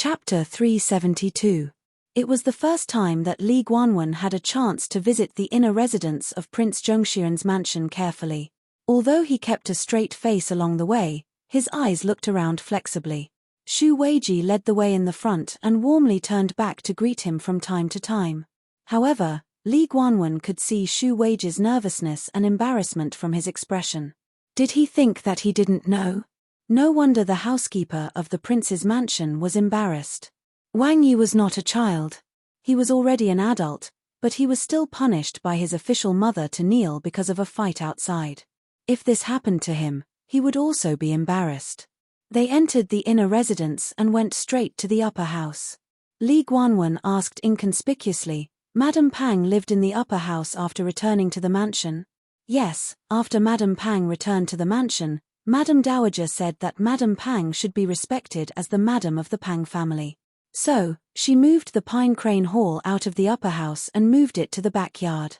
Chapter 372. It was the first time that Li Guanwen had a chance to visit the inner residence of Prince Zhengxian's mansion carefully. Although he kept a straight face along the way, his eyes looked around flexibly. Xu Weiji led the way in the front and warmly turned back to greet him from time to time. However, Li Guanwen could see Xu Weiji's nervousness and embarrassment from his expression. Did he think that he didn't know? No wonder the housekeeper of the prince's mansion was embarrassed. Wang Yi was not a child. He was already an adult, but he was still punished by his official mother to kneel because of a fight outside. If this happened to him, he would also be embarrassed. They entered the inner residence and went straight to the upper house. Li Guanwen asked inconspicuously, "Madame Pang lived in the upper house after returning to the mansion?" Yes, after Madame Pang returned to the mansion, Madame Dowager said that Madame Pang should be respected as the madam of the Pang family. So, she moved the pine crane hall out of the upper house and moved it to the backyard.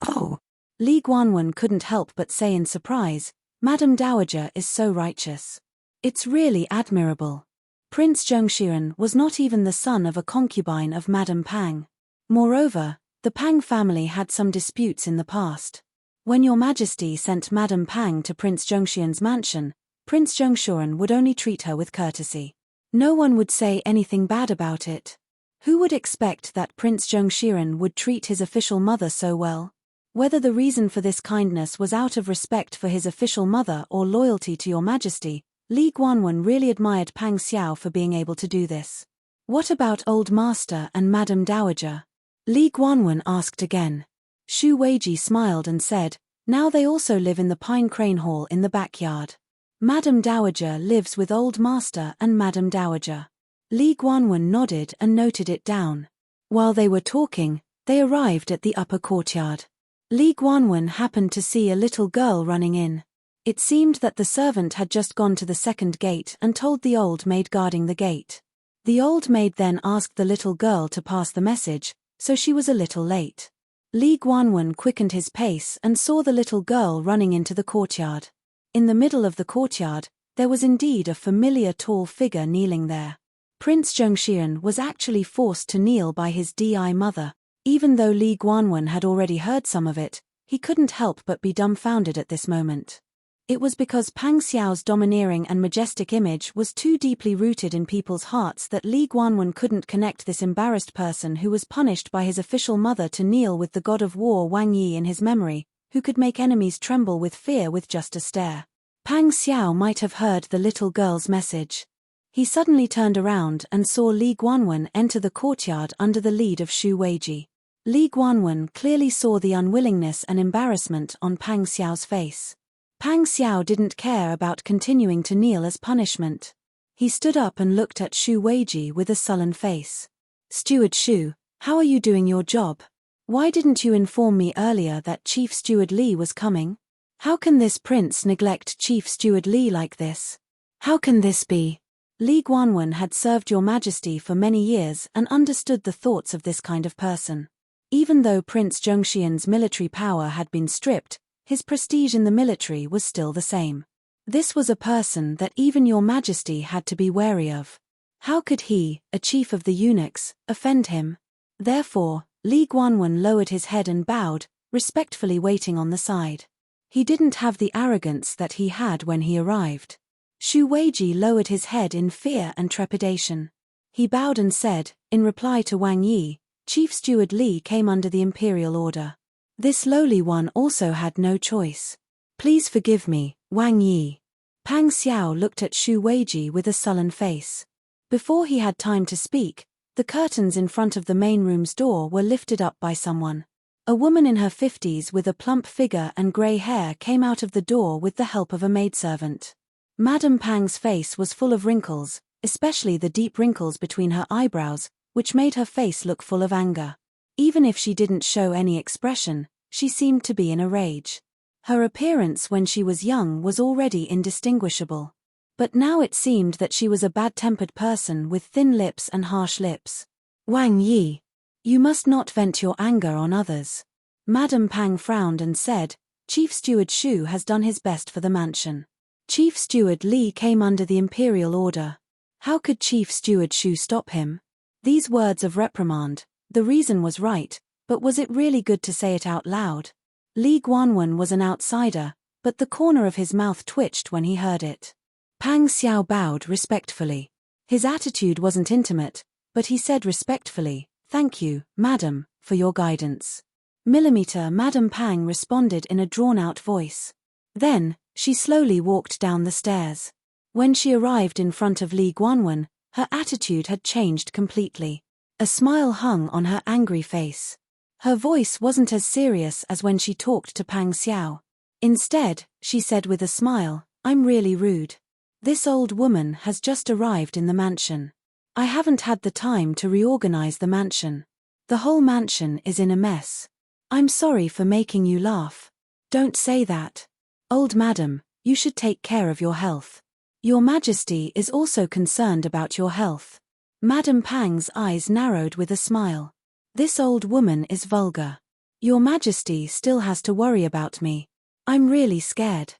Oh! Li Guanwen couldn't help but say in surprise, "Madame Dowager is so righteous. It's really admirable." Prince Zhengxian was not even the son of a concubine of Madame Pang. Moreover, the Pang family had some disputes in the past. When Your Majesty sent Madame Pang to Prince Zhengxian's mansion, Prince Zhengxian would only treat her with courtesy. No one would say anything bad about it. Who would expect that Prince Zhengxian would treat his official mother so well? Whether the reason for this kindness was out of respect for his official mother or loyalty to Your Majesty, Li Guanwen really admired Pang Xiao for being able to do this. What about Old Master and Madame Dowager? Li Guanwen asked again. Xu Weiji smiled and said, "Now they also live in the pine crane hall in the backyard. Madame Dowager lives with Old Master and Madame Dowager." Li Guanwen nodded and noted it down. While they were talking, they arrived at the upper courtyard. Li Guanwen happened to see a little girl running in. It seemed that the servant had just gone to the second gate and told the old maid guarding the gate. The old maid then asked the little girl to pass the message, so she was a little late. Li Guanwen quickened his pace and saw the little girl running into the courtyard. In the middle of the courtyard, there was indeed a familiar tall figure kneeling there. Prince Zhengxian was actually forced to kneel by his mother. Even though Li Guanwen had already heard some of it, he couldn't help but be dumbfounded at this moment. It was because Pang Xiao's domineering and majestic image was too deeply rooted in people's hearts that Li Guanwen couldn't connect this embarrassed person who was punished by his official mother to kneel with the god of war Wang Yi in his memory, who could make enemies tremble with fear with just a stare. Pang Xiao might have heard the little girl's message. He suddenly turned around and saw Li Guanwen enter the courtyard under the lead of Xu Weiji. Li Guanwen clearly saw the unwillingness and embarrassment on Pang Xiao's face. Pang Xiao didn't care about continuing to kneel as punishment. He stood up and looked at Xu Weiji with a sullen face. "Steward Xu, how are you doing your job? Why didn't you inform me earlier that Chief Steward Li was coming? How can this prince neglect Chief Steward Li like this? How can this be?" Li Guanwen had served Your Majesty for many years and understood the thoughts of this kind of person. Even though Prince Zhengxian's military power had been stripped, his prestige in the military was still the same. This was a person that even Your Majesty had to be wary of. How could he, a chief of the eunuchs, offend him? Therefore, Li Guanwen lowered his head and bowed, respectfully waiting on the side. He didn't have the arrogance that he had when he arrived. Xu Weiji lowered his head in fear and trepidation. He bowed and said, in reply to Wang Yi, "Chief Steward Li came under the imperial order." This lowly one also had no choice. "Please forgive me, Wang Yi." Pang Xiao looked at Xu Weiji with a sullen face. Before he had time to speak, the curtains in front of the main room's door were lifted up by someone. A woman in her 50s with a plump figure and grey hair came out of the door with the help of a maidservant. Madame Pang's face was full of wrinkles, especially the deep wrinkles between her eyebrows, which made her face look full of anger. Even if she didn't show any expression, she seemed to be in a rage. Her appearance when she was young was already indistinguishable. But now it seemed that she was a bad-tempered person with thin lips and harsh lips. "Wang Yi, you must not vent your anger on others." Madame Pang frowned and said, "Chief Steward Xu has done his best for the mansion. Chief Steward Li came under the imperial order. How could Chief Steward Shu stop him? These words of reprimand, the reason was right, but was it really good to say it out loud? Li Guanwen was an outsider, but the corner of his mouth twitched when he heard it. Pang Xiao bowed respectfully. His attitude wasn't intimate, but he said respectfully, "Thank you, madam, for your guidance." Madam Pang responded in a drawn-out voice. Then, she slowly walked down the stairs. When she arrived in front of Li Guanwen, her attitude had changed completely. A smile hung on her angry face. Her voice wasn't as serious as when she talked to Pang Xiao. Instead, she said with a smile, "I'm really rude. This old woman has just arrived in the mansion. I haven't had the time to reorganize the mansion. The whole mansion is in a mess. I'm sorry for making you laugh." "Don't say that. Old madam, you should take care of your health. Your Majesty is also concerned about your health." Madam Pang's eyes narrowed with a smile. "This old woman is vulgar. Your Majesty still has to worry about me. I'm really scared.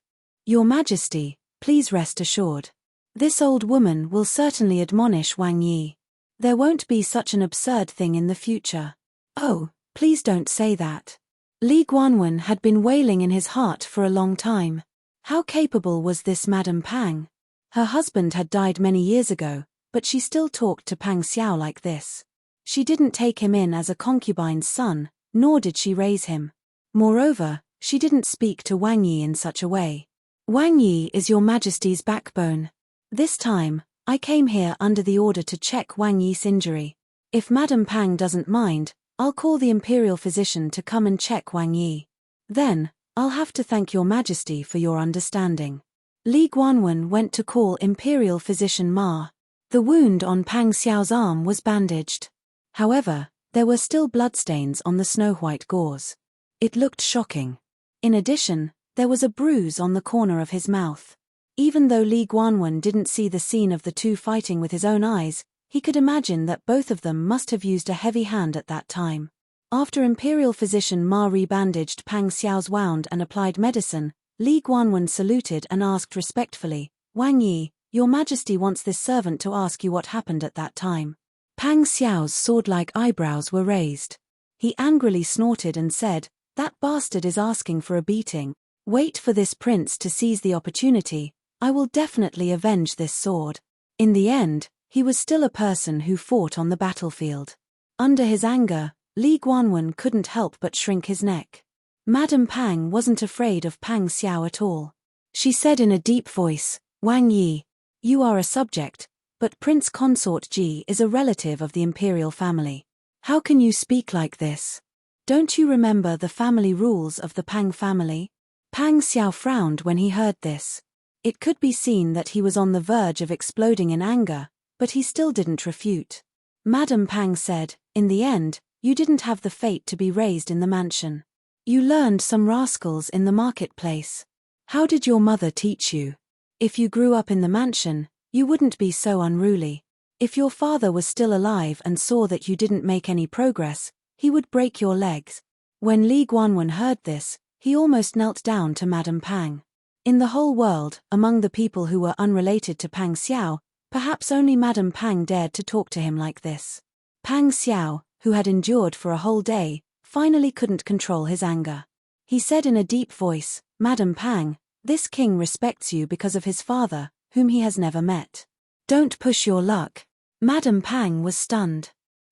Your Majesty, please rest assured. This old woman will certainly admonish Wang Yi. There won't be such an absurd thing in the future." "Oh, please don't say that." Li Guanwen had been wailing in his heart for a long time. How capable was this Madam Pang? Her husband had died many years ago, but she still talked to Pang Xiao like this. She didn't take him in as a concubine's son, nor did she raise him. Moreover, she didn't speak to Wang Yi in such a way. "Wang Yi is your Majesty's backbone. This time, I came here under the order to check Wang Yi's injury. If Madam Pang doesn't mind, I'll call the imperial physician to come and check Wang Yi. Then, I'll have to thank your Majesty for your understanding." Li Guanwen went to call Imperial Physician Ma. The wound on Pang Xiao's arm was bandaged. However, there were still bloodstains on the snow-white gauze. It looked shocking. In addition, there was a bruise on the corner of his mouth. Even though Li Guanwen didn't see the scene of the two fighting with his own eyes, he could imagine that both of them must have used a heavy hand at that time. After Imperial Physician Ma rebandaged Pang Xiao's wound and applied medicine, Li Guanwen saluted and asked respectfully, "Wang Yi, your Majesty wants this servant to ask you what happened at that time." Pang Xiao's sword-like eyebrows were raised. He angrily snorted and said, "That bastard is asking for a beating. Wait for this prince to seize the opportunity. I will definitely avenge this sword." In the end, he was still a person who fought on the battlefield. Under his anger, Li Guanwen couldn't help but shrink his neck. Madam Pang wasn't afraid of Pang Xiao at all. She said in a deep voice, "Wang Yi, you are a subject, but Prince Consort Ji is a relative of the imperial family. How can you speak like this? Don't you remember the family rules of the Pang family?" Pang Xiao frowned when he heard this. It could be seen that he was on the verge of exploding in anger, but he still didn't refute. Madam Pang said, "In the end, you didn't have the fate to be raised in the mansion. You learned some rascals in the marketplace. How did your mother teach you? If you grew up in the mansion, you wouldn't be so unruly. If your father was still alive and saw that you didn't make any progress, he would break your legs." When Li Guanwen heard this, he almost knelt down to Madam Pang. In the whole world, among the people who were unrelated to Pang Xiao, perhaps only Madam Pang dared to talk to him like this. Pang Xiao, who had endured for a whole day, finally couldn't control his anger. He said in a deep voice, "Madam Pang, this king respects you because of his father, whom he has never met. Don't push your luck." Madam Pang was stunned.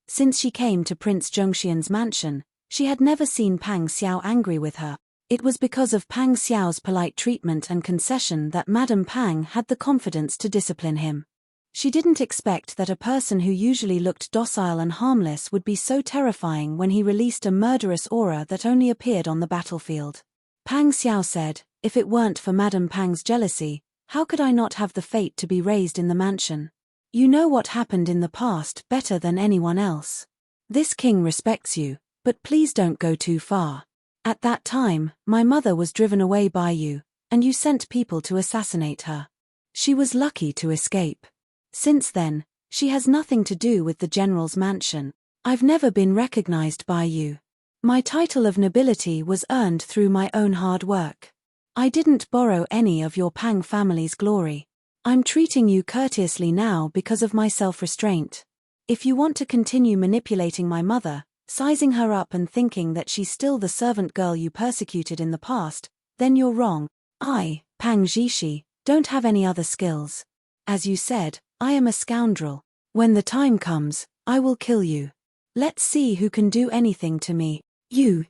Since she came to Prince Zhongxian's mansion, she had never seen Pang Xiao angry with her. It was because of Pang Xiao's polite treatment and concession that Madam Pang had the confidence to discipline him. She didn't expect that a person who usually looked docile and harmless would be so terrifying when he released a murderous aura that only appeared on the battlefield. Pang Xiao said, "If it weren't for Madam Pang's jealousy, how could I not have the fate to be raised in the mansion? You know what happened in the past better than anyone else. This king respects you, but please don't go too far. At that time, my mother was driven away by you, and you sent people to assassinate her. She was lucky to escape. Since then, she has nothing to do with the general's mansion. I've never been recognized by you. My title of nobility was earned through my own hard work. I didn't borrow any of your Pang family's glory. I'm treating you courteously now because of my self-restraint. If you want to continue manipulating my mother, sizing her up and thinking that she's still the servant girl you persecuted in the past, then you're wrong. I, Pang Zhishi, don't have any other skills. As you said, I am a scoundrel. When the time comes, I will kill you. Let's see who can do anything to me. You.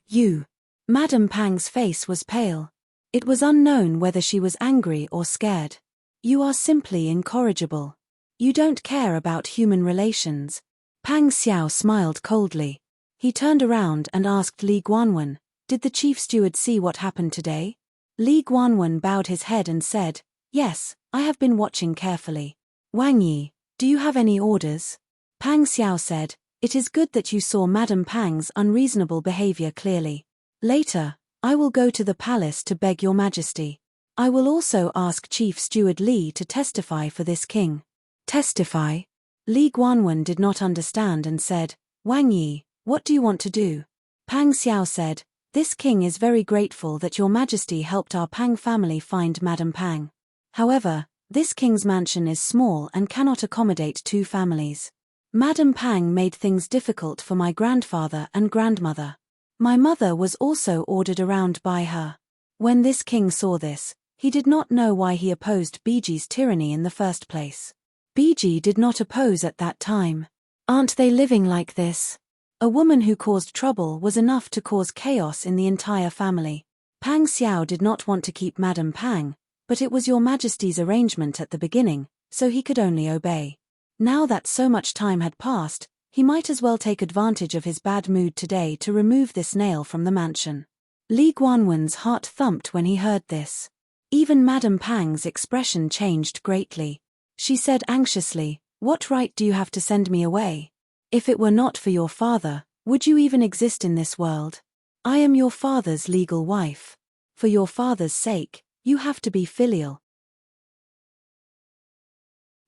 Madame Pang's face was pale. It was unknown whether she was angry or scared. You are simply incorrigible. You don't care about human relations. Pang Xiao smiled coldly. He turned around and asked Li Guanwen, "Did the chief steward see what happened today?" Li Guanwen bowed his head and said, "Yes, I have been watching carefully." "Wang Yi, do you have any orders?" Pang Xiao said, "It is good that you saw Madame Pang's unreasonable behavior clearly. Later, I will go to the palace to beg your majesty. I will also ask Chief Steward Li to testify for this king." "Testify?" Li Guanwen did not understand and said, "Wang Yi, what do you want to do?" Pang Xiao said, "This king is very grateful that your majesty helped our Pang family find Madame Pang. However, this king's mansion is small and cannot accommodate 2 families. Madame Pang made things difficult for my grandfather and grandmother. My mother was also ordered around by her. When this king saw this, he did not know why he opposed Biji's tyranny in the first place. Biji did not oppose at that time. Aren't they living like this? A woman who caused trouble was enough to cause chaos in the entire family. Pang Xiao did not want to keep Madame Pang, but it was your majesty's arrangement at the beginning, so he could only obey. Now that so much time had passed, he might as well take advantage of his bad mood today to remove this nail from the mansion." Li Guanwen's heart thumped when he heard this. Even Madame Pang's expression changed greatly. She said anxiously, "What right do you have to send me away? If it were not for your father, would you even exist in this world? I am your father's legal wife. For your father's sake, you have to be filial."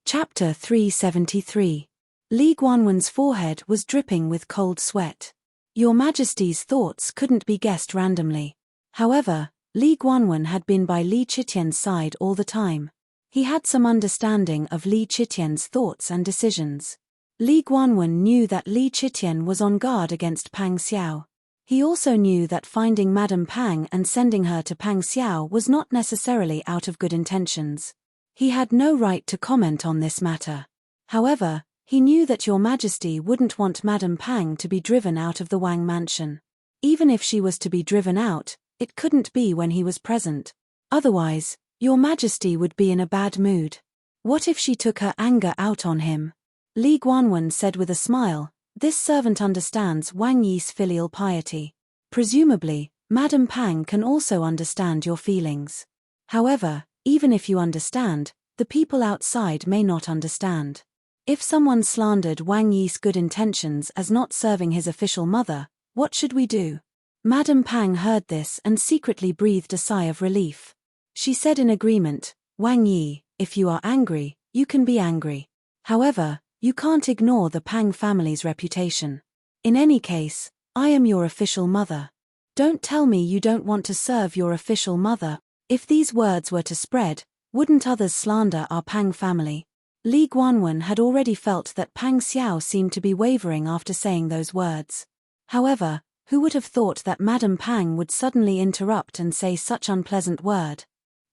Chapter 373. Li Guanwen's forehead was dripping with cold sweat. Your Majesty's thoughts couldn't be guessed randomly. However, Li Guanwen had been by Li Qitian's side all the time. He had some understanding of Li Qitian's thoughts and decisions. Li Guanwen knew that Li Qitian was on guard against Pang Xiao. He also knew that finding Madame Pang and sending her to Pang Xiao was not necessarily out of good intentions. He had no right to comment on this matter. However, he knew that your Majesty wouldn't want Madame Pang to be driven out of the Wang mansion. Even if she was to be driven out, it couldn't be when he was present. Otherwise, your Majesty would be in a bad mood. What if she took her anger out on him? Li Guanwen said with a smile, "This servant understands Wang Yi's filial piety. Presumably, Madame Pang can also understand your feelings. However, even if you understand, the people outside may not understand. If someone slandered Wang Yi's good intentions as not serving his official mother, what should we do?" Madame Pang heard this and secretly breathed a sigh of relief. She said in agreement, "Wang Yi, if you are angry, you can be angry. However, you can't ignore the Pang family's reputation. In any case, I am your official mother. Don't tell me you don't want to serve your official mother." If these words were to spread, wouldn't others slander our Pang family? Li Guanwen had already felt that Pang Xiao seemed to be wavering after saying those words. However, who would have thought that Madame Pang would suddenly interrupt and say such unpleasant word?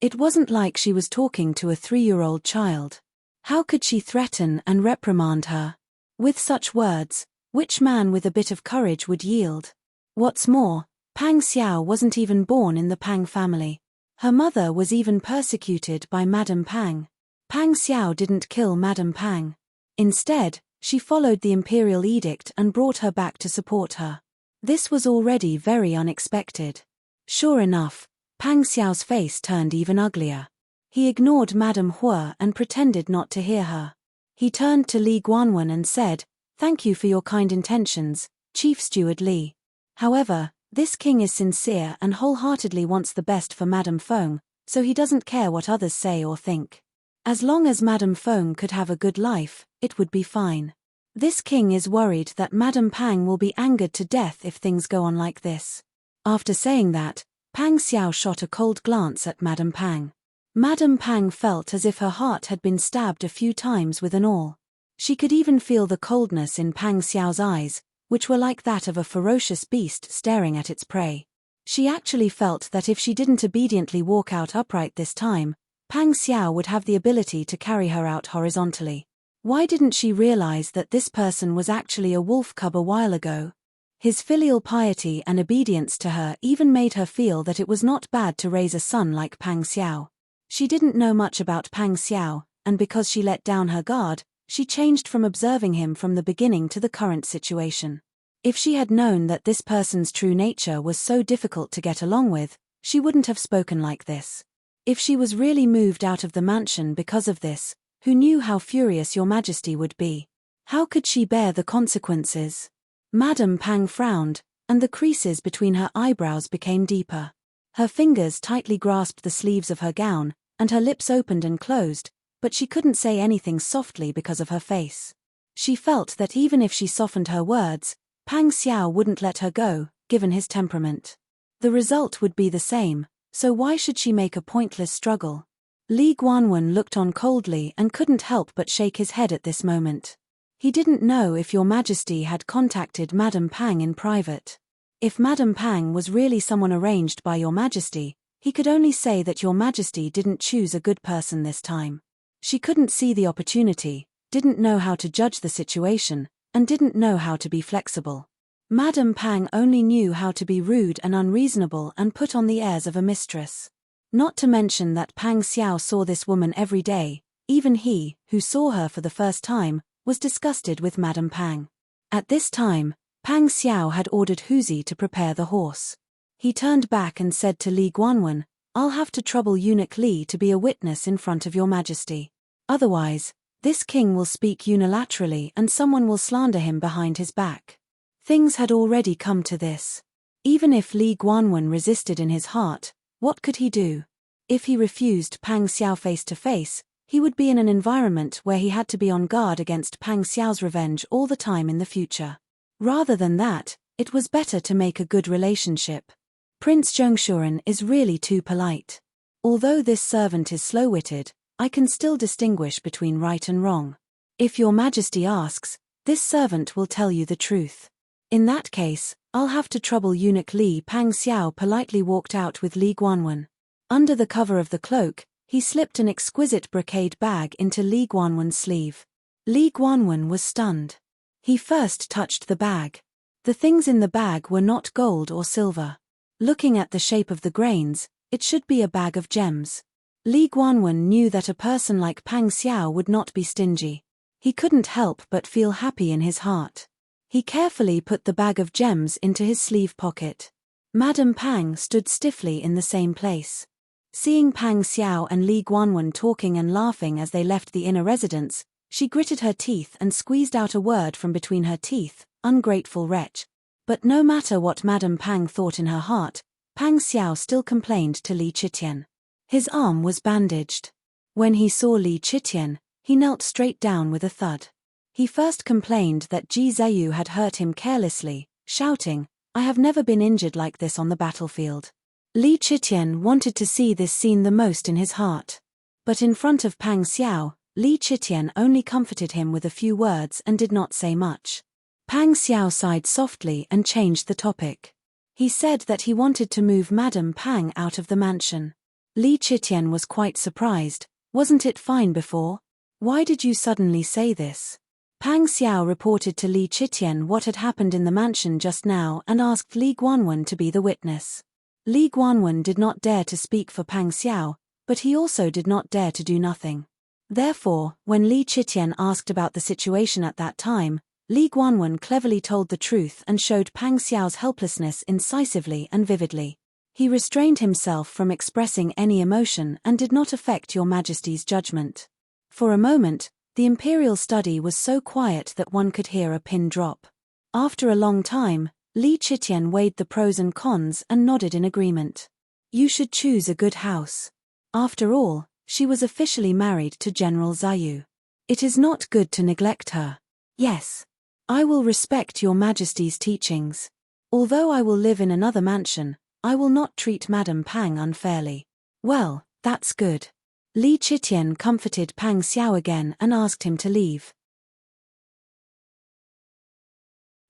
It wasn't like she was talking to a 3-year-old child. How could she threaten and reprimand her? With such words, which man with a bit of courage would yield? What's more, Pang Xiao wasn't even born in the Pang family. Her mother was even persecuted by Madame Pang. Pang Xiao didn't kill Madame Pang. Instead, she followed the imperial edict and brought her back to support her. This was already very unexpected. Sure enough, Pang Xiao's face turned even uglier. He ignored Madame Hua and pretended not to hear her. He turned to Li Guanwen and said, "Thank you for your kind intentions, Chief Steward Li. However, this king is sincere and wholeheartedly wants the best for Madame Feng, so he doesn't care what others say or think. As long as Madame Feng could have a good life, it would be fine. This king is worried that Madame Pang will be angered to death if things go on like this." After saying that, Pang Xiao shot a cold glance at Madame Pang. Madame Pang felt as if her heart had been stabbed a few times with an awl. She could even feel the coldness in Pang Xiao's eyes, which were like that of a ferocious beast staring at its prey. She actually felt that if she didn't obediently walk out upright this time, Pang Xiao would have the ability to carry her out horizontally. Why didn't she realize that this person was actually a wolf cub a while ago? His filial piety and obedience to her even made her feel that it was not bad to raise a son like Pang Xiao. She didn't know much about Pang Xiao, and because she let down her guard, she changed from observing him from the beginning to the current situation. If she had known that this person's true nature was so difficult to get along with, she wouldn't have spoken like this. If she was really moved out of the mansion because of this, who knew how furious Your Majesty would be? How could she bear the consequences? Madame Pang frowned, and the creases between her eyebrows became deeper. Her fingers tightly grasped the sleeves of her gown, and her lips opened and closed, but she couldn't say anything softly because of her face. She felt that even if she softened her words, Pang Xiao wouldn't let her go, given his temperament. The result would be the same, so why should she make a pointless struggle? Li Guanwen looked on coldly and couldn't help but shake his head at this moment. He didn't know if Your Majesty had contacted Madame Pang in private. If Madame Pang was really someone arranged by Your Majesty, he could only say that Your Majesty didn't choose a good person this time. She couldn't see the opportunity, didn't know how to judge the situation, and didn't know how to be flexible. Madame Pang only knew how to be rude and unreasonable and put on the airs of a mistress. Not to mention that Pang Xiao saw this woman every day, even he, who saw her for the first time, was disgusted with Madame Pang. At this time, Pang Xiao had ordered Huzi to prepare the horse. He turned back and said to Li Guanwen, "I'll have to trouble Eunuch Li to be a witness in front of Your Majesty. Otherwise, this king will speak unilaterally and someone will slander him behind his back." Things had already come to this. Even if Li Guanwen resisted in his heart, what could he do? If he refused Pang Xiao face to face, he would be in an environment where he had to be on guard against Pang Xiao's revenge all the time in the future. Rather than that, it was better to make a good relationship. Prince Zhongshuren is really too polite. Although this servant is slow-witted, I can still distinguish between right and wrong. If Your Majesty asks, this servant will tell you the truth. In that case, I'll have to trouble Eunuch Li. Pang Xiao politely walked out with Li Guanwen. Under the cover of the cloak, he slipped an exquisite brocade bag into Li Guanwen's sleeve. Li Guanwen was stunned. He first touched the bag. The things in the bag were not gold or silver. Looking at the shape of the grains, it should be a bag of gems. Li Guanwen knew that a person like Pang Xiao would not be stingy. He couldn't help but feel happy in his heart. He carefully put the bag of gems into his sleeve pocket. Madame Pang stood stiffly in the same place. Seeing Pang Xiao and Li Guanwen talking and laughing as they left the inner residence, she gritted her teeth and squeezed out a word from between her teeth, "Ungrateful wretch." But no matter what Madame Pang thought in her heart, Pang Xiao still complained to Li Chitian. His arm was bandaged. When he saw Li Chitian, he knelt straight down with a thud. He first complained that Ji Zheyu had hurt him carelessly, shouting, "I have never been injured like this on the battlefield." Li Chitian wanted to see this scene the most in his heart. But in front of Pang Xiao, Li Chitian only comforted him with a few words and did not say much. Pang Xiao sighed softly and changed the topic. He said that he wanted to move Madame Pang out of the mansion. Li Chitian was quite surprised. "Wasn't it fine before? Why did you suddenly say this?" Pang Xiao reported to Li Chitian what had happened in the mansion just now and asked Li Guanwen to be the witness. Li Guanwen did not dare to speak for Pang Xiao, but he also did not dare to do nothing. Therefore, when Li Chitian asked about the situation at that time, Li Guanwen cleverly told the truth and showed Pang Xiao's helplessness incisively and vividly. He restrained himself from expressing any emotion and did not affect Your Majesty's judgment. For a moment, the imperial study was so quiet that one could hear a pin drop. After a long time, Li Chitian weighed the pros and cons and nodded in agreement. "You should choose a good house. After all, she was officially married to General Zheyu. It is not good to neglect her. Yes. I will respect Your Majesty's teachings. Although I will live in another mansion, I will not treat Madame Pang unfairly." "Well, that's good. Li Chitian comforted Pang Xiao again and asked him to leave.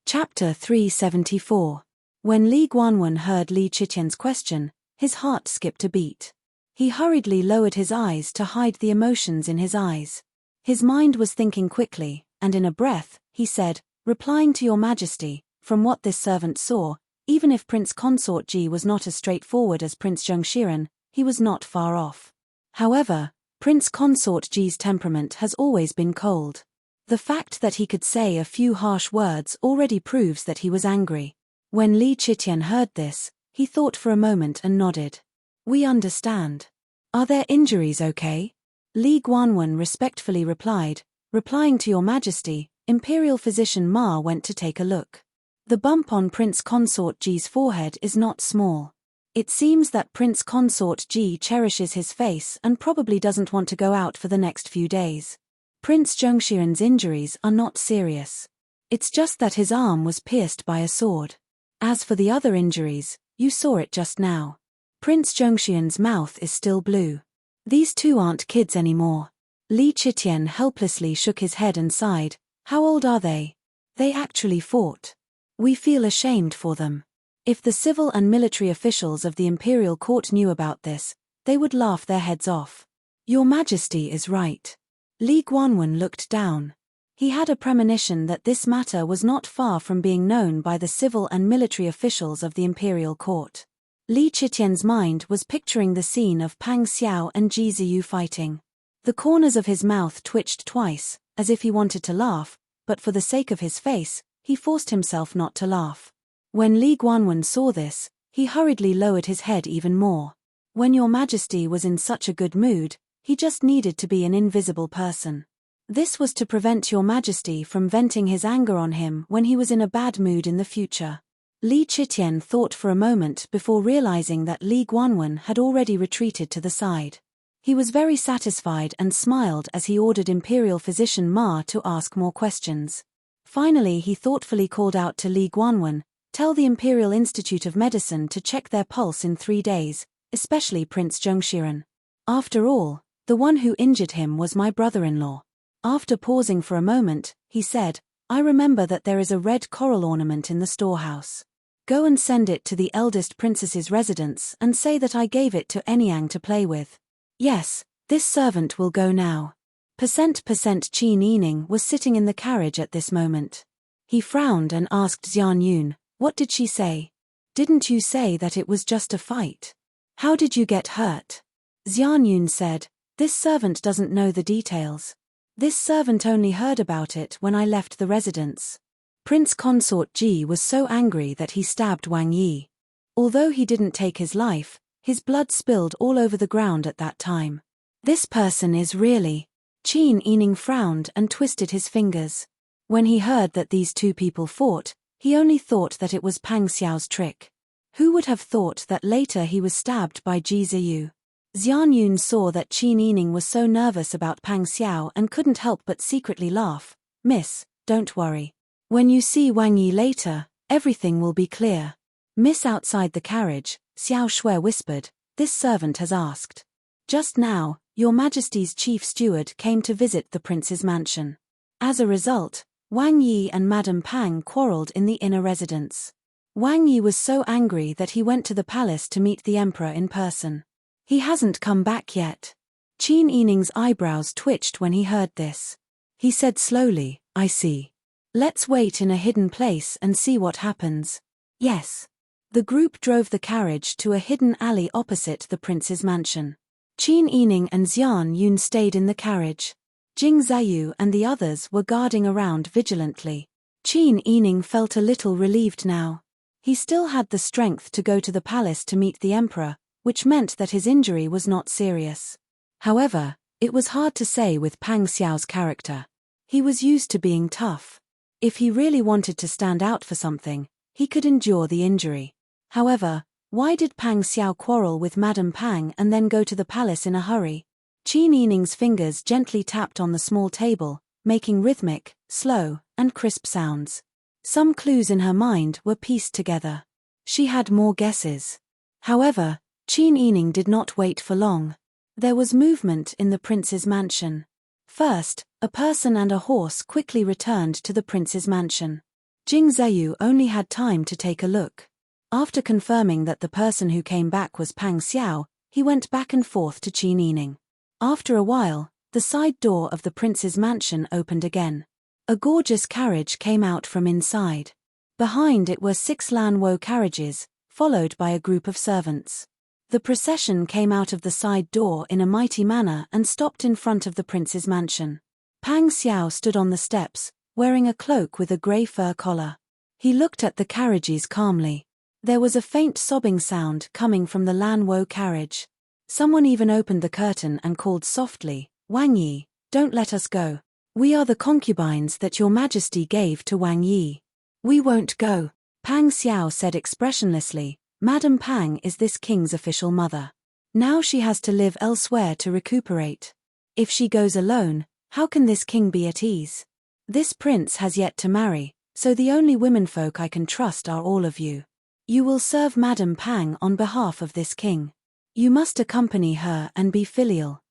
Chapter 374. When Li Guanwen heard Li Chitian's question, his heart skipped a beat. He hurriedly lowered his eyes to hide the emotions in his eyes. His mind was thinking quickly, and in a breath, he said, "Replying to your majesty, from what this servant saw, even if Prince Consort Ji was not as straightforward as Prince Zhengshiren, he was not far off. However, Prince Consort Ji's temperament has always been cold. The fact that he could say a few harsh words already proves that he was angry." When Li Chitian heard this, he thought for a moment and nodded. "We understand. Are their injuries okay?" Li Guanwen respectfully replied, "Replying to your majesty, Imperial Physician Ma went to take a look. The bump on Prince Consort Ji's forehead is not small. It seems that Prince Consort Ji cherishes his face and probably doesn't want to go out for the next few days. Prince Zhengshiren's injuries are not serious. It's just that his arm was pierced by a sword. As for the other injuries, you saw it just now. Prince Zhengshiren's mouth is still blue. These two aren't kids anymore." Li Chitian helplessly shook his head and sighed. "How old are they? They actually fought. We feel ashamed for them. If the civil and military officials of the imperial court knew about this, they would laugh their heads off." "Your Majesty is right." Li Guanwen looked down. He had a premonition that this matter was not far from being known by the civil and military officials of the imperial court. Li Chitian's mind was picturing the scene of Pang Xiao and Ji Ziyu fighting. The corners of his mouth twitched twice, as if he wanted to laugh, but for the sake of his face, he forced himself not to laugh. When Li Guanwen saw this, he hurriedly lowered his head even more. When your Majesty was in such a good mood, he just needed to be an invisible person. This was to prevent your Majesty from venting his anger on him when he was in a bad mood in the future. Li Chitian thought for a moment before realizing that Li Guanwen had already retreated to the side. He was very satisfied and smiled as he ordered Imperial Physician Ma to ask more questions. Finally he thoughtfully called out to Li Guanwen, "Tell the Imperial Institute of Medicine to check their pulse in 3 days, especially Prince Zhengshiren. After all, the one who injured him was my brother-in-law." After pausing for a moment, he said, "I remember that there is a red coral ornament in the storehouse. Go and send it to the eldest princess's residence and say that I gave it to Enyang to play with." "Yes, this servant will go now." Qin Yining was sitting in the carriage at this moment. He frowned and asked Xian Yun, "What did she say? Didn't you say that it was just a fight? How did you get hurt?" Xian Yun said, "This servant doesn't know the details. This servant only heard about it when I left the residence. Prince Consort Ji was so angry that he stabbed Wang Yi. Although he didn't take his life, his blood spilled all over the ground at that time. This person is really..." Qin Yining frowned and twisted his fingers. When he heard that these two people fought, he only thought that it was Pang Xiao's trick. Who would have thought that later he was stabbed by Ji Ziyu? Xian Yun saw that Qin Yining was so nervous about Pang Xiao and couldn't help but secretly laugh. "Miss, don't worry. When you see Wang Yi later, everything will be clear." "Miss," outside the carriage, Xiao Shui whispered, "this servant has asked. Just now, your Majesty's chief steward came to visit the prince's mansion. As a result, Wang Yi and Madame Pang quarreled in the inner residence. Wang Yi was so angry that he went to the palace to meet the emperor in person. He hasn't come back yet." Qin Yining's eyebrows twitched when he heard this. He said slowly, "I see. Let's wait in a hidden place and see what happens." "Yes." The group drove the carriage to a hidden alley opposite the prince's mansion. Qin Yining and Xian Yun stayed in the carriage. Jing Ziyu and the others were guarding around vigilantly. Qin Yining felt a little relieved now. He still had the strength to go to the palace to meet the emperor, which meant that his injury was not serious. However, it was hard to say with Pang Xiao's character. He was used to being tough. If he really wanted to stand out for something, he could endure the injury. However, why did Pang Xiao quarrel with Madame Pang and then go to the palace in a hurry? Qin Yining's fingers gently tapped on the small table, making rhythmic, slow, and crisp sounds. Some clues in her mind were pieced together. She had more guesses. However, Qin Yining did not wait for long. There was movement in the prince's mansion. First, a person and a horse quickly returned to the prince's mansion. Jing Zheyu only had time to take a look. After confirming that the person who came back was Pang Xiao, he went back and forth to Qi Nining. After a while, the side door of the prince's mansion opened again. A gorgeous carriage came out from inside. Behind it were 6 Lanwo carriages, followed by a group of servants. The procession came out of the side door in a mighty manner and stopped in front of the prince's mansion. Pang Xiao stood on the steps, wearing a cloak with a grey fur collar. He looked at the carriages calmly. There was a faint sobbing sound coming from the Lanwo carriage. Someone even opened the curtain and called softly, "Wang Yi, don't let us go. We are the concubines that your majesty gave to Wang Yi." "We won't go," Pang Xiao said expressionlessly. "Madam Pang is this king's official mother. Now she has to live elsewhere to recuperate. If she goes alone, how can this king be at ease? This prince has yet to marry, so the only womenfolk I can trust are all of you. You will serve Madam Pang on behalf of this king. You must accompany her and be filial.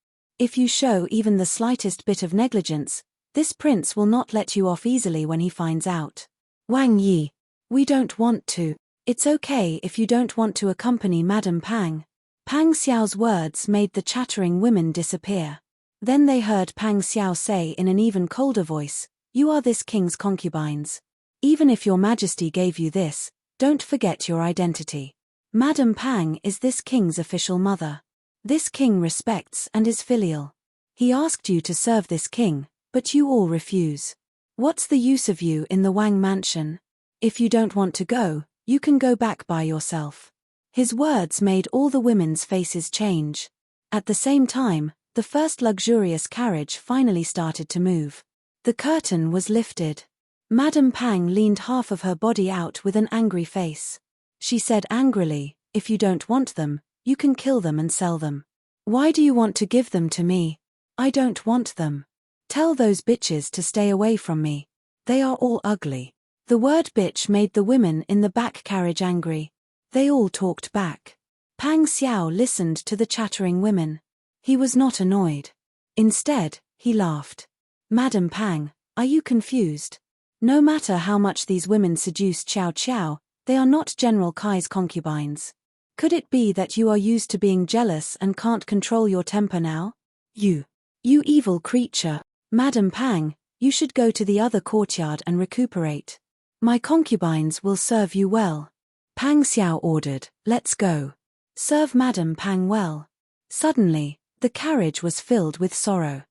If you show even the slightest bit of negligence, this prince will not let you off easily when he finds out." "Wang Yi, we don't want to." "It's okay if you don't want to accompany Madam Pang." Pang Xiao's words made the chattering women disappear. Then they heard Pang Xiao say in an even colder voice, "You are this king's concubines. Even if your majesty gave you this, don't forget your identity. Madam Pang is this king's official mother. This king respects and is filial. He asked you to serve this king, but you all refuse. What's the use of you in the Wang mansion? If you don't want to go, you can go back by yourself." His words made all the women's faces change. At the same time, the first luxurious carriage finally started to move. The curtain was lifted. Madam Pang leaned half of her body out with an angry face. She said angrily, "If you don't want them, you can kill them and sell them. Why do you want to give them to me? I don't want them. Tell those bitches to stay away from me. They are all ugly." The word bitch made the women in the back carriage angry. They all talked back. Pang Xiao listened to the chattering women. He was not annoyed. Instead, he laughed. "Madam Pang, are you confused? No matter how much these women seduce Qiao Qiao, they are not General Kai's concubines. Could it be that you are used to being jealous and can't control your temper now? You evil creature. Madam Pang, you should go to the other courtyard and recuperate. My concubines will serve you well." Pang Xiao ordered, "Let's go. Serve Madam Pang well." Suddenly, the carriage was filled with sorrow.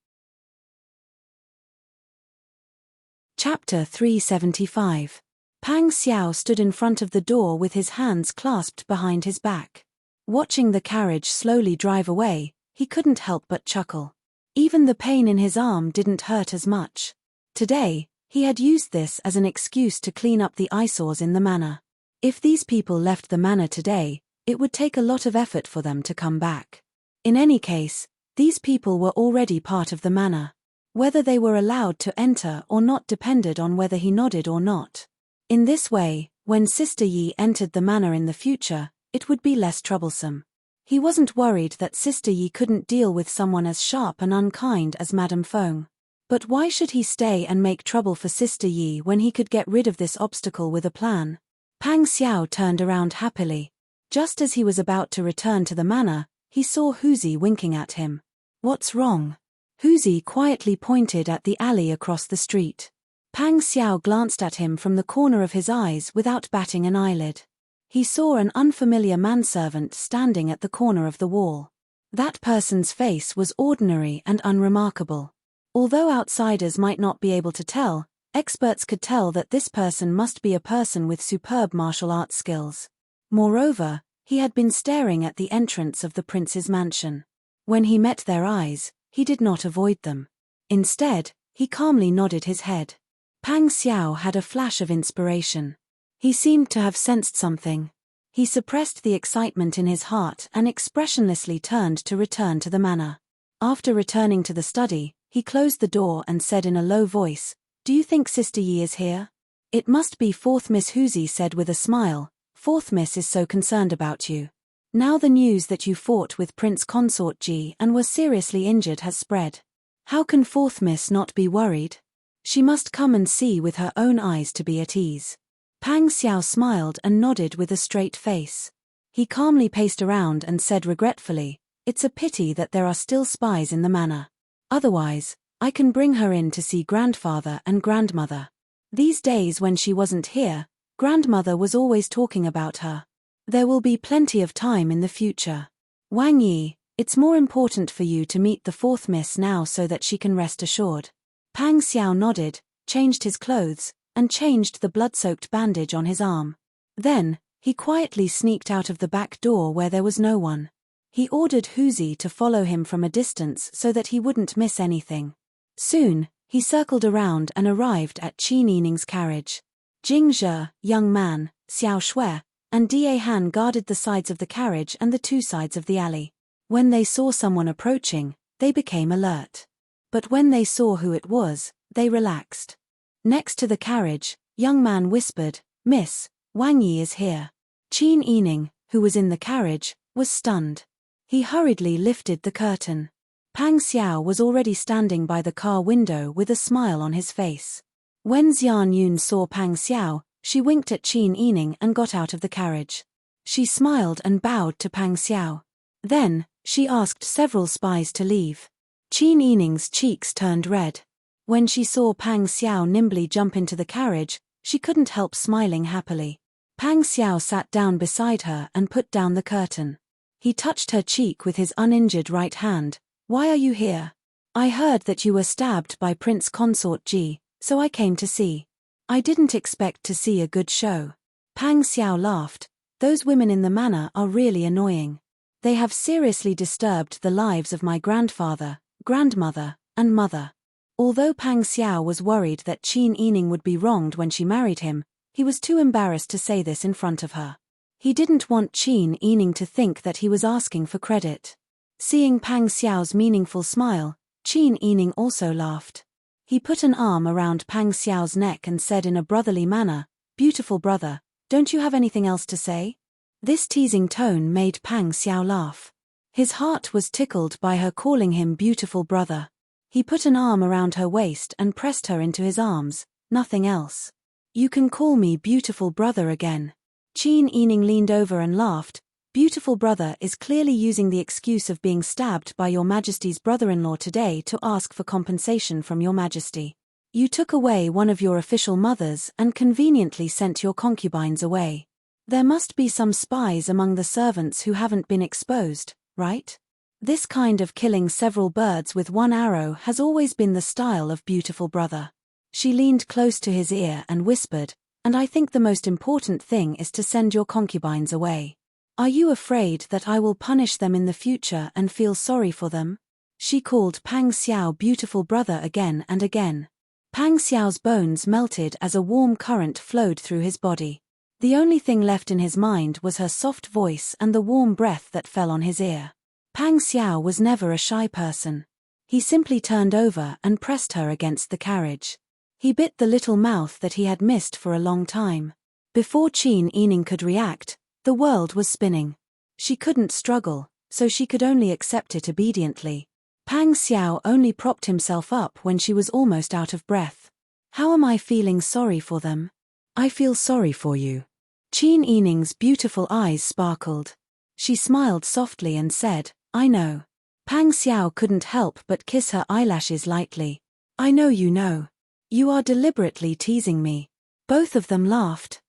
Chapter 375. Pang Xiao stood in front of the door with his hands clasped behind his back. Watching the carriage slowly drive away, he couldn't help but chuckle. Even the pain in his arm didn't hurt as much. Today, he had used this as an excuse to clean up the eyesores in the manor. If these people left the manor today, it would take a lot of effort for them to come back. In any case, these people were already part of the manor. Whether they were allowed to enter or not depended on whether he nodded or not. In this way, when Sister Yi entered the manor in the future, it would be less troublesome. He wasn't worried that Sister Yi couldn't deal with someone as sharp and unkind as Madame Feng. But why should he stay and make trouble for Sister Yi when he could get rid of this obstacle with a plan? Pang Xiao turned around happily. Just as he was about to return to the manor, he saw Huzi winking at him. "What's wrong?" Huzi quietly pointed at the alley across the street. Pang Xiao glanced at him from the corner of his eyes without batting an eyelid. He saw an unfamiliar manservant standing at the corner of the wall. That person's face was ordinary and unremarkable. Although outsiders might not be able to tell, experts could tell that this person must be a person with superb martial arts skills. Moreover, he had been staring at the entrance of the prince's mansion. When he met their eyes, he did not avoid them. Instead, he calmly nodded his head. Pang Xiao had a flash of inspiration. He seemed to have sensed something. He suppressed the excitement in his heart and expressionlessly turned to return to the manor. After returning to the study, he closed the door and said in a low voice, "Do you think Sister Yi is here?" "It must be Fourth Miss," Huzi said with a smile. "Fourth Miss is so concerned about you." Now the news that you fought with Prince Consort Ji and were seriously injured has spread. How can fourth miss not be worried? She must come and see with her own eyes to be at ease. Pang Xiao smiled and nodded with a straight face. He calmly paced around and said regretfully, "It's a pity that there are still spies in the manor. Otherwise, I can bring her in to see grandfather and grandmother. These days when she wasn't here, grandmother was always talking about her. There will be plenty of time in the future. Wang Yi, it's more important for you to meet the fourth miss now so that she can rest assured." Pang Xiao nodded, changed his clothes, and changed the blood-soaked bandage on his arm. Then, he quietly sneaked out of the back door where there was no one. He ordered Huzi to follow him from a distance so that he wouldn't miss anything. Soon, he circled around and arrived at Qin Yining's carriage. Jing Zhe, young man, Xiao Shui, and Da Han guarded the sides of the carriage and the two sides of the alley. When they saw someone approaching, they became alert. But when they saw who it was, they relaxed. Next to the carriage, young man whispered, "Miss, Wang Yi is here." Qin Yining, who was in the carriage, was stunned. He hurriedly lifted the curtain. Pang Xiao was already standing by the car window with a smile on his face. When Xian Yun saw Pang Xiao, she winked at Qin Yining and got out of the carriage. She smiled and bowed to Pang Xiao. Then, she asked several spies to leave. Qin Yining's cheeks turned red. When she saw Pang Xiao nimbly jump into the carriage, she couldn't help smiling happily. Pang Xiao sat down beside her and put down the curtain. He touched her cheek with his uninjured right hand. "Why are you here?" "I heard that you were stabbed by Prince Consort Ji, so I came to see. I didn't expect to see a good show." Pang Xiao laughed. "Those women in the manor are really annoying. They have seriously disturbed the lives of my grandfather, grandmother, and mother." Although Pang Xiao was worried that Qin Yining would be wronged when she married him, he was too embarrassed to say this in front of her. He didn't want Qin Yining to think that he was asking for credit. Seeing Pang Xiao's meaningful smile, Qin Yining also laughed. He put an arm around Pang Xiao's neck and said in a brotherly manner, "Beautiful brother, don't you have anything else to say?" This teasing tone made Pang Xiao laugh. His heart was tickled by her calling him beautiful brother. He put an arm around her waist and pressed her into his arms, nothing else. "You can call me beautiful brother again." Qin Yining leaned over and laughed. "Beautiful brother is clearly using the excuse of being stabbed by your majesty's brother-in-law today to ask for compensation from your majesty. You took away one of your official mothers and conveniently sent your concubines away. There must be some spies among the servants who haven't been exposed, right? This kind of killing several birds with one arrow has always been the style of beautiful brother." She leaned close to his ear and whispered, "And I think the most important thing is to send your concubines away. Are you afraid that I will punish them in the future and feel sorry for them?" She called Pang Xiao beautiful brother again and again. Pang Xiao's bones melted as a warm current flowed through his body. The only thing left in his mind was her soft voice and the warm breath that fell on his ear. Pang Xiao was never a shy person. He simply turned over and pressed her against the carriage. He bit the little mouth that he had missed for a long time. Before Qin Yining could react, the world was spinning. She couldn't struggle, so she could only accept it obediently. Pang Xiao only propped himself up when she was almost out of breath. "How am I feeling sorry for them?" "I feel sorry for you." Qin Yining's beautiful eyes sparkled. She smiled softly and said, "I know." Pang Xiao couldn't help but kiss her eyelashes lightly. "I know you know. You are deliberately teasing me." Both of them laughed.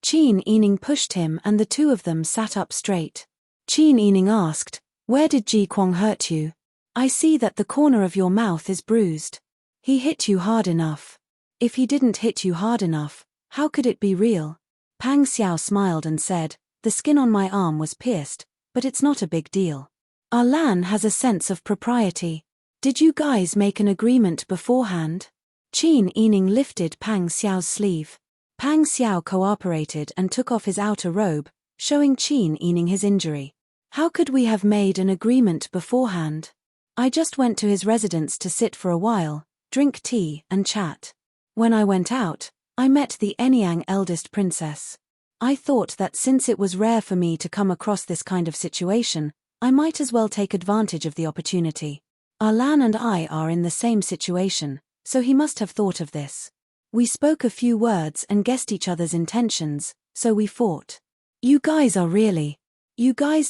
Qin Yining pushed him and the two of them sat up straight. Qin Yining asked, "Where did Ji Kwong hurt you? I see that the corner of your mouth is bruised. He hit you hard enough. If he didn't hit you hard enough, how could it be real?" Pang Xiao smiled and said, "The skin on my arm was pierced, but it's not a big deal. Our Lan has a sense of propriety. Did you guys make an agreement beforehand?" Qin Yining lifted Pang Xiao's sleeve. Pang Xiao cooperated and took off his outer robe, showing Qin Yining his injury. "How could we have made an agreement beforehand? I just went to his residence to sit for a while, drink tea, and chat. When I went out, I met the Enyang eldest princess. I thought that since it was rare for me to come across this kind of situation, I might as well take advantage of the opportunity. Arlan and I are in the same situation, so he must have thought of this. We spoke a few words and guessed each other's intentions, so we fought. You guys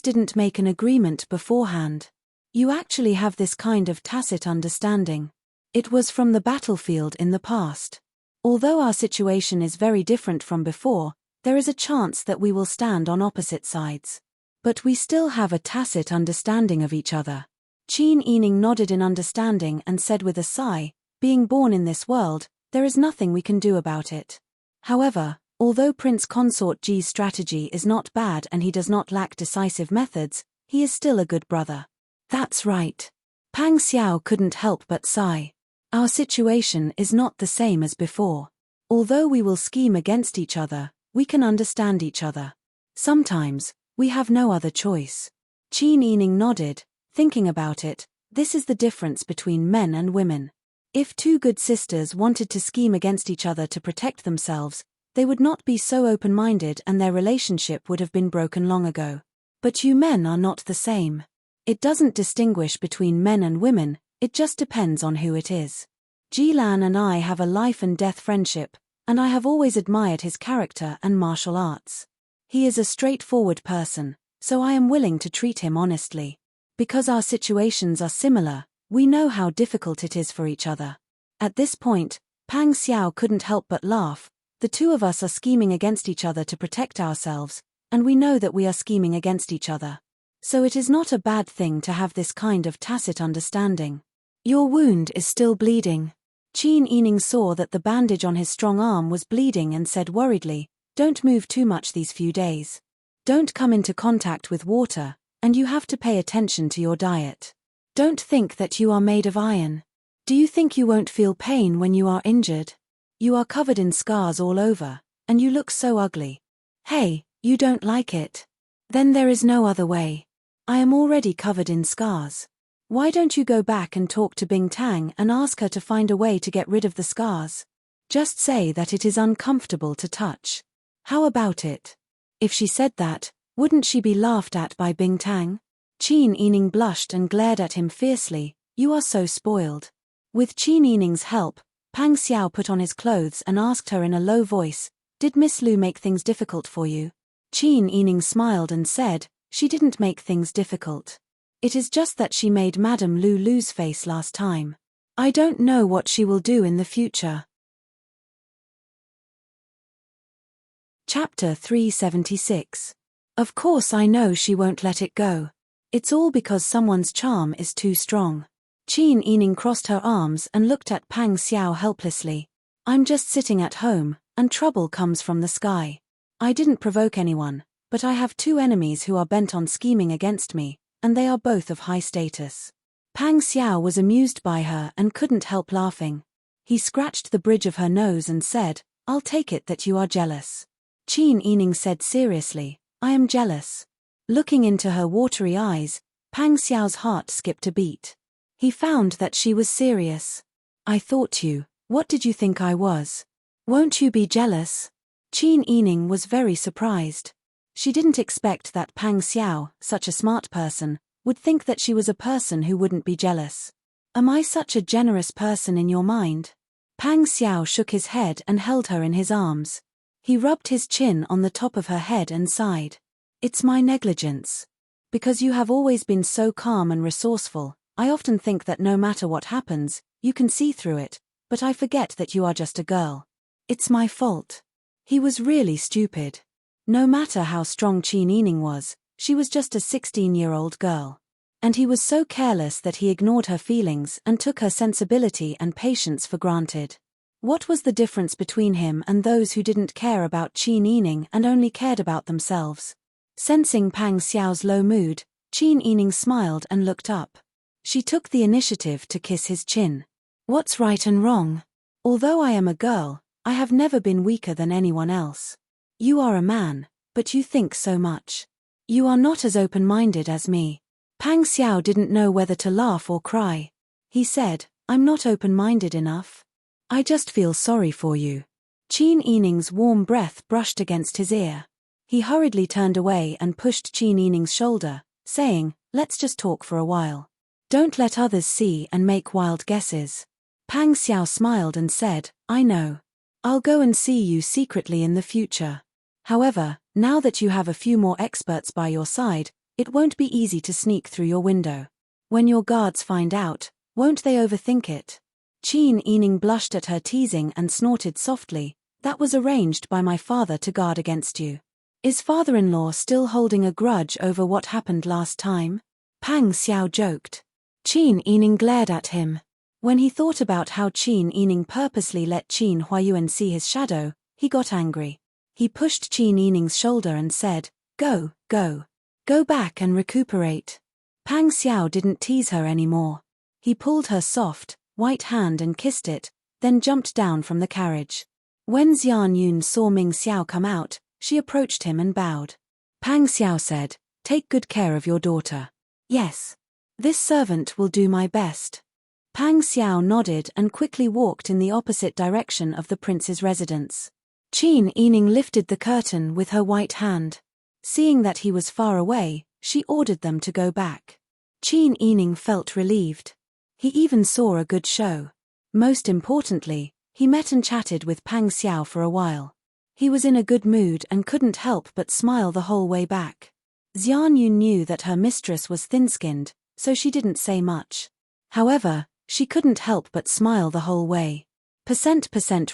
didn't make an agreement beforehand. You actually have this kind of tacit understanding. It was from the battlefield in the past. Although our situation is very different from before, there is a chance that we will stand on opposite sides. But we still have a tacit understanding of each other. Qin Yining nodded in understanding and said with a sigh, being born in this world, there is nothing we can do about it. However, although Prince Consort Ji's strategy is not bad and he does not lack decisive methods, he is still a good brother. That's right. Pang Xiao couldn't help but sigh. Our situation is not the same as before. Although we will scheme against each other, we can understand each other. Sometimes, we have no other choice. Qin Yining nodded, thinking about it. This is the difference between men and women. If two good sisters wanted to scheme against each other to protect themselves, they would not be so open-minded and their relationship would have been broken long ago. But you men are not the same. It doesn't distinguish between men and women, it just depends on who it is. Jilan and I have a life and death friendship, and I have always admired his character and martial arts. He is a straightforward person, so I am willing to treat him honestly. Because our situations are similar, we know how difficult it is for each other. At this point, Pang Xiao couldn't help but laugh. The two of us are scheming against each other to protect ourselves, and we know that we are scheming against each other. So it is not a bad thing to have this kind of tacit understanding. Your wound is still bleeding. Qin Yining saw that the bandage on his strong arm was bleeding and said worriedly, don't move too much these few days. Don't come into contact with water, and you have to pay attention to your diet. Don't think that you are made of iron. Do you think you won't feel pain when you are injured? You are covered in scars all over, and you look so ugly. Hey, you don't like it? Then there is no other way. I am already covered in scars. Why don't you go back and talk to Bing Tang and ask her to find a way to get rid of the scars? Just say that it is uncomfortable to touch. How about it? If she said that, wouldn't she be laughed at by Bing Tang? Qin Yining blushed and glared at him fiercely. You are so spoiled. With Qin Yining's help, Pang Xiao put on his clothes and asked her in a low voice, did Miss Lu make things difficult for you? Qin Yining smiled and said, she didn't make things difficult. It is just that she made Madame Lu lose face last time. I don't know what she will do in the future. Chapter 376. Of course I know she won't let it go. It's all because someone's charm is too strong. Qin Yining crossed her arms and looked at Pang Xiao helplessly. I'm just sitting at home, and trouble comes from the sky. I didn't provoke anyone, but I have two enemies who are bent on scheming against me, and they are both of high status. Pang Xiao was amused by her and couldn't help laughing. He scratched the bridge of her nose and said, I'll take it that you are jealous. Qin Yining said seriously, I am jealous. Looking into her watery eyes, Pang Xiao's heart skipped a beat. He found that she was serious. I thought you, what did you think I was? Won't you be jealous? Qin Yining was very surprised. She didn't expect that Pang Xiao, such a smart person, would think that she was a person who wouldn't be jealous. Am I such a generous person in your mind? Pang Xiao shook his head and held her in his arms. He rubbed his chin on the top of her head and sighed. It's my negligence. Because you have always been so calm and resourceful, I often think that no matter what happens, you can see through it, but I forget that you are just a girl. It's my fault. He was really stupid. No matter how strong Qin Yining was, she was just a 16-year-old girl. And he was so careless that he ignored her feelings and took her sensibility and patience for granted. What was the difference between him and those who didn't care about Qin Yining and only cared about themselves? Sensing Pang Xiao's low mood, Qin Yining smiled and looked up. She took the initiative to kiss his chin. What's right and wrong? Although I am a girl, I have never been weaker than anyone else. You are a man, but you think so much. You are not as open-minded as me. Pang Xiao didn't know whether to laugh or cry. He said, I'm not open-minded enough. I just feel sorry for you. Qin Yining's warm breath brushed against his ear. He hurriedly turned away and pushed Qin Yining's shoulder, saying, "Let's just talk for a while. Don't let others see and make wild guesses." Pang Xiao smiled and said, "I know. I'll go and see you secretly in the future. However, now that you have a few more experts by your side, it won't be easy to sneak through your window. When your guards find out, won't they overthink it?" Qin Yining blushed at her teasing and snorted softly, "That was arranged by my father to guard against you. Is father-in-law still holding a grudge over what happened last time?" Pang Xiao joked. Qin Yining glared at him. When he thought about how Qin Yining purposely let Qin Huayuan see his shadow, he got angry. He pushed Qin Yining's shoulder and said, "Go, go. Go back and recuperate." Pang Xiao didn't tease her anymore. He pulled her soft, white hand and kissed it, then jumped down from the carriage. When Xian Yun saw Ming Xiao come out, she approached him and bowed. Pang Xiao said, "Take good care of your daughter." "Yes. This servant will do my best." Pang Xiao nodded and quickly walked in the opposite direction of the prince's residence. Qin Yining lifted the curtain with her white hand. Seeing that he was far away, she ordered them to go back. Qin Yining felt relieved. He even saw a good show. Most importantly, he met and chatted with Pang Xiao for a while. He was in a good mood and couldn't help but smile the whole way back. Xian Yun knew that her mistress was thin-skinned, so she didn't say much. However, she couldn't help but smile the whole way.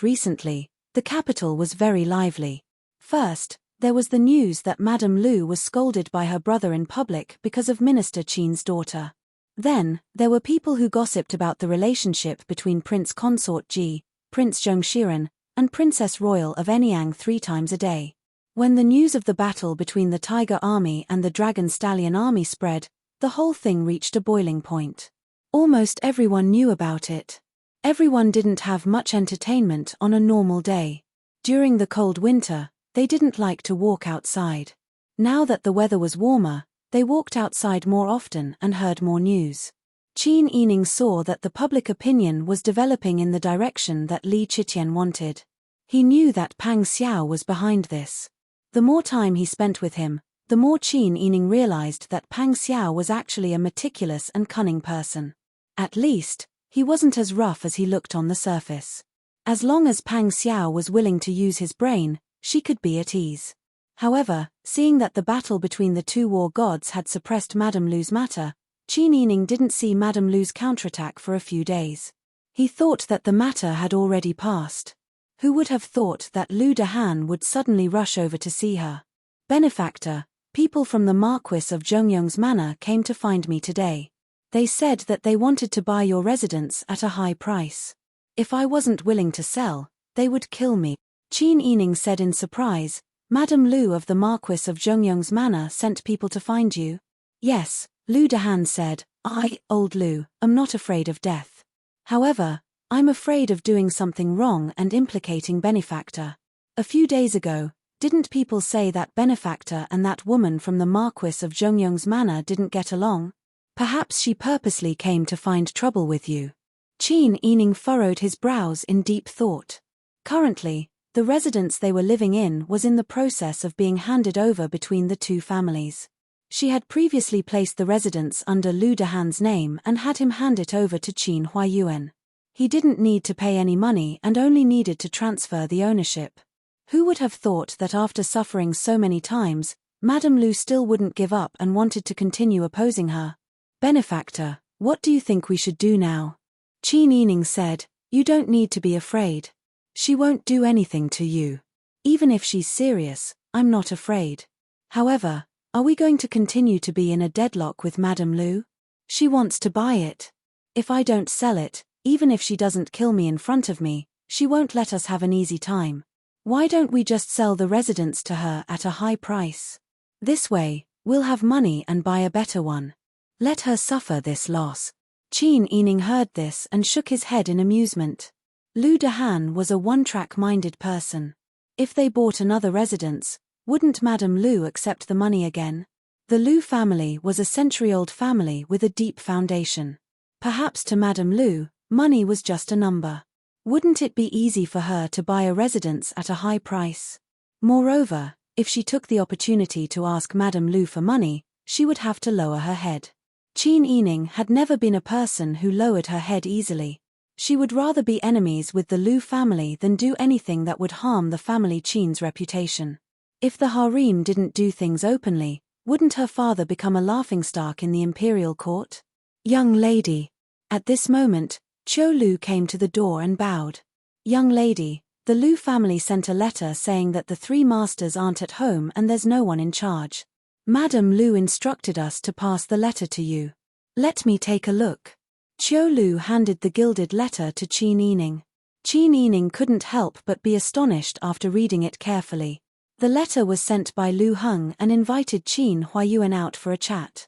Recently, the capital was very lively. First, there was the news that Madame Lu was scolded by her brother in public because of Minister Qin's daughter. Then, there were people who gossiped about the relationship between Prince Consort Ji, Prince Zhongshiren, and Princess Royal of Anyang 3 times a day. When the news of the battle between the Tiger Army and the Dragon Stallion Army spread, the whole thing reached a boiling point. Almost everyone knew about it. Everyone didn't have much entertainment on a normal day. During the cold winter, they didn't like to walk outside. Now that the weather was warmer, they walked outside more often and heard more news. Qin Yining saw that the public opinion was developing in the direction that Li Qiqian wanted. He knew that Pang Xiao was behind this. The more time he spent with him, the more Qin Yining realized that Pang Xiao was actually a meticulous and cunning person. At least, he wasn't as rough as he looked on the surface. As long as Pang Xiao was willing to use his brain, she could be at ease. However, seeing that the battle between the two war gods had suppressed Madame Lu's matter, Qin Yining didn't see Madame Lu's counterattack for a few days. He thought that the matter had already passed. Who would have thought that Lu Dahan would suddenly rush over to see her? "Benefactor, people from the Marquis of Zhongyong's manor came to find me today. They said that they wanted to buy your residence at a high price. If I wasn't willing to sell, they would kill me." Qin Yining said in surprise, "Madame Lu of the Marquis of Zhongyong's manor sent people to find you?" "Yes," Lu Dahan said, "I, old Lu, am not afraid of death. However, I'm afraid of doing something wrong and implicating Benefactor. A few days ago, didn't people say that Benefactor and that woman from the Marquis of Zhongyong's manor didn't get along? Perhaps she purposely came to find trouble with you." Qin Yining furrowed his brows in deep thought. Currently, the residence they were living in was in the process of being handed over between the two families. She had previously placed the residence under Lu Dahan's name and had him hand it over to Qin Huayuan. He didn't need to pay any money and only needed to transfer the ownership. Who would have thought that after suffering so many times, Madame Lu still wouldn't give up and wanted to continue opposing her? "Benefactor, what do you think we should do now?" Qin Yining said, "You don't need to be afraid. She won't do anything to you. Even if she's serious, I'm not afraid. However, are we going to continue to be in a deadlock with Madame Lu? She wants to buy it. If I don't sell it, even if she doesn't kill me in front of me, she won't let us have an easy time. Why don't we just sell the residence to her at a high price? This way, we'll have money and buy a better one. Let her suffer this loss." Qin Yining heard this and shook his head in amusement. Lu Dahan was a one-track-minded person. If they bought another residence, wouldn't Madame Lu accept the money again? The Lu family was a century-old family with a deep foundation. Perhaps to Madame Lu, money was just a number. Wouldn't it be easy for her to buy a residence at a high price? Moreover, If she took the opportunity to ask Madame Lu for money, she would have to lower her head. Qin Yining had never been a person who lowered her head easily. She would rather be enemies with the Lu family than do anything that would harm the family Qin's reputation. If the harem didn't do things openly, wouldn't her father become a laughingstock in the imperial court? Young lady. At this moment, Qiu Lu came to the door and bowed. Young lady, the Lu family sent a letter saying that the 3 masters aren't at home and there's no one in charge. Madame Lu instructed us to pass the letter to you. Let me take a look. Qiu Lu handed the gilded letter to Qin Yining. Qin Yining couldn't help but be astonished after reading it carefully. The letter was sent by Lu Heng and invited Qin Huayuan out for a chat.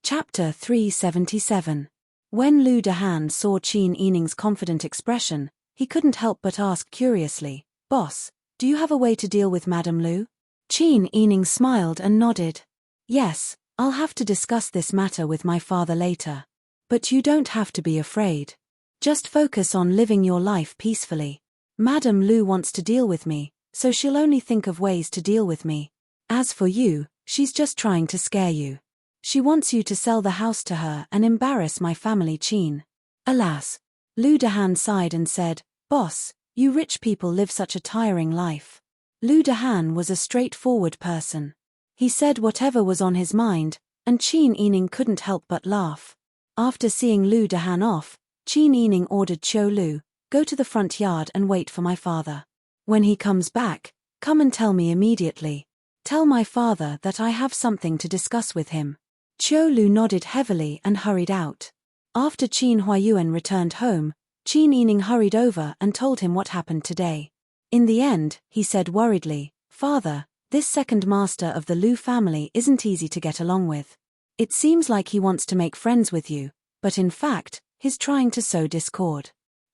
Chapter 377. When Lu Dahan saw Qin Yining's confident expression, he couldn't help but ask curiously, "Boss, do you have a way to deal with Madame Lu?" Qin Yining smiled and nodded. "Yes, I'll have to discuss this matter with my father later. But you don't have to be afraid. Just focus on living your life peacefully. Madame Lu wants to deal with me, so she'll only think of ways to deal with me. As for you, she's just trying to scare you. She wants you to sell the house to her and embarrass my family Qin." Alas! Lu Dahan sighed and said, "Boss, you rich people live such a tiring life." Lu Dahan was a straightforward person. He said whatever was on his mind, and Qin Yining couldn't help but laugh. After seeing Lu Dahan off, Qin Yining ordered Qiu Lu, "Go to the front yard and wait for my father. When he comes back, come and tell me immediately. Tell my father that I have something to discuss with him." Qiu Lu nodded heavily and hurried out. After Qin Huayuan returned home, Qin Yining hurried over and told him what happened today. In the end, he said worriedly, "Father, this second master of the Lu family isn't easy to get along with. It seems like he wants to make friends with you, but in fact, he's trying to sow discord.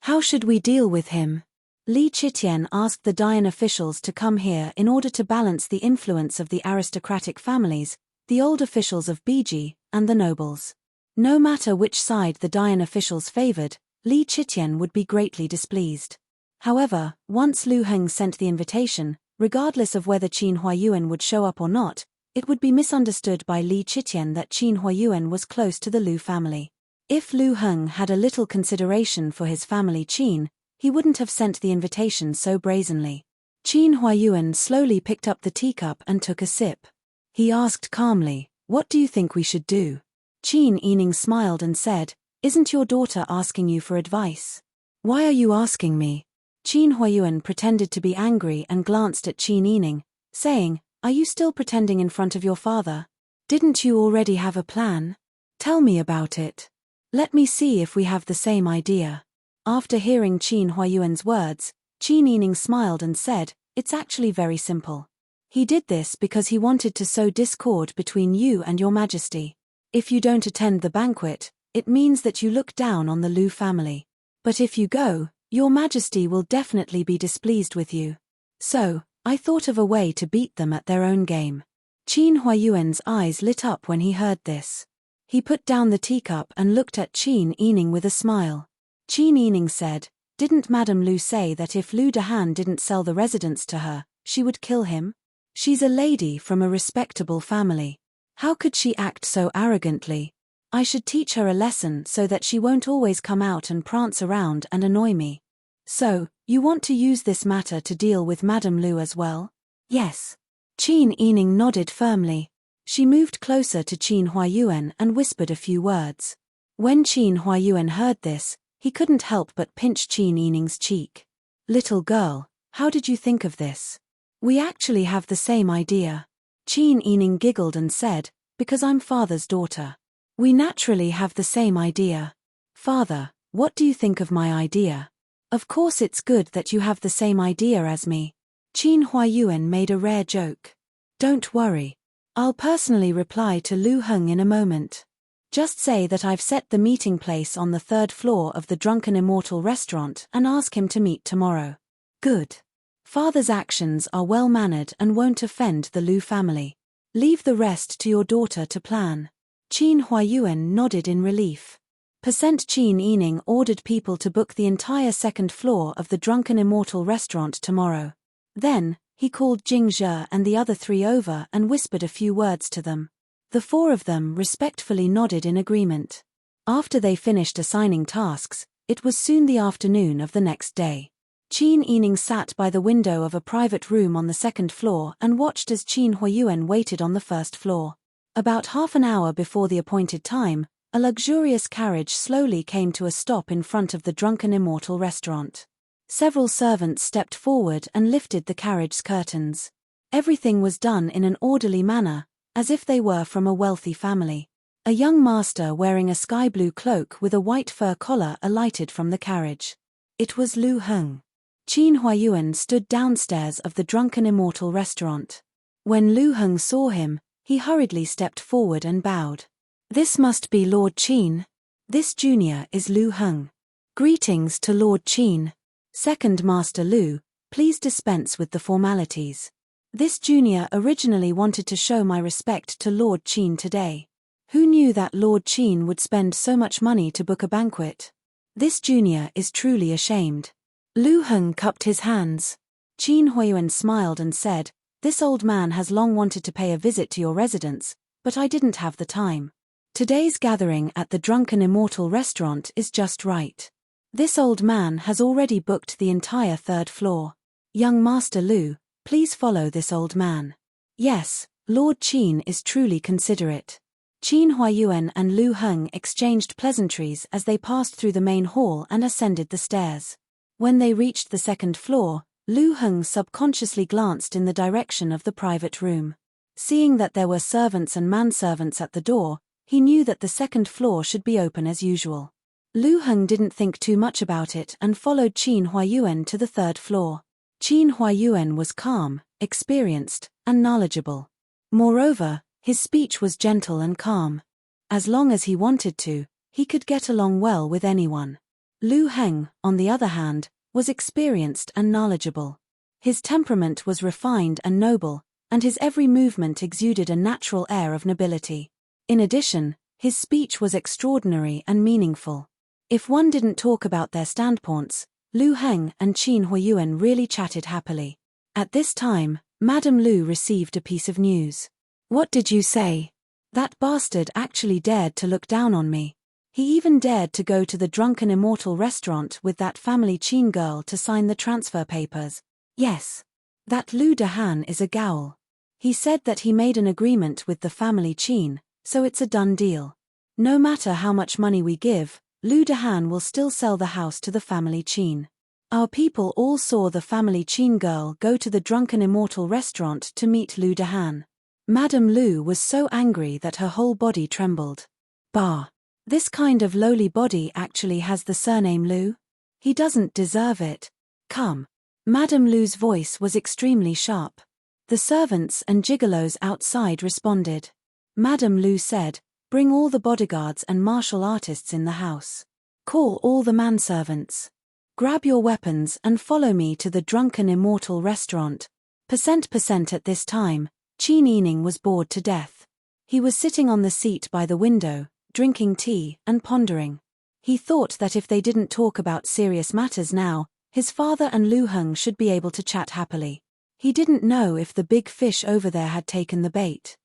How should we deal with him?" Li Qitian asked the Dayan officials to come here in order to balance the influence of the aristocratic families, the old officials of Biji, and the nobles. No matter which side the Dayan officials favored, Li Qitian would be greatly displeased. However, once Lu Heng sent the invitation, regardless of whether Qin Huayuan would show up or not, it would be misunderstood by Li Qitian that Qin Huayuan was close to the Lu family. If Lu Heng had a little consideration for his family Qin, he wouldn't have sent the invitation so brazenly. Qin Huayuan slowly picked up the teacup and took a sip. He asked calmly, "What do you think we should do?" Qin Yining smiled and said, "Isn't your daughter asking you for advice? Why are you asking me?" Qin Huayuan pretended to be angry and glanced at Qin Yining, saying, "Are you still pretending in front of your father? Didn't you already have a plan? Tell me about it. Let me see if we have the same idea." After hearing Qin Huayuan's words, Qin Yining smiled and said, "It's actually very simple. He did this because he wanted to sow discord between you and your majesty. If you don't attend the banquet, it means that you look down on the Lu family. But if you go, your majesty will definitely be displeased with you. So, I thought of a way to beat them at their own game." Qin Huayuan's eyes lit up when he heard this. He put down the teacup and looked at Qin Yining with a smile. Qin Yining said, "Didn't Madame Lu say that if Lu Dahan didn't sell the residence to her, she would kill him? She's a lady from a respectable family. How could she act so arrogantly? I should teach her a lesson so that she won't always come out and prance around and annoy me." "So, you want to use this matter to deal with Madame Lu as well?" "Yes." Qin Yining nodded firmly. She moved closer to Qin Huayuan and whispered a few words. When Qin Huayuan heard this, he couldn't help but pinch Qin Yining's cheek. "Little girl, how did you think of this? We actually have the same idea." Qin Yining giggled and said, "Because I'm father's daughter. We naturally have the same idea. Father, what do you think of my idea?" "Of course it's good that you have the same idea as me." Qin Huayuan made a rare joke. "Don't worry. I'll personally reply to Lu Heng in a moment. Just say that I've set the meeting place on the 3rd floor of the Drunken Immortal restaurant and ask him to meet tomorrow." "Good. Father's actions are well-mannered and won't offend the Lu family. Leave the rest to your daughter to plan." Qin Huayuan nodded in relief. Qin Yining ordered people to book the entire second floor of the Drunken Immortal restaurant tomorrow. Then, he called Jing Zhe and the other three over and whispered a few words to them. The four of them respectfully nodded in agreement. After they finished assigning tasks, it was soon the afternoon of the next day. Qin Yining sat by the window of a private room on the second floor and watched as Qin Huayuan waited on the first floor. About half an hour before the appointed time, a luxurious carriage slowly came to a stop in front of the Drunken Immortal restaurant. Several servants stepped forward and lifted the carriage's curtains. Everything was done in an orderly manner, as if they were from a wealthy family. A young master wearing a sky blue cloak with a white fur collar alighted from the carriage. It was Lu Heng. Qin Huayuan stood downstairs of the Drunken Immortal restaurant. When Lu Heng saw him, he hurriedly stepped forward and bowed. "This must be Lord Qin. This junior is Lu Heng. Greetings to Lord Qin. Second Master Lu, please dispense with the formalities. This junior originally wanted to show my respect to Lord Qin today. Who knew that Lord Qin would spend so much money to book a banquet? This junior is truly ashamed." Lu Heng cupped his hands. Qin Huayuan smiled and said, "This old man has long wanted to pay a visit to your residence, but I didn't have the time. Today's gathering at the Drunken Immortal restaurant is just right. This old man has already booked the entire third floor. Young Master Lu, please follow this old man." Yes, Lord Qin is truly considerate. Qin Huayuan and Lu Heng exchanged pleasantries as they passed through the main hall and ascended the stairs. When they reached the second floor, Lu Heng subconsciously glanced in the direction of the private room. Seeing that there were servants and manservants at the door, he knew that the second floor should be open as usual. Lu Heng didn't think too much about it and followed Qin Huayuan to the third floor. Qin Huayuan was calm, experienced, and knowledgeable. Moreover, his speech was gentle and calm. As long as he wanted to, he could get along well with anyone. Lu Heng, on the other hand, was experienced and knowledgeable. His temperament was refined and noble, and his every movement exuded a natural air of nobility. In addition, his speech was extraordinary and meaningful. If one didn't talk about their standpoints, Lu Heng and Qin Huayuan really chatted happily. At this time, Madame Lu received a piece of news. "What did you say? That bastard actually dared to look down on me. He even dared to go to the Drunken Immortal restaurant with that family Qin girl to sign the transfer papers. Yes. That Lu Dahan is a gaol. He said that he made an agreement with the family Qin, so it's a done deal. No matter how much money we give, Lu Dahan will still sell the house to the family Qin." Our people all saw the family Qin girl go to the Drunken Immortal restaurant to meet Lu Dahan. Madame Lu was so angry that her whole body trembled. "Bah! This kind of lowly body actually has the surname Lu? He doesn't deserve it. Come." Madame Lu's voice was extremely sharp. The servants and gigolos outside responded. Madame Lu said, "Bring all the bodyguards and martial artists in the house. Call all the manservants. Grab your weapons and follow me to the Drunken Immortal restaurant." Percent at this time, Qin Yining was bored to death. He was sitting on the seat by the window, drinking tea and pondering. He thought that if they didn't talk about serious matters now, his father and Lu Heng should be able to chat happily. He didn't know if the big fish over there had taken the bait.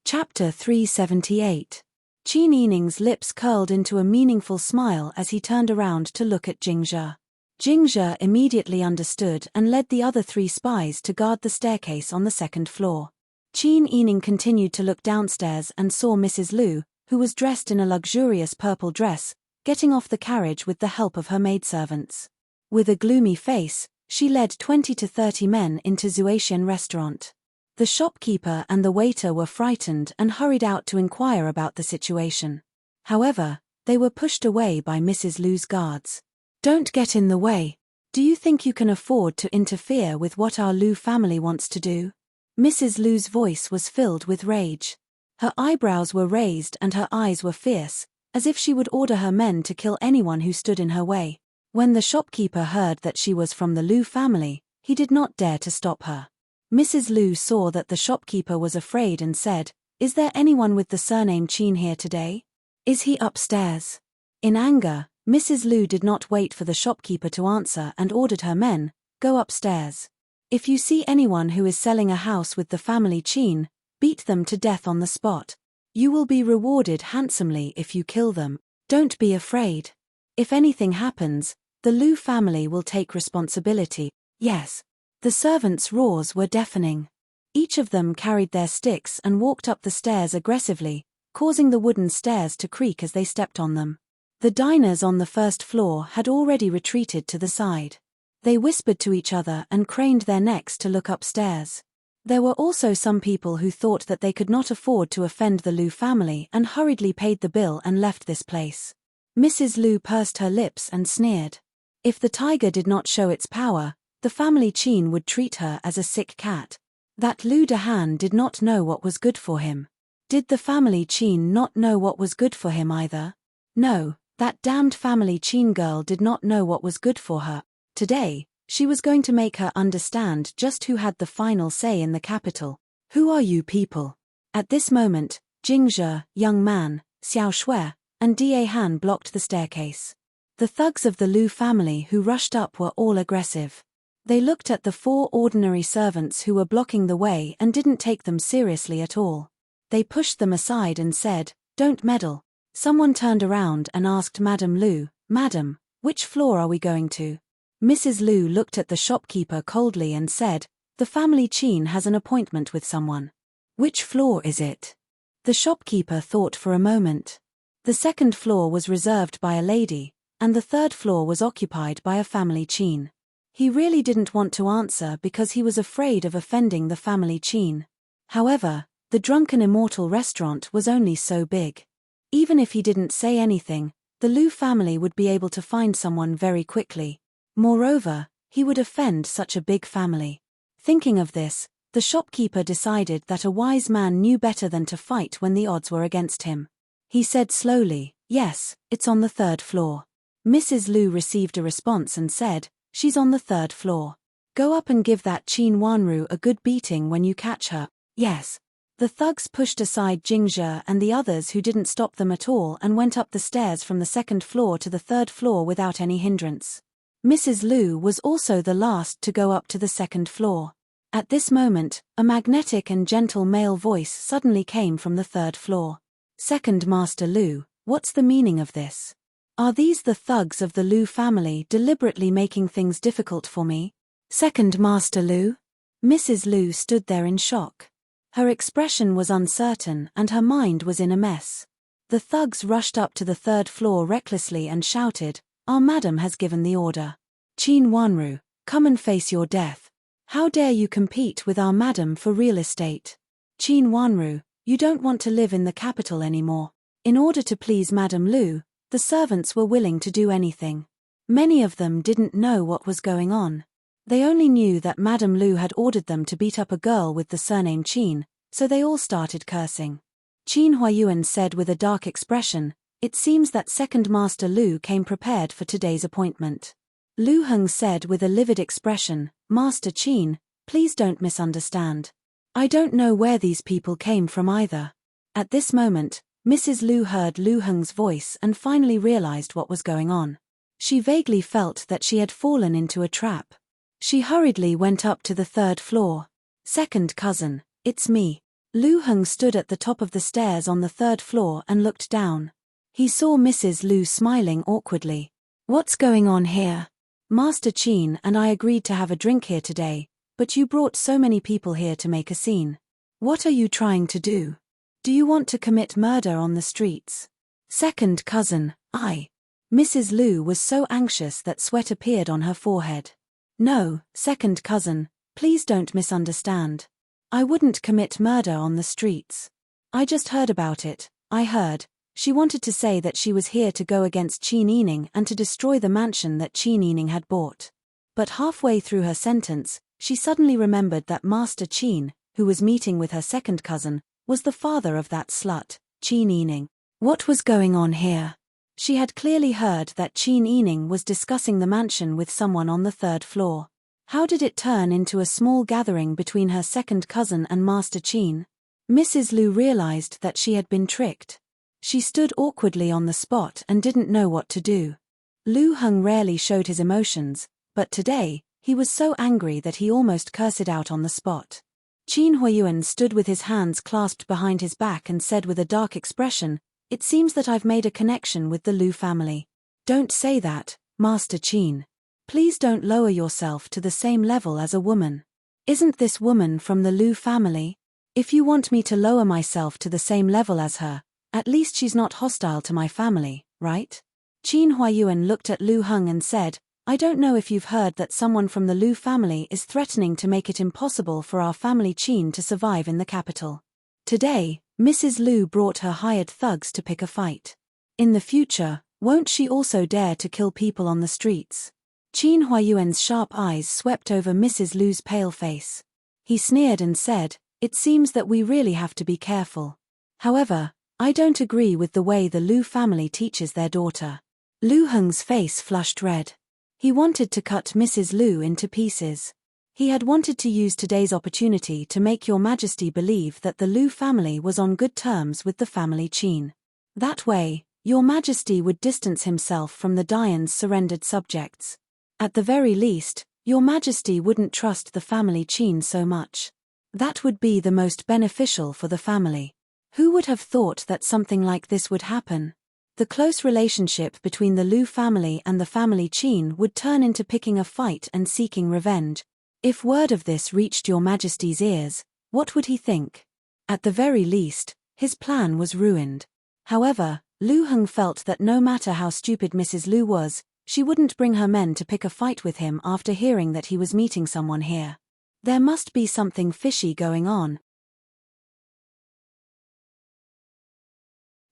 Chapter 378. Qin Yining's lips curled into a meaningful smile as he turned around to look at Jing Zhe. Jing Zhe immediately understood and led the other three spies to guard the staircase on the second floor. Qin Yining continued to look downstairs and saw Mrs. Lu, who was dressed in a luxurious purple dress, getting off the carriage with the help of her maidservants. With a gloomy face, she led 20 to 30 men into Zuatian restaurant. The shopkeeper and the waiter were frightened and hurried out to inquire about the situation. However, they were pushed away by Mrs. Lu's guards. "Don't get in the way. Do you think you can afford to interfere with what our Lu family wants to do?" Mrs. Lu's voice was filled with rage. Her eyebrows were raised and her eyes were fierce, as if she would order her men to kill anyone who stood in her way. When the shopkeeper heard that she was from the Lu family, he did not dare to stop her. Mrs. Lu saw that the shopkeeper was afraid and said, Is there anyone with the surname Qin here today? Is he upstairs? In anger, Mrs. Lu did not wait for the shopkeeper to answer and ordered her men, go upstairs. If you see anyone who is selling a house with the family Qin, beat them to death on the spot. You will be rewarded handsomely if you kill them. Don't be afraid. If anything happens, the Lu family will take responsibility. Yes. The servants' roars were deafening. Each of them carried their sticks and walked up the stairs aggressively, causing the wooden stairs to creak as they stepped on them. The diners on the first floor had already retreated to the side. They whispered to each other and craned their necks to look upstairs. There were also some people who thought that they could not afford to offend the Lu family and hurriedly paid the bill and left this place. Mrs. Lu pursed her lips and sneered. If the tiger did not show its power, the family Qin would treat her as a sick cat. That Lu Dahan did not know what was good for him. Did the family Qin not know what was good for him either? No, that damned family Qin girl did not know what was good for her. Today, she was going to make her understand just who had the final say in the capital. Who are you people? At this moment, Jingzhe, young man, Xiao Shui, and Da Han blocked the staircase. The thugs of the Lu family who rushed up were all aggressive. They looked at the 4 ordinary servants who were blocking the way and didn't take them seriously at all. They pushed them aside and said, "Don't meddle." Someone turned around and asked Madame Lu, "Madam, which floor are we going to?" Mrs. Lu looked at the shopkeeper coldly and said, "The family Qin has an appointment with someone." "Which floor is it?" The shopkeeper thought for a moment. The second floor was reserved by a lady, and the third floor was occupied by a family Qin. He really didn't want to answer because he was afraid of offending the family Qin. However, the Drunken Immortal restaurant was only so big. Even if he didn't say anything, the Lu family would be able to find someone very quickly. Moreover, he would offend such a big family. Thinking of this, the shopkeeper decided that a wise man knew better than to fight when the odds were against him. He said slowly, "Yes, it's on the 3rd floor." Mrs. Lu received a response and said, "She's on the 3rd floor. Go up and give that Qin Wanru a good beating when you catch her." "Yes." The thugs pushed aside Jingzhe and the others who didn't stop them at all and went up the stairs from the 2nd floor to the 3rd floor without any hindrance. Mrs. Lu was also the last to go up to the 2nd floor. At this moment, a magnetic and gentle male voice suddenly came from the 3rd floor. "Second Master Lu, what's the meaning of this? Are these the thugs of the Lu family deliberately making things difficult for me?" "Second Master Lu?" Mrs. Lu stood there in shock. Her expression was uncertain and her mind was in a mess. The thugs rushed up to the 3rd floor recklessly and shouted, "Our madam has given the order. Qin Wanru, come and face your death. How dare you compete with our madam for real estate? Qin Wanru, you don't want to live in the capital anymore." In order to please Madame Lu, the servants were willing to do anything. Many of them didn't know what was going on. They only knew that Madame Lu had ordered them to beat up a girl with the surname Qin, so they all started cursing. Qin Huayuan said with a dark expression, "It seems that Second Master Lu came prepared for today's appointment." Lu Heng said with a livid expression, "Master Qin, please don't misunderstand. I don't know where these people came from either." At this moment, Mrs. Lu heard Lu Heng's voice and finally realized what was going on. She vaguely felt that she had fallen into a trap. She hurriedly went up to the 3rd floor. "Second cousin, it's me." Lu Heng stood at the top of the stairs on the 3rd floor and looked down. He saw Mrs. Lu smiling awkwardly. "What's going on here? Master Qin and I agreed to have a drink here today, but you brought so many people here to make a scene. What are you trying to do? Do you want to commit murder on the streets?" "Second cousin, I." Mrs. Lu was so anxious that sweat appeared on her forehead. "No, second cousin, please don't misunderstand. I wouldn't commit murder on the streets. I just heard about it. I heard." She wanted to say that she was here to go against Qin Yining and to destroy the mansion that Qin Yining had bought. But halfway through her sentence, she suddenly remembered that Master Qin, who was meeting with her second cousin, was the father of that slut, Qin Yining. What was going on here? She had clearly heard that Qin Yining was discussing the mansion with someone on the 3rd floor. How did it turn into a small gathering between her second cousin and Master Qin? Mrs. Lu realized that she had been tricked. She stood awkwardly on the spot and didn't know what to do. Lu Heng rarely showed his emotions, but today, he was so angry that he almost cursed out on the spot. Qin Huayuan stood with his hands clasped behind his back and said with a dark expression, "It seems that I've made a connection with the Lu family." "Don't say that, Master Qin. Please don't lower yourself to the same level as a woman. Isn't this woman from the Lu family? If you want me to lower myself to the same level as her, at least she's not hostile to my family, right?" Qin Huayuan looked at Lu Heng and said, "I don't know if you've heard that someone from the Lu family is threatening to make it impossible for our family Qin to survive in the capital. Today, Mrs. Lu brought her hired thugs to pick a fight. In the future, won't she also dare to kill people on the streets?" Qin Huayuan's sharp eyes swept over Mrs. Lu's pale face. He sneered and said, "It seems that we really have to be careful. However, I don't agree with the way the Lu family teaches their daughter." Lu Heng's face flushed red. He wanted to cut Mrs. Lu into pieces. He had wanted to use today's opportunity to make Your Majesty believe that the Lu family was on good terms with the family Qin. That way, Your Majesty would distance himself from the Dian's surrendered subjects. At the very least, Your Majesty wouldn't trust the family Qin so much. That would be the most beneficial for the family. Who would have thought that something like this would happen? The close relationship between the Lu family and the family Qin would turn into picking a fight and seeking revenge. If word of this reached Your Majesty's ears, what would he think? At the very least, his plan was ruined. However, Lu Heng felt that no matter how stupid Mrs. Lu was, she wouldn't bring her men to pick a fight with him after hearing that he was meeting someone here. There must be something fishy going on.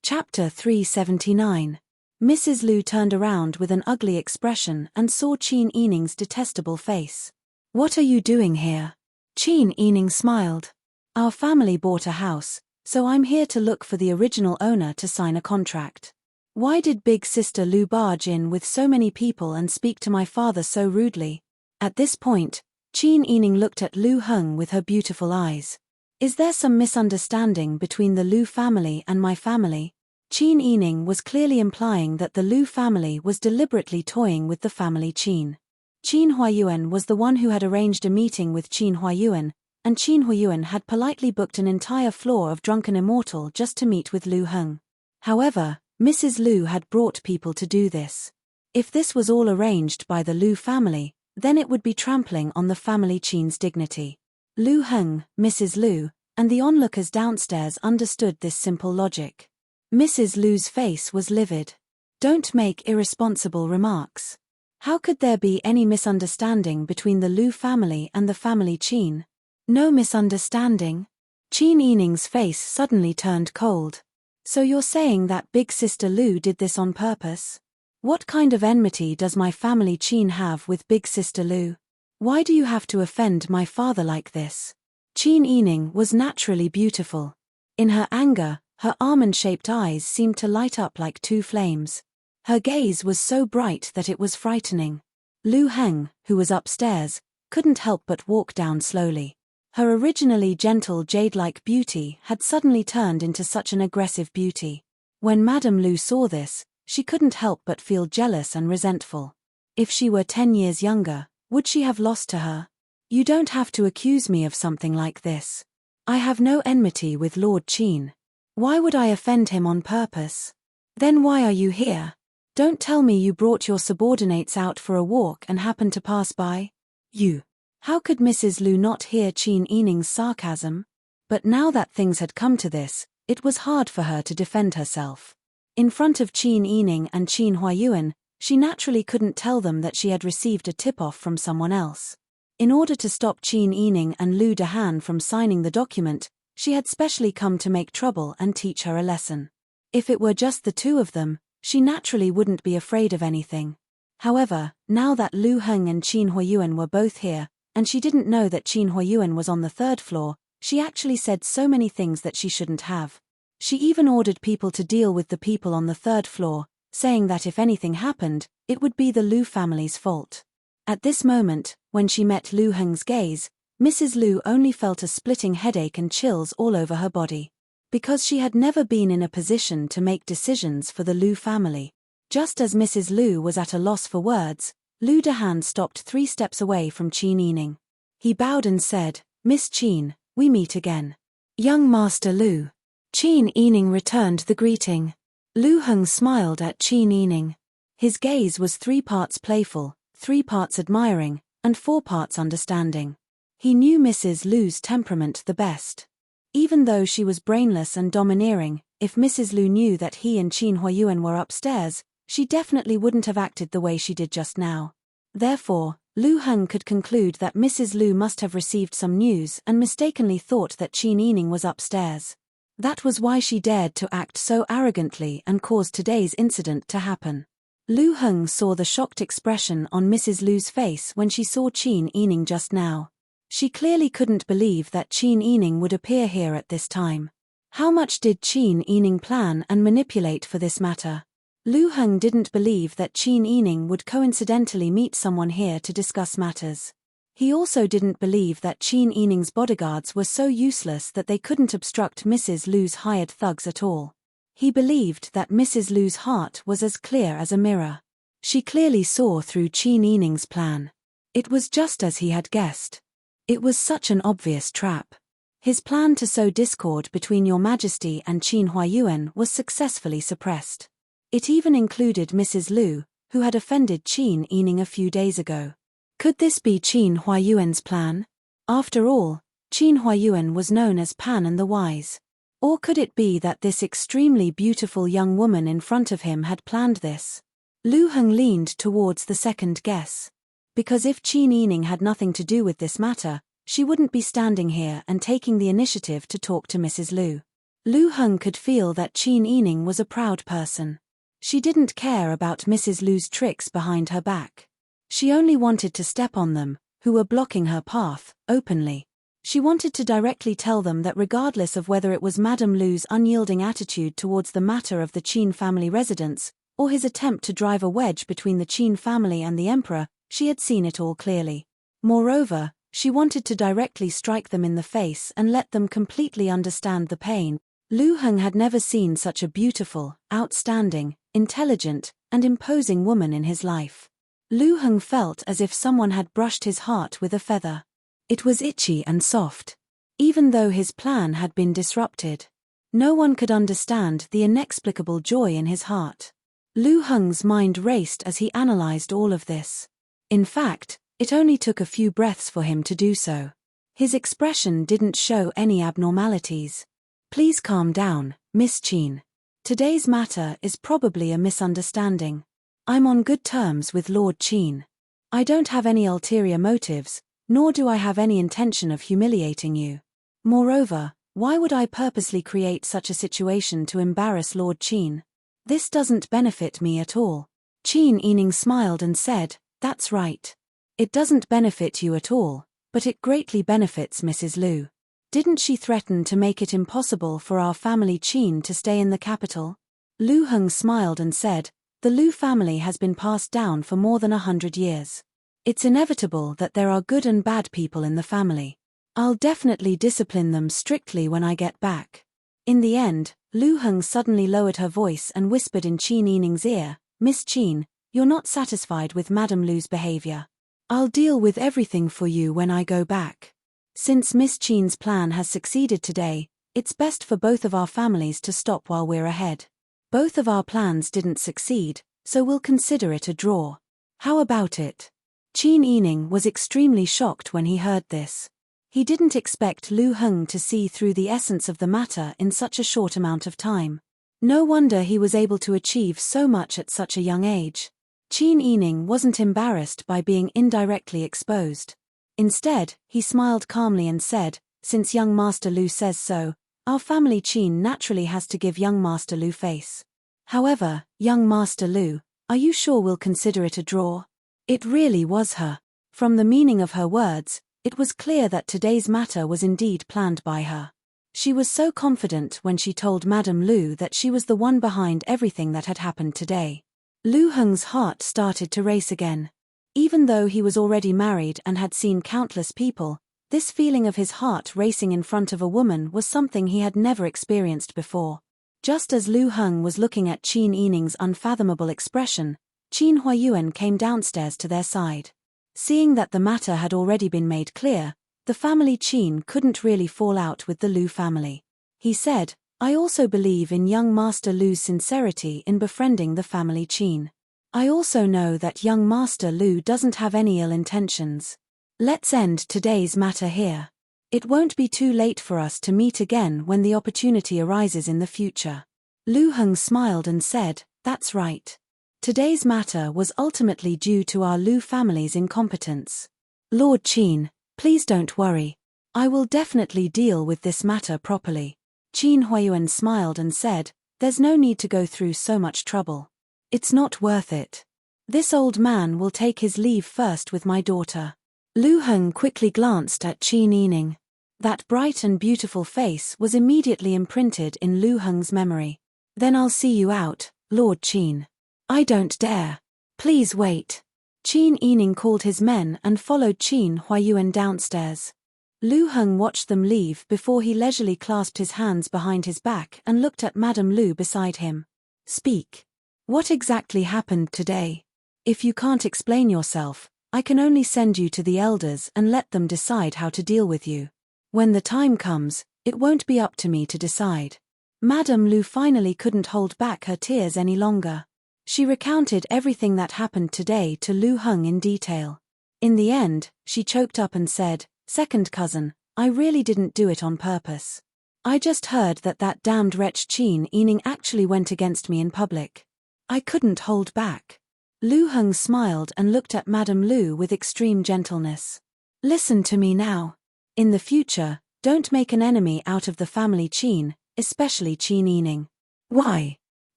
Chapter 379. Mrs. Lu turned around with an ugly expression and saw Qin Yining's detestable face. "What are you doing here?" Qin Yining smiled. "Our family bought a house, so I'm here to look for the original owner to sign a contract. Why did big sister Lu barge in with so many people and speak to my father so rudely?" At this point, Qin Yining looked at Lu Heng with her beautiful eyes. "Is there some misunderstanding between the Lu family and my family?" Qin Yining was clearly implying that the Lu family was deliberately toying with the family Qin. Qin Huayuan was the one who had arranged a meeting with Qin Huayuan, and Qin Huayuan had politely booked an entire floor of Drunken Immortal just to meet with Lu Heng. However, Mrs. Lu had brought people to do this. If this was all arranged by the Lu family, then it would be trampling on the family Qin's dignity. Lu Heng, Mrs. Lu, and the onlookers downstairs understood this simple logic. Mrs. Lu's face was livid. "Don't make irresponsible remarks. How could there be any misunderstanding between the Lu family and the family Qin?" "No misunderstanding?" Qin Yining's face suddenly turned cold. "So you're saying that big sister Lu did this on purpose? What kind of enmity does my family Qin have with big sister Lu? Why do you have to offend my father like this?" Qin Yining was naturally beautiful. In her anger, her almond-shaped eyes seemed to light up like two flames. Her gaze was so bright that it was frightening. Lu Heng, who was upstairs, couldn't help but walk down slowly. Her originally gentle jade-like beauty had suddenly turned into such an aggressive beauty. When Madame Lu saw this, she couldn't help but feel jealous and resentful. If she were 10 years younger, would she have lost to her? "You don't have to accuse me of something like this. I have no enmity with Lord Qin. Why would I offend him on purpose? Then why are you here? Don't tell me you brought your subordinates out for a walk and happened to pass by." "You." How could Mrs. Lu not hear Qin Yining's sarcasm? But now that things had come to this, it was hard for her to defend herself. In front of Qin Yining and Qin Huayuan, she naturally couldn't tell them that she had received a tip-off from someone else. In order to stop Qin Yining and Lu Dehan from signing the document, she had specially come to make trouble and teach her a lesson. If it were just the two of them, she naturally wouldn't be afraid of anything. However, now that Lu Heng and Qin Huayuan were both here, and she didn't know that Qin Huayuan was on the 3rd floor, she actually said so many things that she shouldn't have. She even ordered people to deal with the people on the 3rd floor, saying that if anything happened, it would be the Lu family's fault. At this moment, when she met Lu Heng's gaze, Mrs. Lu only felt a splitting headache and chills all over her body. Because she had never been in a position to make decisions for the Lu family. Just as Mrs. Lu was at a loss for words, Lu Dehan stopped 3 steps away from Qin Yining. He bowed and said, "Miss Qin, we meet again." "Young Master Lu." Qin Yining returned the greeting. Lu Heng smiled at Qin Yining. His gaze was 3 parts playful, 3 parts admiring, and 4 parts understanding. He knew Mrs. Lu's temperament the best. Even though she was brainless and domineering, if Mrs. Lu knew that he and Qin Huayuan were upstairs, she definitely wouldn't have acted the way she did just now. Therefore, Lu Heng could conclude that Mrs. Lu must have received some news and mistakenly thought that Qin Yining was upstairs. That was why she dared to act so arrogantly and cause today's incident to happen. Lu Heng saw the shocked expression on Mrs. Lu's face when she saw Qin Yining just now. She clearly couldn't believe that Qin Yining would appear here at this time. How much did Qin Yining plan and manipulate for this matter? Lu Heng didn't believe that Qin Yining would coincidentally meet someone here to discuss matters. He also didn't believe that Qin Yining's bodyguards were so useless that they couldn't obstruct Mrs. Lu's hired thugs at all. He believed that Mrs. Lu's heart was as clear as a mirror. She clearly saw through Qin Yining's plan. It was just as he had guessed. It was such an obvious trap. His plan to sow discord between Your Majesty and Qin Huayuan was successfully suppressed. It even included Mrs. Lu, who had offended Qin Yining a few days ago. Could this be Qin Huayuan's plan? After all, Qin Huayuan was known as Pan and the Wise. Or could it be that this extremely beautiful young woman in front of him had planned this? Lu Heng leaned towards the second guess. Because if Qin Yining had nothing to do with this matter, she wouldn't be standing here and taking the initiative to talk to Mrs. Lu. Lu Heng could feel that Qin Yining was a proud person. She didn't care about Mrs. Lu's tricks behind her back. She only wanted to step on them, who were blocking her path, openly. She wanted to directly tell them that regardless of whether it was Madame Lu's unyielding attitude towards the matter of the Qin family residence, or his attempt to drive a wedge between the Qin family and the emperor, she had seen it all clearly. Moreover, she wanted to directly strike them in the face and let them completely understand the pain. Lu Heng had never seen such a beautiful, outstanding, intelligent, and imposing woman in his life. Lu Heng felt as if someone had brushed his heart with a feather. It was itchy and soft. Even though his plan had been disrupted, no one could understand the inexplicable joy in his heart. Lu Heng's mind raced as he analyzed all of this. In fact, it only took a few breaths for him to do so. His expression didn't show any abnormalities. "Please calm down, Miss Qin. Today's matter is probably a misunderstanding. I'm on good terms with Lord Qin. I don't have any ulterior motives, nor do I have any intention of humiliating you. Moreover, why would I purposely create such a situation to embarrass Lord Qin? This doesn't benefit me at all." Qin Yining smiled and said, "That's right. It doesn't benefit you at all, but it greatly benefits Mrs. Lu. Didn't she threaten to make it impossible for our family Qin to stay in the capital?" Lu Heng smiled and said, "The Lu family has been passed down for more than 100 years. It's inevitable that there are good and bad people in the family. I'll definitely discipline them strictly when I get back." In the end, Lu Heng suddenly lowered her voice and whispered in Qin Yining's ear, "Miss Qin, you're not satisfied with Madame Lu's behavior. I'll deal with everything for you when I go back. Since Miss Qin's plan has succeeded today, it's best for both of our families to stop while we're ahead. Both of our plans didn't succeed, so we'll consider it a draw. How about it?" Qin Yining was extremely shocked when he heard this. He didn't expect Lu Heng to see through the essence of the matter in such a short amount of time. No wonder he was able to achieve so much at such a young age. Qin Yining wasn't embarrassed by being indirectly exposed. Instead, he smiled calmly and said, "Since young Master Lu says so, our family Qin naturally has to give young Master Lu face. However, young Master Lu, are you sure we'll consider it a draw?" It really was her. From the meaning of her words, it was clear that today's matter was indeed planned by her. She was so confident when she told Madame Lu that she was the one behind everything that had happened today. Lu Heng's heart started to race again. Even though he was already married and had seen countless people, This feeling of his heart racing in front of a woman was something he had never experienced before. Just as Lu Heng was looking at Qin Yining's unfathomable expression, Qin Huayuan came downstairs to their side. Seeing that the matter had already been made clear, the family Qin couldn't really fall out with the Lu family. He said, I also believe in young Master Lu's sincerity in befriending the family Qin. I also know that young Master Lu doesn't have any ill intentions. Let's end today's matter here. It won't be too late for us to meet again when the opportunity arises in the future. Lu Heng smiled and said, that's right. Today's matter was ultimately due to our Lu family's incompetence. Lord Qin, please don't worry. I will definitely deal with this matter properly. Qin Huayuan smiled and said, there's no need to go through so much trouble. It's not worth it. This old man will take his leave first with my daughter. Lu Heng quickly glanced at Qin Yining. That bright and beautiful face was immediately imprinted in Lu Heng's memory. Then I'll see you out, Lord Qin. I don't dare. Please wait. Qin Yining called his men and followed Qin Huayuan downstairs. Lu Heng watched them leave before he leisurely clasped his hands behind his back and looked at Madame Lu beside him. Speak. What exactly happened today? If you can't explain yourself, I can only send you to the elders and let them decide how to deal with you. When the time comes, it won't be up to me to decide. Madame Lu finally couldn't hold back her tears any longer. She recounted everything that happened today to Lu Heng in detail. In the end, she choked up and said, Second cousin, I really didn't do it on purpose. I just heard that damned wretch Qin Yining actually went against me in public. I couldn't hold back. Lu Heng smiled and looked at Madame Lu with extreme gentleness. Listen to me now. In the future, don't make an enemy out of the family Qin, especially Qin Yining. Why?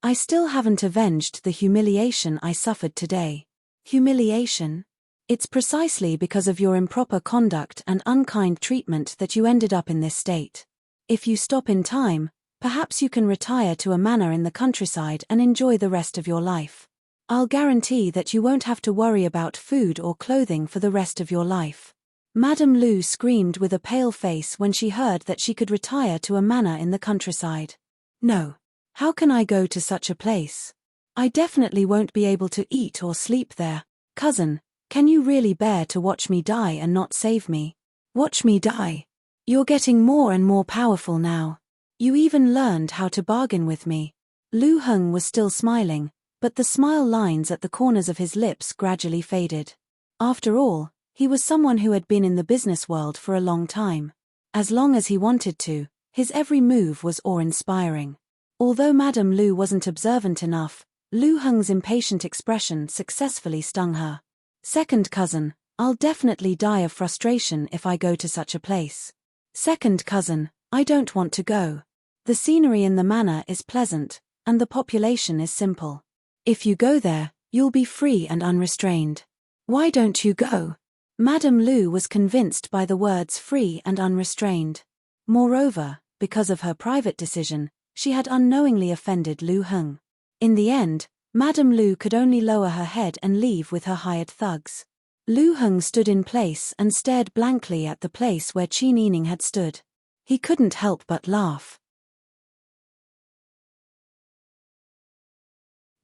I still haven't avenged the humiliation I suffered today. Humiliation? It's precisely because of your improper conduct and unkind treatment that you ended up in this state. If you stop in time, perhaps you can retire to a manor in the countryside and enjoy the rest of your life. I'll guarantee that you won't have to worry about food or clothing for the rest of your life. Madame Lu screamed with a pale face when she heard that she could retire to a manor in the countryside. No. How can I go to such a place? I definitely won't be able to eat or sleep there. Cousin, can you really bear to watch me die and not save me? Watch me die? You're getting more and more powerful now. You even learned how to bargain with me. Lu Heng was still smiling, but the smile lines at the corners of his lips gradually faded. After all, he was someone who had been in the business world for a long time. As long as he wanted to, his every move was awe-inspiring. Although Madame Lu wasn't observant enough, Lu Heng's impatient expression successfully stung her. Second cousin, I'll definitely die of frustration if I go to such a place. Second cousin, I don't want to go. The scenery in the manor is pleasant, and the population is simple. If you go there, you'll be free and unrestrained. Why don't you go? Madame Lu was convinced by the words free and unrestrained. Moreover, because of her private decision, she had unknowingly offended Lu Heng. In the end, Madame Lu could only lower her head and leave with her hired thugs. Lu Heng stood in place and stared blankly at the place where Qin Yining had stood. He couldn't help but laugh.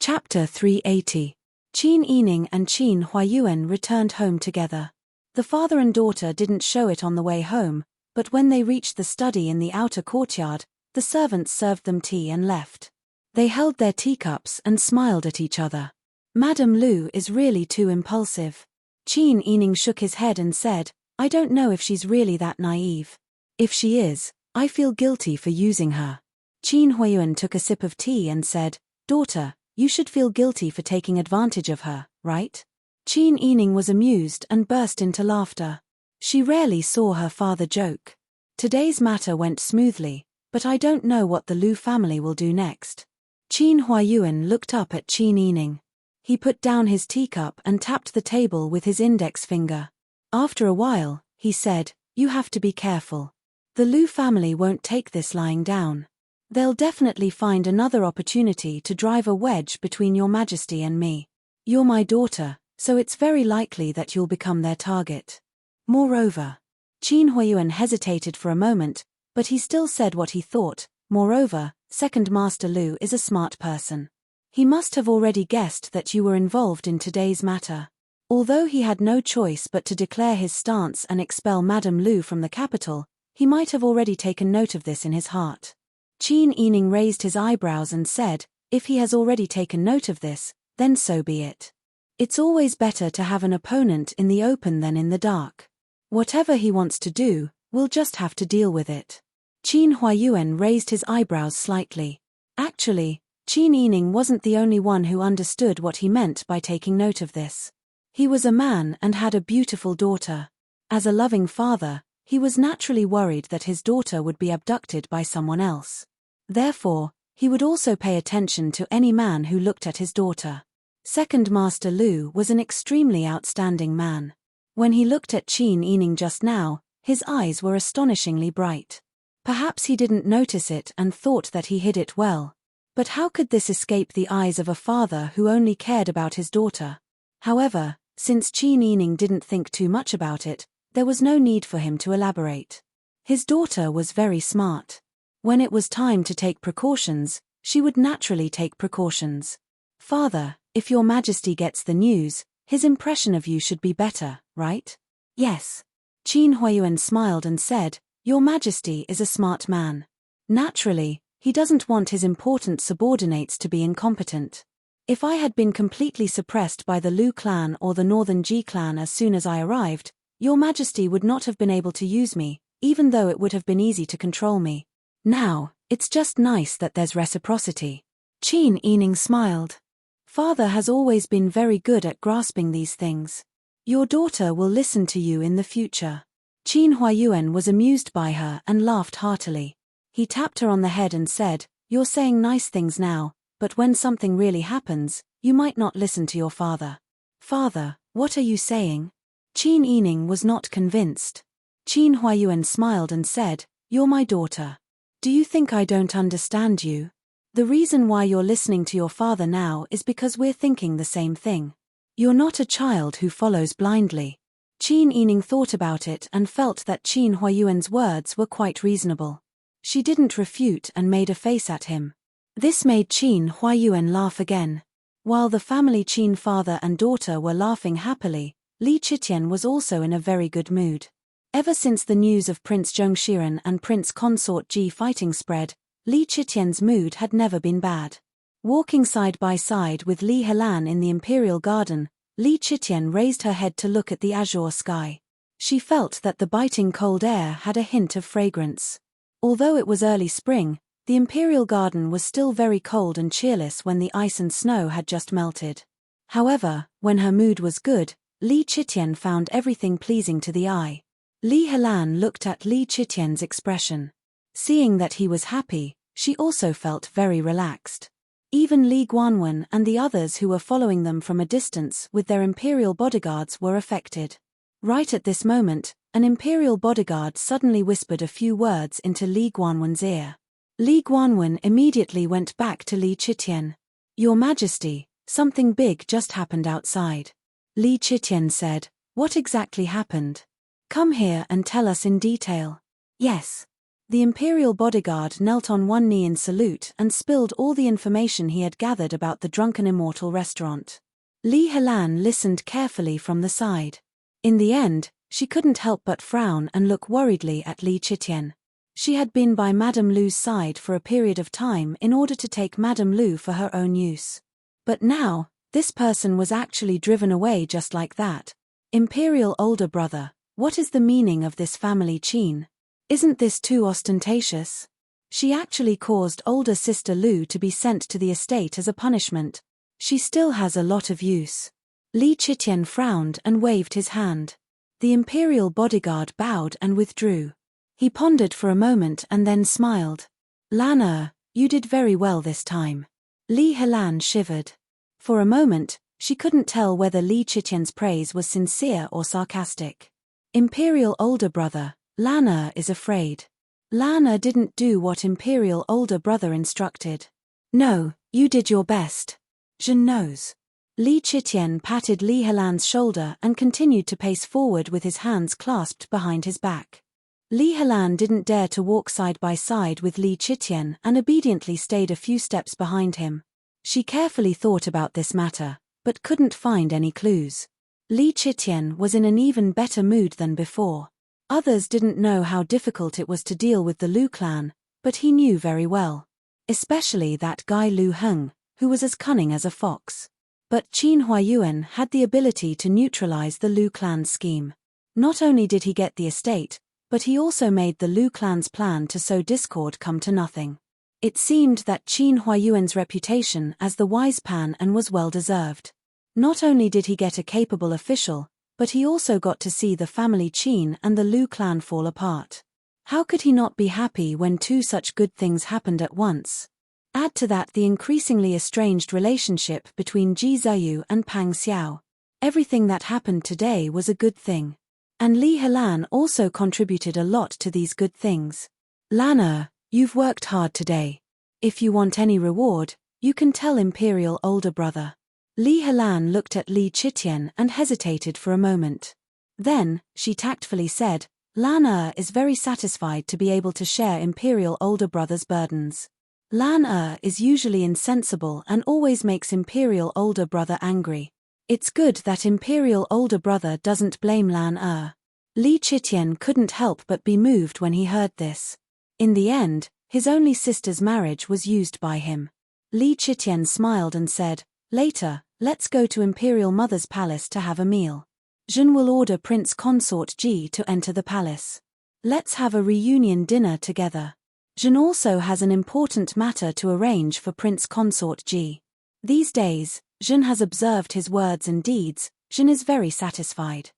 Chapter 380. Qin Yining and Qin Huayuan returned home together. The father and daughter didn't show it on the way home, but when they reached the study in the outer courtyard, the servants served them tea and left. They held their teacups and smiled at each other. Madame Lu is really too impulsive. Qin Yining shook his head and said, I don't know if she's really that naive. If she is, I feel guilty for using her. Qin Huayuan took a sip of tea and said, Daughter, you should feel guilty for taking advantage of her, right? Qin Yining was amused and burst into laughter. She rarely saw her father joke. Today's matter went smoothly, but I don't know what the Lu family will do next. Qin Huayuan looked up at Qin Yining. He put down his teacup and tapped the table with his index finger. After a while, he said, You have to be careful. The Lu family won't take this lying down. They'll definitely find another opportunity to drive a wedge between your majesty and me. You're my daughter, so it's very likely that you'll become their target. Moreover, Qin Huayuan hesitated for a moment, but he still said what he thought. Moreover, Second Master Lu is a smart person. He must have already guessed that you were involved in today's matter. Although he had no choice but to declare his stance and expel Madame Lu from the capital, he might have already taken note of this in his heart. Qin Yining raised his eyebrows and said, if he has already taken note of this, then so be it. It's always better to have an opponent in the open than in the dark. Whatever he wants to do, we'll just have to deal with it. Qin Huayuan raised his eyebrows slightly. Actually, Qin Yining wasn't the only one who understood what he meant by taking note of this. He was a man and had a beautiful daughter. As a loving father, he was naturally worried that his daughter would be abducted by someone else. Therefore, he would also pay attention to any man who looked at his daughter. Second Master Lu was an extremely outstanding man. When he looked at Qin Yining just now, his eyes were astonishingly bright. Perhaps he didn't notice it and thought that he hid it well. But how could this escape the eyes of a father who only cared about his daughter? However, since Qin Yining didn't think too much about it, there was no need for him to elaborate. His daughter was very smart. When it was time to take precautions, she would naturally take precautions. Father, if your Majesty gets the news, his impression of you should be better, right? Yes. Qin Huayuan smiled and said, Your Majesty is a smart man. Naturally, he doesn't want his important subordinates to be incompetent. If I had been completely suppressed by the Lu clan or the Northern Ji clan as soon as I arrived, Your Majesty would not have been able to use me, even though it would have been easy to control me. Now, it's just nice that there's reciprocity. Qin Yining smiled. Father has always been very good at grasping these things. Your daughter will listen to you in the future. Qin Huayuan was amused by her and laughed heartily. He tapped her on the head and said, You're saying nice things now, but when something really happens, you might not listen to your father. Father, what are you saying? Qin Yining was not convinced. Qin Huayuan smiled and said, You're my daughter. Do you think I don't understand you? The reason why you're listening to your father now is because we're thinking the same thing. You're not a child who follows blindly. Qin Yining thought about it and felt that Qin Huayuan's words were quite reasonable. She didn't refute and made a face at him. This made Qin Huayuan laugh again. While the family Qin father and daughter were laughing happily, Li Qitian was also in a very good mood. Ever since the news of Prince Zhongshiren and Prince Consort Ji fighting spread, Li Qitian's mood had never been bad. Walking side by side with Li Helan in the Imperial Garden, Li Qitian raised her head to look at the azure sky. She felt that the biting cold air had a hint of fragrance. Although it was early spring, the Imperial Garden was still very cold and cheerless when the ice and snow had just melted. However, when her mood was good, Li Qitian found everything pleasing to the eye. Li Helan looked at Li Qitian's expression. Seeing that he was happy, she also felt very relaxed. Even Li Guanwen and the others who were following them from a distance with their imperial bodyguards were affected. Right at this moment, an imperial bodyguard suddenly whispered a few words into Li Guanwen's ear. Li Guanwen immediately went back to Li Qitian. Your Majesty, something big just happened outside. Li Qitian said, What exactly happened? Come here and tell us in detail. Yes. The imperial bodyguard knelt on one knee in salute and spilled all the information he had gathered about the Drunken Immortal restaurant. Li Helan listened carefully from the side. In the end, she couldn't help but frown and look worriedly at Li Qitian. She had been by Madame Lu's side for a period of time in order to take Madame Lu for her own use. But now, this person was actually driven away just like that. Imperial older brother, what is the meaning of this family Qin? Isn't this too ostentatious? She actually caused older sister Lu to be sent to the estate as a punishment. She still has a lot of use. Li Qitian frowned and waved his hand. The imperial bodyguard bowed and withdrew. He pondered for a moment and then smiled. Lan you did very well this time. Li Helan shivered. For a moment, she couldn't tell whether Li Qitian's praise was sincere or sarcastic. Imperial older brother, Lan is afraid. Lan didn't do what imperial older brother instructed. No, you did your best. Jin knows. Li Chitian patted Li Helan's shoulder and continued to pace forward with his hands clasped behind his back. Li Helan didn't dare to walk side by side with Li Chitian and obediently stayed a few steps behind him. She carefully thought about this matter, but couldn't find any clues. Li Chitian was in an even better mood than before. Others didn't know how difficult it was to deal with the Lu clan, but he knew very well. Especially that guy Lu Heng, who was as cunning as a fox. But Qin Huayuan had the ability to neutralize the Lu clan's scheme. Not only did he get the estate, but he also made the Lu clan's plan to sow discord come to nothing. It seemed that Qin Huayuan's reputation as the wise pan and was well deserved. Not only did he get a capable official, but he also got to see the family Qin and the Lu clan fall apart. How could he not be happy when two such good things happened at once? Add to that the increasingly estranged relationship between Ji Ziyu and Pang Xiao. Everything that happened today was a good thing. And Li Helan also contributed a lot to these good things. Lan you've worked hard today. If you want any reward, you can tell Imperial older brother. Li Helan looked at Li Chitian and hesitated for a moment. Then, she tactfully said, Lan is very satisfied to be able to share Imperial older brother's burdens. Lan is usually insensible and always makes Imperial older brother angry. It's good that Imperial older brother doesn't blame Lan. Li Chitian couldn't help but be moved when he heard this. In the end, his only sister's marriage was used by him. Li Chitian smiled and said, Later, let's go to Imperial Mother's palace to have a meal. Jun will order Prince Consort Ji to enter the palace. Let's have a reunion dinner together. Jun also has an important matter to arrange for Prince Consort Ji. These days, Jun has observed his words and deeds. Jun is very satisfied.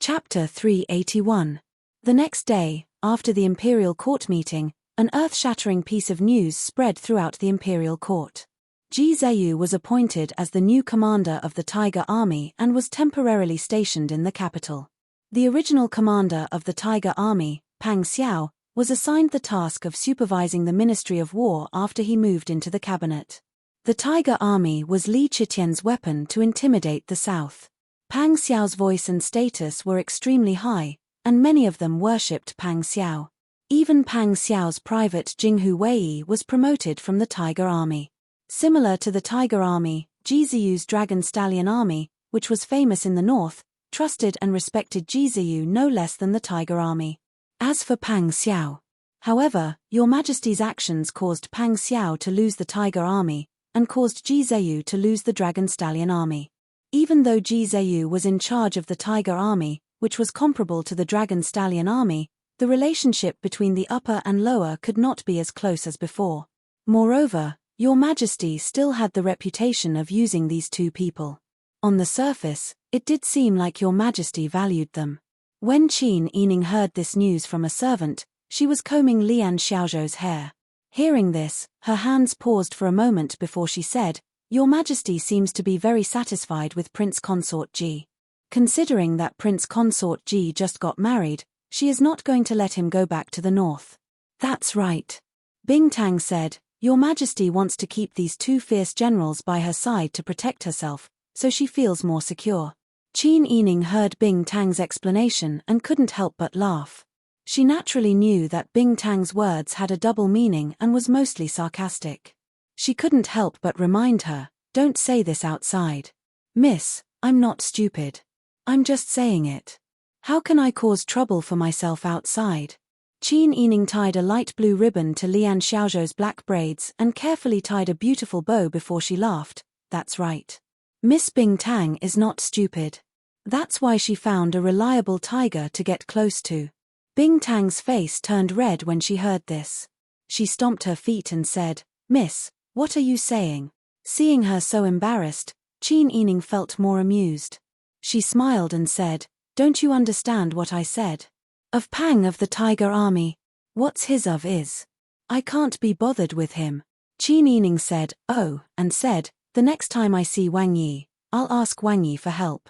Chapter 381. The next day, after the imperial court meeting, an earth-shattering piece of news spread throughout the imperial court. Ji Ziyu was appointed as the new commander of the Tiger Army and was temporarily stationed in the capital. The original commander of the Tiger Army, Pang Xiao, was assigned the task of supervising the Ministry of War after he moved into the cabinet. The Tiger Army was Li Chitian's weapon to intimidate the South. Pang Xiao's voice and status were extremely high, and many of them worshipped Pang Xiao. Even Pang Xiao's private Jinghu Wei was promoted from the Tiger Army. Similar to the Tiger Army, Ji Ziyu's Dragon Stallion Army, which was famous in the north, trusted and respected Ji Ziyu no less than the Tiger Army. As for Pang Xiao, however, Your Majesty's actions caused Pang Xiao to lose the Tiger Army, and caused Ji Ziyu to lose the Dragon Stallion Army. Even though Ji Ziyu was in charge of the Tiger Army, which was comparable to the Dragon Stallion Army, the relationship between the upper and lower could not be as close as before. Moreover, Your Majesty still had the reputation of using these two people. On the surface, it did seem like Your Majesty valued them. When Qin Yining heard this news from a servant, she was combing Lian Xiaozhou's hair. Hearing this, her hands paused for a moment before she said, Your Majesty seems to be very satisfied with Prince Consort Ji. Considering that Prince Consort Ji just got married, she is not going to let him go back to the north. That's right. Bing Tang said, Your Majesty wants to keep these two fierce generals by her side to protect herself, so she feels more secure. Qin Yining heard Bing Tang's explanation and couldn't help but laugh. She naturally knew that Bing Tang's words had a double meaning and was mostly sarcastic. She couldn't help but remind her, don't say this outside. Miss, I'm not stupid. I'm just saying it. How can I cause trouble for myself outside? Qin Yining tied a light blue ribbon to Lian Xiaozhou's black braids and carefully tied a beautiful bow before she laughed. That's right. Miss Bing Tang is not stupid. That's why she found a reliable tiger to get close to. Bing Tang's face turned red when she heard this. She stomped her feet and said, Miss, what are you saying? Seeing her so embarrassed, Qin Yining felt more amused. She smiled and said, Don't you understand what I said? Of Pang of the Tiger Army. What's his of is? I can't be bothered with him. Qin Yining said, Oh, and said, The next time I see Wang Yi, I'll ask Wang Yi for help.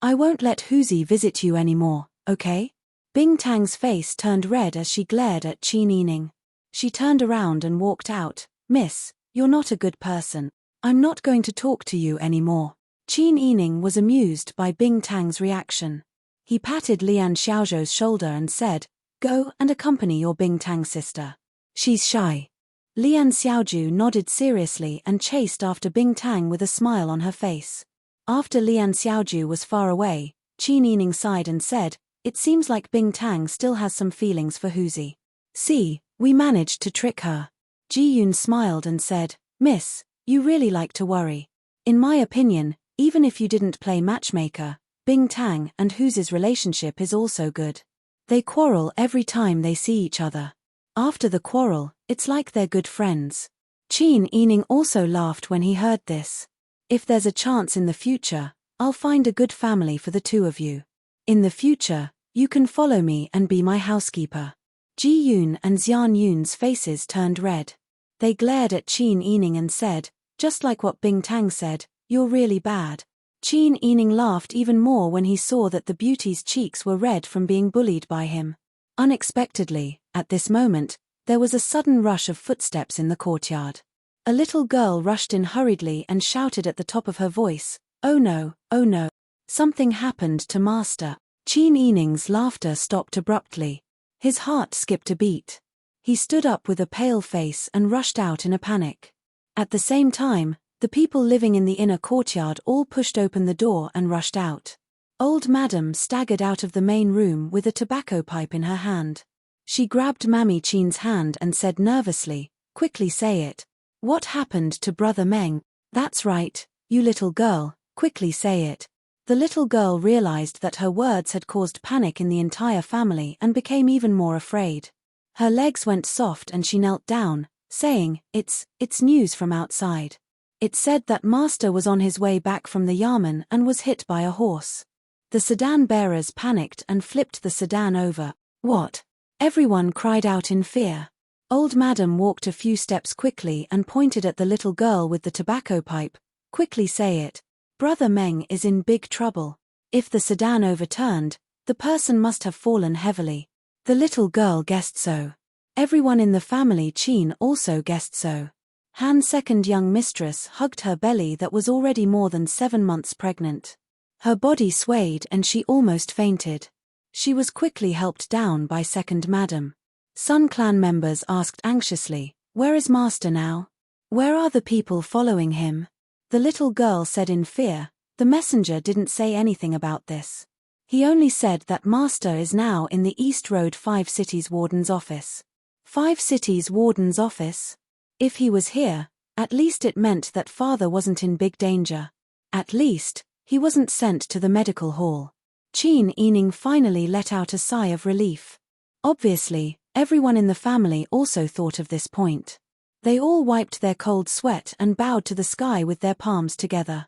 I won't let Huzi visit you anymore, okay? Bing Tang's face turned red as she glared at Qin Yining. She turned around and walked out. Miss, You're not a good person. I'm not going to talk to you anymore. Qin Yining was amused by Bing Tang's reaction. He patted Lian Xiaozhou's shoulder and said, "Go and accompany your Bing Tang sister. She's shy." Lian Xiaozhou nodded seriously and chased after Bing Tang with a smile on her face. After Lian Xiaozhou was far away, Qin Yining sighed and said, "It seems like Bing Tang still has some feelings for Huzi. See, we managed to trick her." Ji Yun smiled and said, "Miss, you really like to worry. In my opinion, even if you didn't play matchmaker, Bing Tang and Huzi's relationship is also good. They quarrel every time they see each other. After the quarrel, it's like they're good friends." Qin Yining also laughed when he heard this. "If there's a chance in the future, I'll find a good family for the two of you. In the future, you can follow me and be my housekeeper." Ji Yun and Xian Yun's faces turned red. They glared at Qin Yining and said, just like what Bing Tang said, "You're really bad." Qin Yining laughed even more when he saw that the beauty's cheeks were red from being bullied by him. Unexpectedly, at this moment, there was a sudden rush of footsteps in the courtyard. A little girl rushed in hurriedly and shouted at the top of her voice, "Oh no, oh no. Something happened to Master." Qin Yining's laughter stopped abruptly. His heart skipped a beat. He stood up with a pale face and rushed out in a panic. At the same time, the people living in the inner courtyard all pushed open the door and rushed out. Old Madam staggered out of the main room with a tobacco pipe in her hand. She grabbed Mammy Qin's hand and said nervously, "Quickly say it. What happened to Brother Meng?" "That's right, you little girl, quickly say it." The little girl realized that her words had caused panic in the entire family and became even more afraid. Her legs went soft and she knelt down, saying, It's news from outside. It said that Master was on his way back from the Yamen and was hit by a horse." The sedan bearers panicked and flipped the sedan over. "What?" Everyone cried out in fear. Old Madam walked a few steps quickly and pointed at the little girl with the tobacco pipe. "Quickly say it. Brother Meng is in big trouble. If the sedan overturned, the person must have fallen heavily." The little girl guessed so. Everyone in the family Qin also guessed so. Han's second young mistress hugged her belly that was already more than 7 months pregnant. Her body swayed and she almost fainted. She was quickly helped down by second madam. Sun Clan members asked anxiously, "Where is Master now? Where are the people following him?" The little girl said in fear, "The messenger didn't say anything about this. He only said that Master is now in the East Road 5 Cities Warden's office." 5 Cities Warden's office? If he was here, at least it meant that Father wasn't in big danger. At least, he wasn't sent to the medical hall. Qin Yining finally let out a sigh of relief. Obviously, everyone in the family also thought of this point. They all wiped their cold sweat and bowed to the sky with their palms together.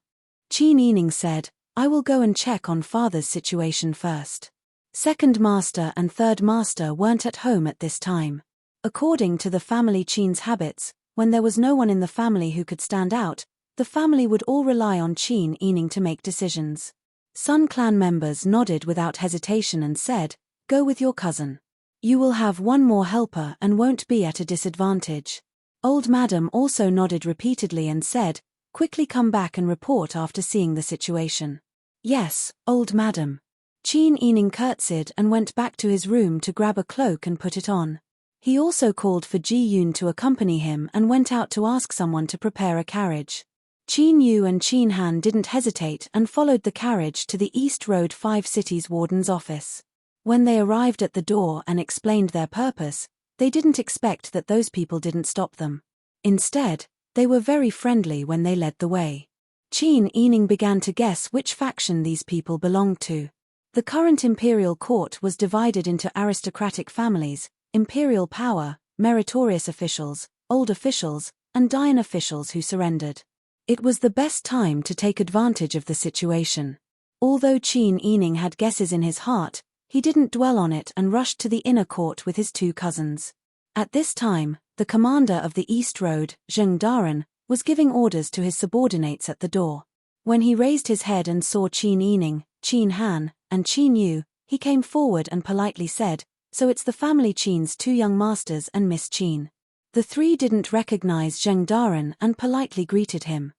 Qin Yining said, "I will go and check on Father's situation first." Second Master and Third Master weren't at home at this time. According to the family Qin's habits, when there was no one in the family who could stand out, the family would all rely on Qin Yining to make decisions. Sun Clan members nodded without hesitation and said, "Go with your cousin. You will have one more helper and won't be at a disadvantage." Old Madam also nodded repeatedly and said, "Quickly come back and report after seeing the situation." "Yes, Old Madam." Qin Yining curtsied and went back to his room to grab a cloak and put it on. He also called for Ji Yun to accompany him and went out to ask someone to prepare a carriage. Qin Yu and Qin Han didn't hesitate and followed the carriage to the East Road 5 Cities Warden's office. When they arrived at the door and explained their purpose, they didn't expect that those people didn't stop them. Instead, they were very friendly when they led the way. Qin Yining began to guess which faction these people belonged to. The current imperial court was divided into aristocratic families, imperial power, meritorious officials, old officials, and dying officials who surrendered. It was the best time to take advantage of the situation. Although Qin Yining had guesses in his heart, he didn't dwell on it and rushed to the inner court with his 2 cousins. At this time, the commander of the East Road, Zheng Daren, was giving orders to his subordinates at the door. When he raised his head and saw Qin Yining, Qin Han, and Qin Yu, he came forward and politely said, "So it's the family Qin's 2 young masters and Miss Qin." The three didn't recognize Zheng Daren and politely greeted him.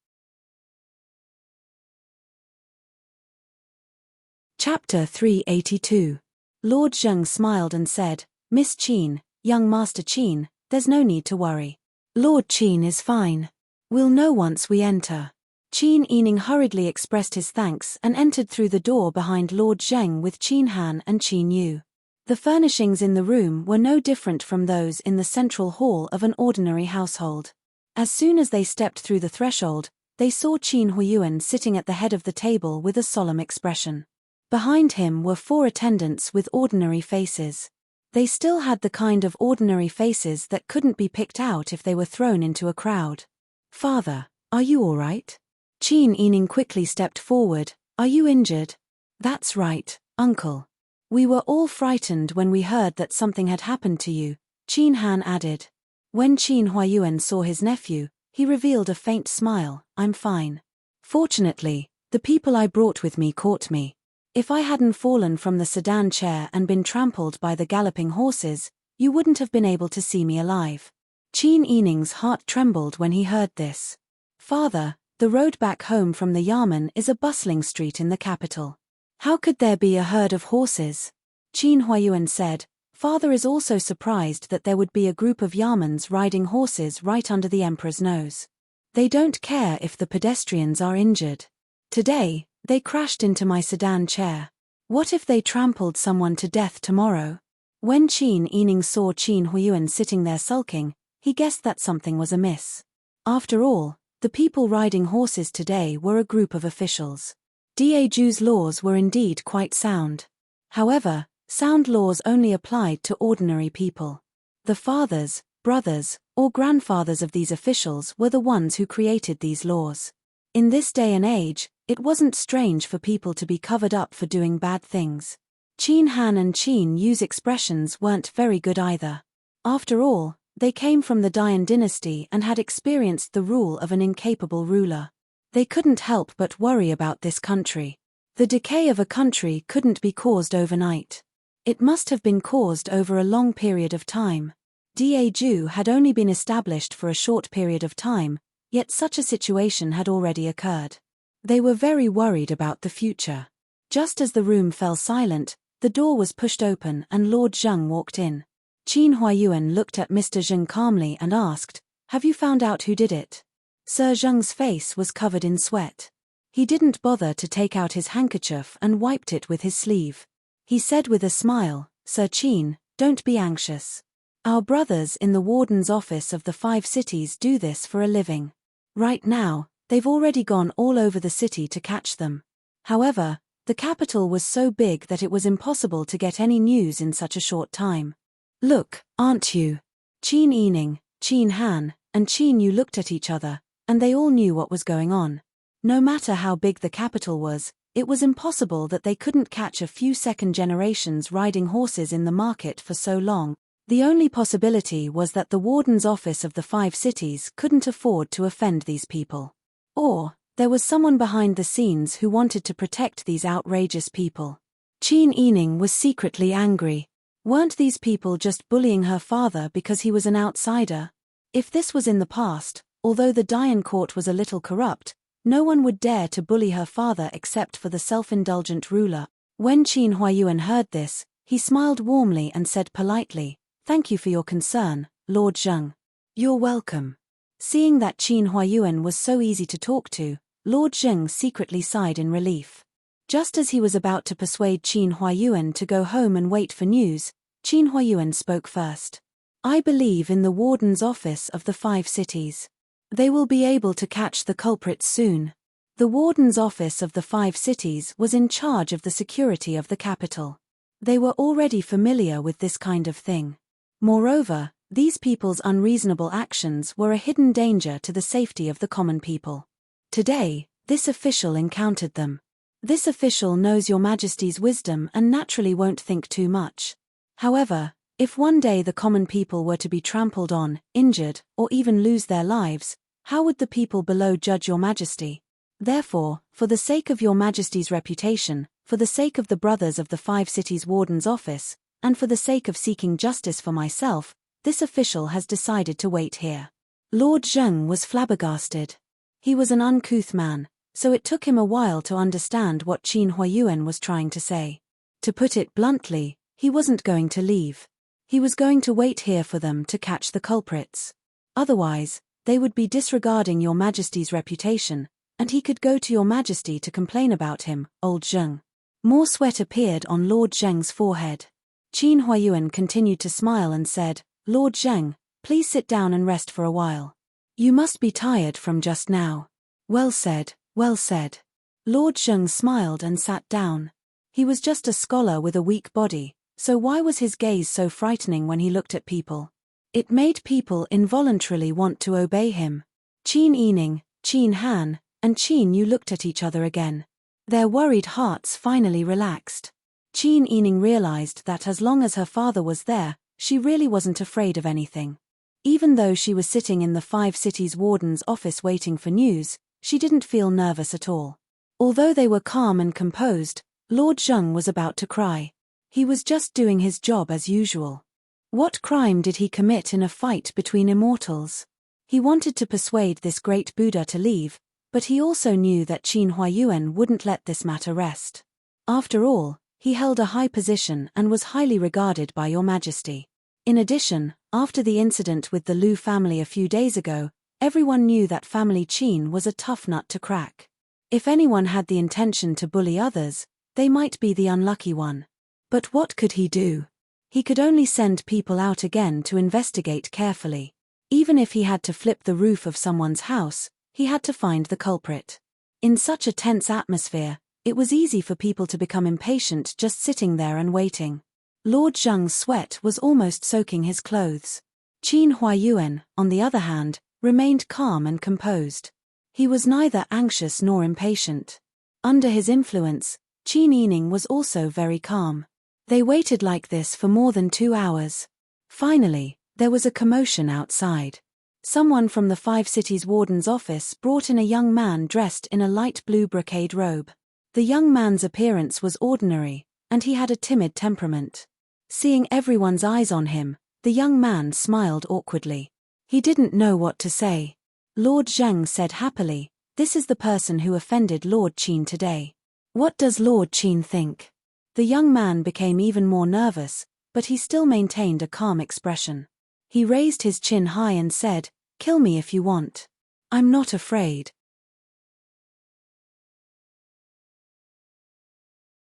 Chapter 382. Lord Zheng smiled and said, "Miss Qin, young Master Qin, there's no need to worry. Lord Qin is fine. We'll know once we enter." Qin Yining hurriedly expressed his thanks and entered through the door behind Lord Zheng with Qin Han and Qin Yu. The furnishings in the room were no different from those in the central hall of an ordinary household. As soon as they stepped through the threshold, they saw Qin Huiyuan sitting at the head of the table with a solemn expression. Behind him were 4 attendants with ordinary faces. They still had the kind of ordinary faces that couldn't be picked out if they were thrown into a crowd. "Father, are you all right?" Qin Yining quickly stepped forward. "Are you injured?" "That's right, uncle. We were all frightened when we heard that something had happened to you," Qin Han added. When Qin Huiyuan saw his nephew, he revealed a faint smile. "I'm fine. Fortunately, the people I brought with me caught me. If I hadn't fallen from the sedan chair and been trampled by the galloping horses, you wouldn't have been able to see me alive." Qin Yining's heart trembled when he heard this. "Father, the road back home from the Yamen is a bustling street in the capital. How could there be a herd of horses?" Qin Huiyuan said, "Father is also surprised that there would be a group of Yamens riding horses right under the emperor's nose. They don't care if the pedestrians are injured. Today, they crashed into my sedan chair. What if they trampled someone to death tomorrow?" When Qin Yining saw Qin Huiyuan sitting there sulking, he guessed that something was amiss. After all, the people riding horses today were a group of officials. Daju's laws were indeed quite sound. However, sound laws only applied to ordinary people. The fathers, brothers, or grandfathers of these officials were the ones who created these laws. In this day and age, it wasn't strange for people to be covered up for doing bad things. Qin Han and Qin Yu's expressions weren't very good either. After all, they came from the Dayan dynasty and had experienced the rule of an incapable ruler. They couldn't help but worry about this country. The decay of a country couldn't be caused overnight. It must have been caused over a long period of time. Daju had only been established for a short period of time, yet such a situation had already occurred. They were very worried about the future. Just as the room fell silent, the door was pushed open and Lord Zheng walked in. Qin Huiyuan looked at Mr. Zheng calmly and asked, "Have you found out who did it?" Sir Zheng's face was covered in sweat. He didn't bother to take out his handkerchief and wiped it with his sleeve. He said with a smile, "Sir Qin, don't be anxious. Our brothers in the warden's office of the 5 cities do this for a living. Right now, they've already gone all over the city to catch them. However, the capital was so big that it was impossible to get any news in such a short time. Look, aren't you?" Qin Yining, Qin Han, and Qin Yu looked at each other, and they all knew what was going on. No matter how big the capital was, it was impossible that they couldn't catch a few second generations riding horses in the market for so long. The only possibility was that the warden's office of the 5 cities couldn't afford to offend these people. Or, there was someone behind the scenes who wanted to protect these outrageous people. Qin Yining was secretly angry. Weren't these people just bullying her father because he was an outsider? If this was in the past, although the Dayan court was a little corrupt, no one would dare to bully her father except for the self-indulgent ruler. When Qin Huiyuan heard this, he smiled warmly and said politely, "Thank you for your concern, Lord Zheng." "You're welcome." Seeing that Qin Huiyuan was so easy to talk to, Lord Zheng secretly sighed in relief. Just as he was about to persuade Qin Huiyuan to go home and wait for news, Qin Huiyuan spoke first. "I believe in the warden's office of the 5 cities. They will be able to catch the culprits soon." The warden's office of the 5 cities was in charge of the security of the capital. They were already familiar with this kind of thing. Moreover, these people's unreasonable actions were a hidden danger to the safety of the common people. Today, this official encountered them. This official knows Your Majesty's wisdom and naturally won't think too much. However, if one day the common people were to be trampled on, injured, or even lose their lives, how would the people below judge Your Majesty? Therefore, for the sake of Your Majesty's reputation, for the sake of the brothers of the 5 cities warden's office, and for the sake of seeking justice for myself, this official has decided to wait here." Lord Zheng was flabbergasted. He was an uncouth man, so it took him a while to understand what Qin Huayuan was trying to say. To put it bluntly, he wasn't going to leave. He was going to wait here for them to catch the culprits. Otherwise, they would be disregarding your Majesty's reputation, and he could go to your Majesty to complain about him, old Zheng. More sweat appeared on Lord Zheng's forehead. Qin Huayuan continued to smile and said, "Lord Zheng, please sit down and rest for a while. You must be tired from just now." "Well said, well said." Lord Zheng smiled and sat down. He was just a scholar with a weak body, so why was his gaze so frightening when he looked at people? It made people involuntarily want to obey him. Qin Yining, Qin Han, and Qin Yu looked at each other again. Their worried hearts finally relaxed. Qin Yining realized that as long as her father was there, she really wasn't afraid of anything. Even though she was sitting in the 5 Cities Warden's office waiting for news, she didn't feel nervous at all. Although they were calm and composed, Lord Zheng was about to cry. He was just doing his job as usual. What crime did he commit in a fight between immortals? He wanted to persuade this great Buddha to leave, but he also knew that Qin Huayuan wouldn't let this matter rest. After all, he held a high position and was highly regarded by your Majesty. In addition, after the incident with the Lu family a few days ago, everyone knew that family Qin was a tough nut to crack. If anyone had the intention to bully others, they might be the unlucky one. But what could he do? He could only send people out again to investigate carefully. Even if he had to flip the roof of someone's house, he had to find the culprit. In such a tense atmosphere, it was easy for people to become impatient just sitting there and waiting. Lord Zheng's sweat was almost soaking his clothes. Qin Huayuan, on the other hand, remained calm and composed. He was neither anxious nor impatient. Under his influence, Qin Yining was also very calm. They waited like this for more than 2 hours. Finally, there was a commotion outside. Someone from the 5 Cities Warden's office brought in a young man dressed in a light blue brocade robe. The young man's appearance was ordinary, and he had a timid temperament. Seeing everyone's eyes on him, the young man smiled awkwardly. He didn't know what to say. Lord Zheng said happily, "This is the person who offended Lord Qin today. What does Lord Qin think?" The young man became even more nervous, but he still maintained a calm expression. He raised his chin high and said, "Kill me if you want. I'm not afraid."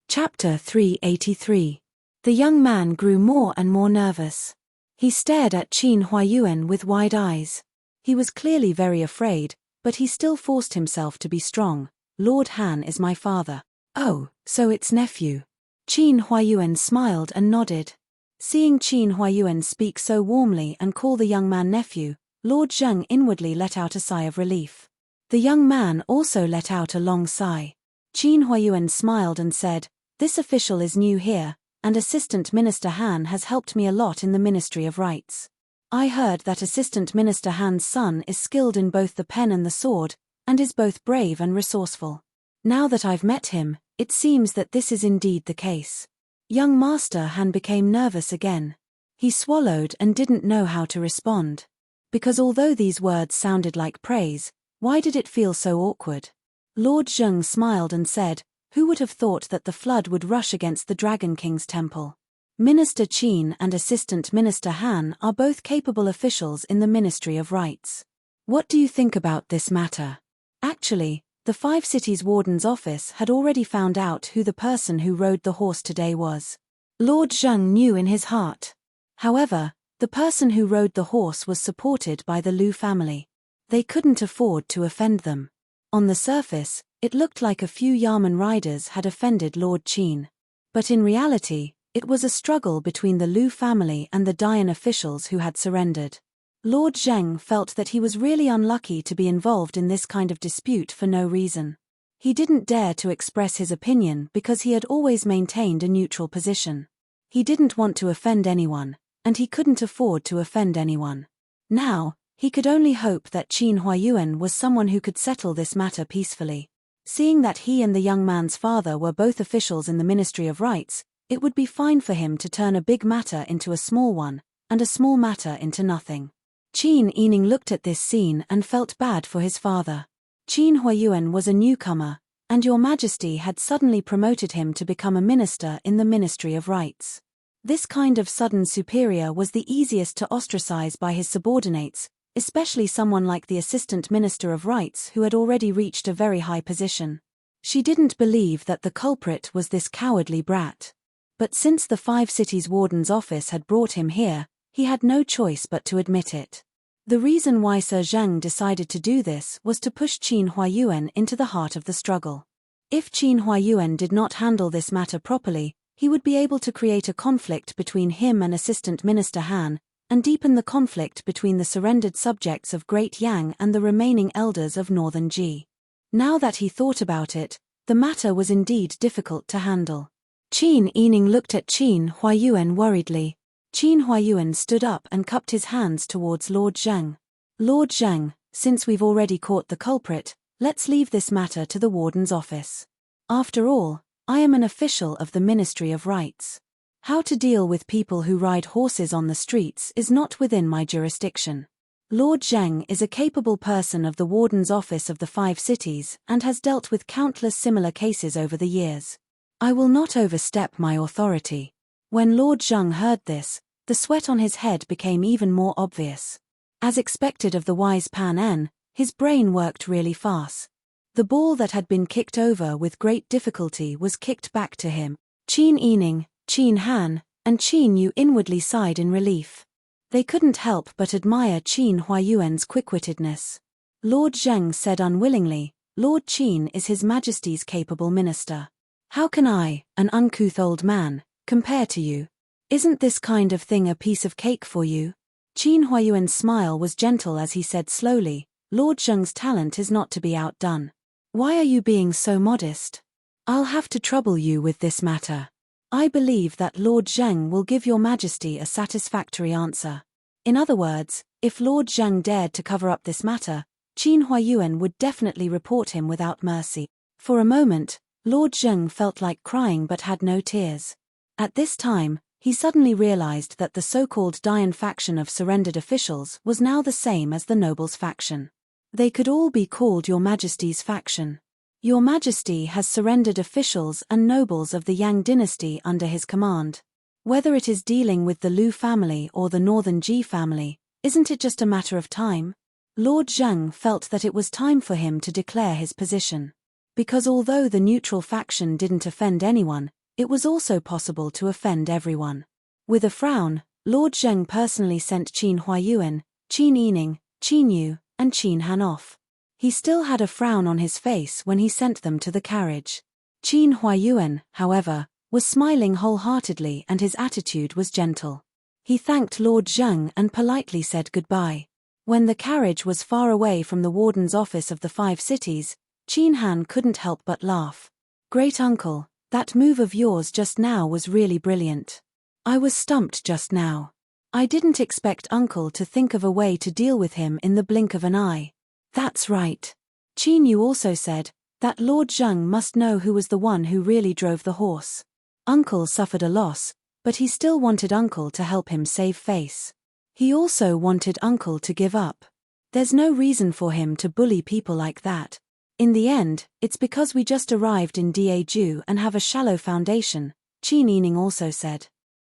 Chapter 383. The young man grew more and more nervous. He stared at Qin Huayuan with wide eyes. He was clearly very afraid, but he still forced himself to be strong. "Lord Han is my father." "Oh, so it's nephew." Qin Huayuan smiled and nodded. Seeing Qin Huayuan speak so warmly and call the young man nephew, Lord Zheng inwardly let out a sigh of relief. The young man also let out a long sigh. Qin Huayuan smiled and said, "This official is new here, and Assistant Minister Han has helped me a lot in the Ministry of Rights. I heard that Assistant Minister Han's son is skilled in both the pen and the sword, and is both brave and resourceful. Now that I've met him, it seems that this is indeed the case." Young Master Han became nervous again. He swallowed and didn't know how to respond. Because although these words sounded like praise, why did it feel so awkward? Lord Zheng smiled and said, "Who would have thought that the flood would rush against the Dragon King's temple? Minister Qin and Assistant Minister Han are both capable officials in the Ministry of Rights. What do you think about this matter?" Actually, the 5 Cities Warden's office had already found out who the person who rode the horse today was. Lord Zheng knew in his heart. However, the person who rode the horse was supported by the Lu family. They couldn't afford to offend them. On the surface, it looked like a few Yamen riders had offended Lord Qin. But in reality, it was a struggle between the Lu family and the Dayan officials who had surrendered. Lord Zheng felt that he was really unlucky to be involved in this kind of dispute for no reason. He didn't dare to express his opinion because he had always maintained a neutral position. He didn't want to offend anyone, and he couldn't afford to offend anyone. Now, he could only hope that Qin Huayuan was someone who could settle this matter peacefully. Seeing that he and the young man's father were both officials in the Ministry of Rights, it would be fine for him to turn a big matter into a small one, and a small matter into nothing. Qin Yining looked at this scene and felt bad for his father. Qin Huayuan was a newcomer, and Your Majesty had suddenly promoted him to become a minister in the Ministry of Rights. This kind of sudden superior was the easiest to ostracize by his subordinates, especially someone like the Assistant Minister of Rights who had already reached a very high position. She didn't believe that the culprit was this cowardly brat. But since the Five Cities Warden's office had brought him here, he had no choice but to admit it. The reason why Sir Zhang decided to do this was to push Qin Huayuan into the heart of the struggle. If Qin Huayuan did not handle this matter properly, he would be able to create a conflict between him and Assistant Minister Han, and deepen the conflict between the surrendered subjects of Great Yang and the remaining elders of Northern Ji. Now that he thought about it, the matter was indeed difficult to handle. Qin Yining looked at Qin Huayuan worriedly. Qin Huayuan stood up and cupped his hands towards Lord Zhang. Lord Zhang, since we've already caught the culprit, let's leave this matter to the warden's office. After all, I am an official of the Ministry of Rights. How to deal with people who ride horses on the streets is not within my jurisdiction. Lord Zhang is a capable person of the warden's office of the Five Cities and has dealt with countless similar cases over the years. I will not overstep my authority. When Lord Zhang heard this, the sweat on his head became even more obvious. As expected of the wise Pan En, his brain worked really fast. The ball that had been kicked over with great difficulty was kicked back to him. Qin Yining, Qin Han, and Qin Yu inwardly sighed in relief. They couldn't help but admire Qin Huayuan's quick-wittedness. Lord Zhang said unwillingly, Lord Qin is His Majesty's capable minister. How can I, an uncouth old man, compare to you? Isn't this kind of thing a piece of cake for you? Qin Huayuan's smile was gentle as he said slowly, Lord Zhang's talent is not to be outdone. Why are you being so modest? I'll have to trouble you with this matter. I believe that Lord Zhang will give Your Majesty a satisfactory answer. In other words, if Lord Zhang dared to cover up this matter, Qin Huayuan would definitely report him without mercy. For a moment, Lord Zhang felt like crying but had no tears. At this time, he suddenly realized that the so-called Dian faction of surrendered officials was now the same as the nobles' faction. They could all be called Your Majesty's faction. Your Majesty has surrendered officials and nobles of the Yang dynasty under his command. Whether it is dealing with the Lu family or the Northern Ji family, isn't it just a matter of time? Lord Zhang felt that it was time for him to declare his position. Because although the neutral faction didn't offend anyone, it was also possible to offend everyone. With a frown, Lord Zheng personally sent Qin Huayuan, Qin Yining, Qin Yu, and Qin Han off. He still had a frown on his face when he sent them to the carriage. Qin Huayuan, however, was smiling wholeheartedly and his attitude was gentle. He thanked Lord Zheng and politely said goodbye. When the carriage was far away from the warden's office of the Five Cities, Qin Han couldn't help but laugh. Great uncle, that move of yours just now was really brilliant. I was stumped just now. I didn't expect uncle to think of a way to deal with him in the blink of an eye. That's right. Qin Yu also said that Lord Zheng must know who was the one who really drove the horse. Uncle suffered a loss, but he still wanted uncle to help him save face. He also wanted uncle to give up. There's no reason for him to bully people like that. In the end, it's because we just arrived in Daju and have a shallow foundation, Qin Yining also said.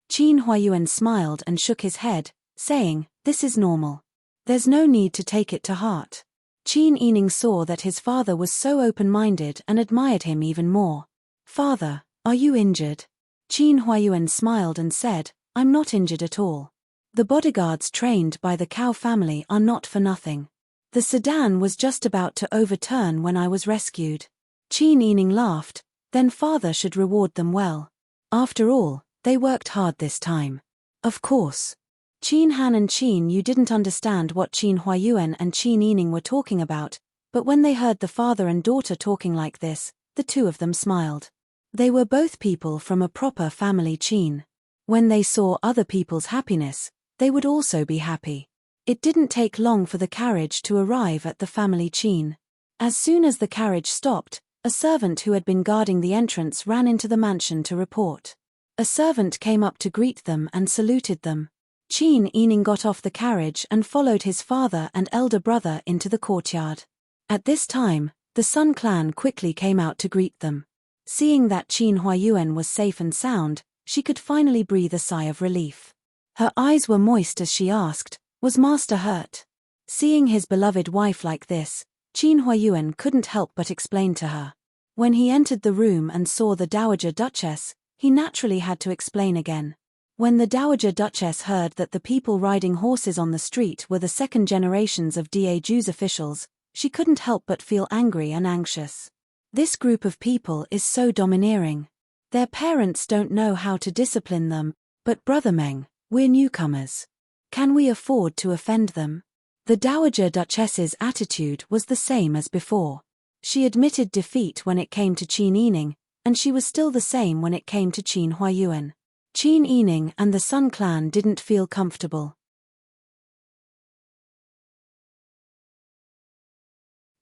Qin Huayuan smiled and shook his head, saying, this is normal. There's no need to take it to heart. Qin Yining saw that his father was so open-minded and admired him even more. Father, are you injured? Qin Huayuan smiled and said, I'm not injured at all. The bodyguards trained by the Cao family are not for nothing. The sedan was just about to overturn when I was rescued. Qin Yining laughed, then father should reward them well. After all, they worked hard this time. Of course. Qin Han and Qin Yu didn't understand what Qin Huayuan and Qin Yining were talking about, but when they heard the father and daughter talking like this, the two of them smiled. They were both people from a proper family Qin. When they saw other people's happiness, they would also be happy. It didn't take long for the carriage to arrive at the family Qin. As soon as the carriage stopped, a servant who had been guarding the entrance ran into the mansion to report. A servant came up to greet them and saluted them. Qin Yining got off the carriage and followed his father and elder brother into the courtyard. At this time, the Sun clan quickly came out to greet them. Seeing that Qin Huayuan was safe and sound, she could finally breathe a sigh of relief. Her eyes were moist as she asked, "Was Master hurt?" Seeing his beloved wife like this, Qin Huayuan couldn't help but explain to her. When he entered the room and saw the Dowager Duchess, he naturally had to explain again. When the Dowager Duchess heard that the people riding horses on the street were the second generations of Daju's officials, she couldn't help but feel angry and anxious. This group of people is so domineering. Their parents don't know how to discipline them, but Brother Meng, we're newcomers. Can we afford to offend them? The Dowager Duchess's attitude was the same as before. She admitted defeat when it came to Qin Yining, and she was still the same when it came to Qin Huayuan. Qin Yining and the Sun clan didn't feel comfortable.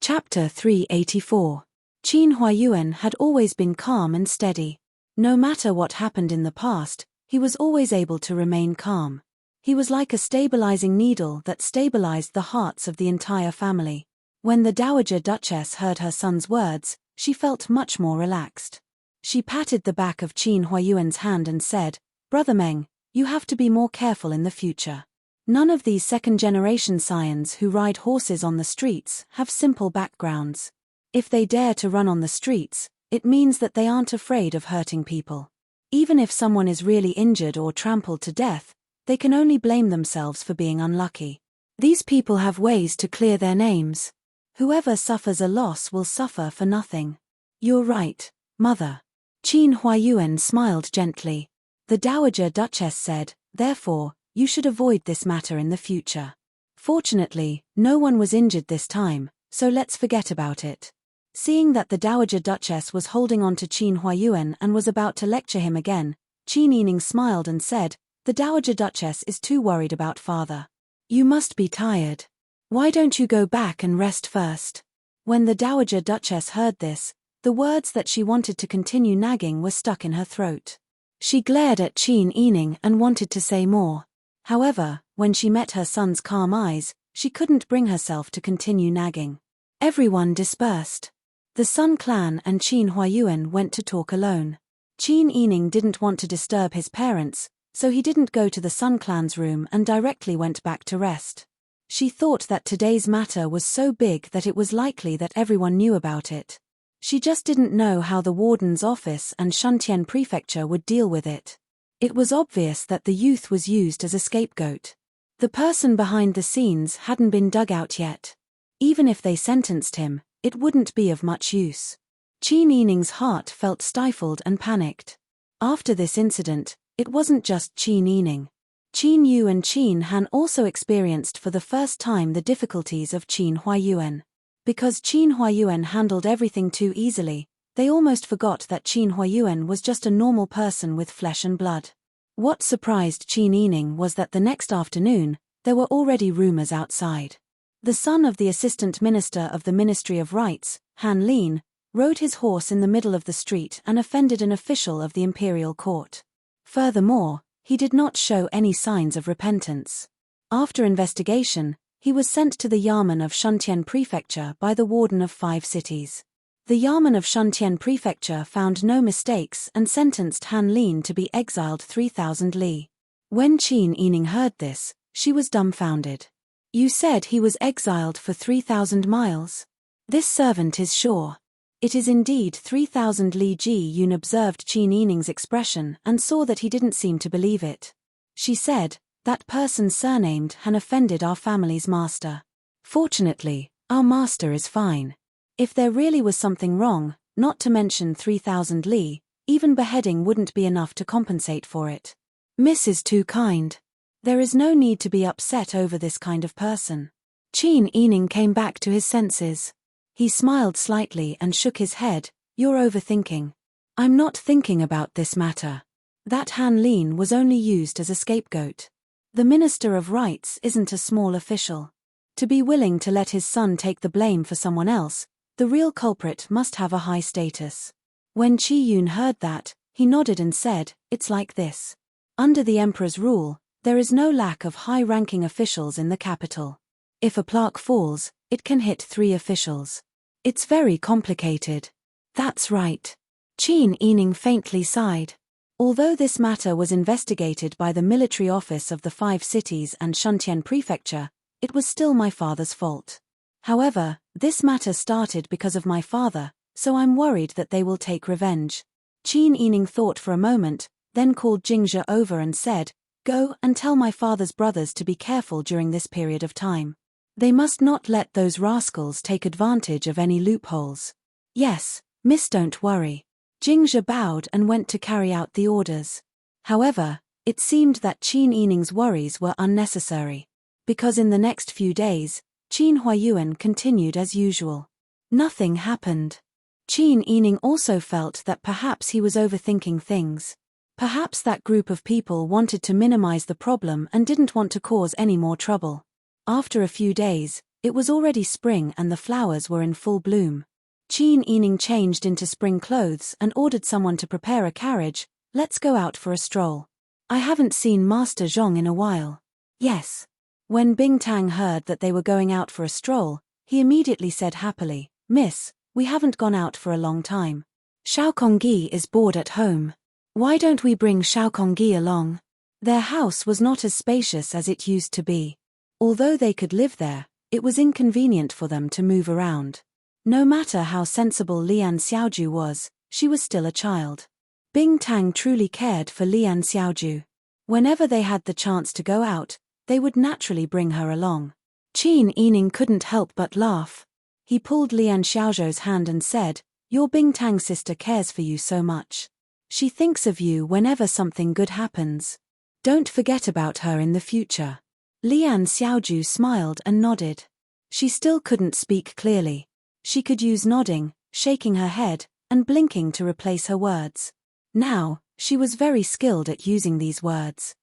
Chapter 384. Qin Huayuan had always been calm and steady. No matter what happened in the past, he was always able to remain calm. He was like a stabilizing needle that stabilized the hearts of the entire family. When the Dowager Duchess heard her son's words, she felt much more relaxed. She patted the back of Qin Huayuan's hand and said, "Brother Meng, you have to be more careful in the future. None of these second-generation scions who ride horses on the streets have simple backgrounds. If they dare to run on the streets, it means that they aren't afraid of hurting people. Even if someone is really injured or trampled to death, they can only blame themselves for being unlucky. These people have ways to clear their names. Whoever suffers a loss will suffer for nothing." "You're right, Mother." Qin Huayuan smiled gently. The Dowager Duchess said, "Therefore, you should avoid this matter in the future. Fortunately, no one was injured this time, so let's forget about it." Seeing that the Dowager Duchess was holding on to Qin Huayuan and was about to lecture him again, Qin Yining smiled and said, "The Dowager Duchess is too worried about father. You must be tired. Why don't you go back and rest first?" When the Dowager Duchess heard this, the words that she wanted to continue nagging were stuck in her throat. She glared at Qin Yining and wanted to say more. However, when she met her son's calm eyes, she couldn't bring herself to continue nagging. Everyone dispersed. The Sun clan and Qin Huayuan went to talk alone. Qin Yining didn't want to disturb his parents, so he didn't go to the Sun clan's room and directly went back to rest. She thought that today's matter was so big that it was likely that everyone knew about it. She just didn't know how the warden's office and Shuntian prefecture would deal with it. It was obvious that the youth was used as a scapegoat. The person behind the scenes hadn't been dug out yet. Even if they sentenced him, it wouldn't be of much use. Qin Yining's heart felt stifled and panicked. After this incident, it wasn't just Qin Yining. Qin Yu and Qin Han also experienced for the first time the difficulties of Qin Huayuan. Because Qin Huayuan handled everything too easily, they almost forgot that Qin Huayuan was just a normal person with flesh and blood. What surprised Qin Yining was that the next afternoon, there were already rumors outside. The son of the assistant minister of the Ministry of Rights, Han Lin, rode his horse in the middle of the street and offended an official of the imperial court. Furthermore, he did not show any signs of repentance. After investigation, he was sent to the Yamen of Shuntian Prefecture by the warden of 5 cities. The Yamen of Shuntian Prefecture found no mistakes and sentenced Han Lin to be exiled 3,000 li. When Qin Yining heard this, she was dumbfounded. "You said he was exiled for 3,000 miles? This servant is sure. It is indeed 3,000 li." Ji Yun observed Qin Yining's expression and saw that he didn't seem to believe it. She said, "That person surnamed Han offended our family's master. Fortunately, our master is fine. If there really was something wrong, not to mention 3,000 li, even beheading wouldn't be enough to compensate for it. Miss is too kind. There is no need to be upset over this kind of person." Qin Yining came back to his senses. He smiled slightly and shook his head. "You're overthinking. I'm not thinking about this matter. That Han Lin was only used as a scapegoat. The Minister of Rights isn't a small official. To be willing to let his son take the blame for someone else, the real culprit must have a high status." When Qi Yun heard that, he nodded and said, "It's like this. Under the emperor's rule, There is no lack of high-ranking officials in the capital. If a plaque falls, it can hit 3 officials. It's very complicated. That's right. Qin Yining faintly sighed. Although this matter was investigated by the military office of the 5 cities and Shuntian prefecture, it was still my father's fault. However, this matter started because of my father, so I'm worried that they will take revenge. Qin Yining thought for a moment, then called Jingzhe over and said, "Go and tell my father's brothers to be careful during this period of time. They must not let those rascals take advantage of any loopholes." "Yes, miss, don't worry." Jingzhe bowed and went to carry out the orders. However, it seemed that Qin Yining's worries were unnecessary. Because in the next few days, Qin Huayuan continued as usual. Nothing happened. Qin Yining also felt that perhaps he was overthinking things. Perhaps that group of people wanted to minimize the problem and didn't want to cause any more trouble. After a few days, it was already spring and the flowers were in full bloom. Qin Yining changed into spring clothes and ordered someone to prepare a carriage. "Let's go out for a stroll. I haven't seen Master Zhong in a while." "Yes." When Bing Tang heard that they were going out for a stroll, he immediately said happily, "Miss, we haven't gone out for a long time. Xiao Kongyi is bored at home. Why don't we bring Xiao Kongyi along?" Their house was not as spacious as it used to be. Although they could live there, it was inconvenient for them to move around. No matter how sensible Lian Xiaoju was, she was still a child. Bing Tang truly cared for Lian Xiaoju. Whenever they had the chance to go out, they would naturally bring her along. Qin Yining couldn't help but laugh. He pulled Lian Xiaozhou's hand and said, "Your Bing Tang sister cares for you so much. She thinks of you whenever something good happens. Don't forget about her in the future." Lian Xiaoju smiled and nodded. She still couldn't speak clearly. She could use nodding, shaking her head, and blinking to replace her words. Now, she was very skilled at using these words.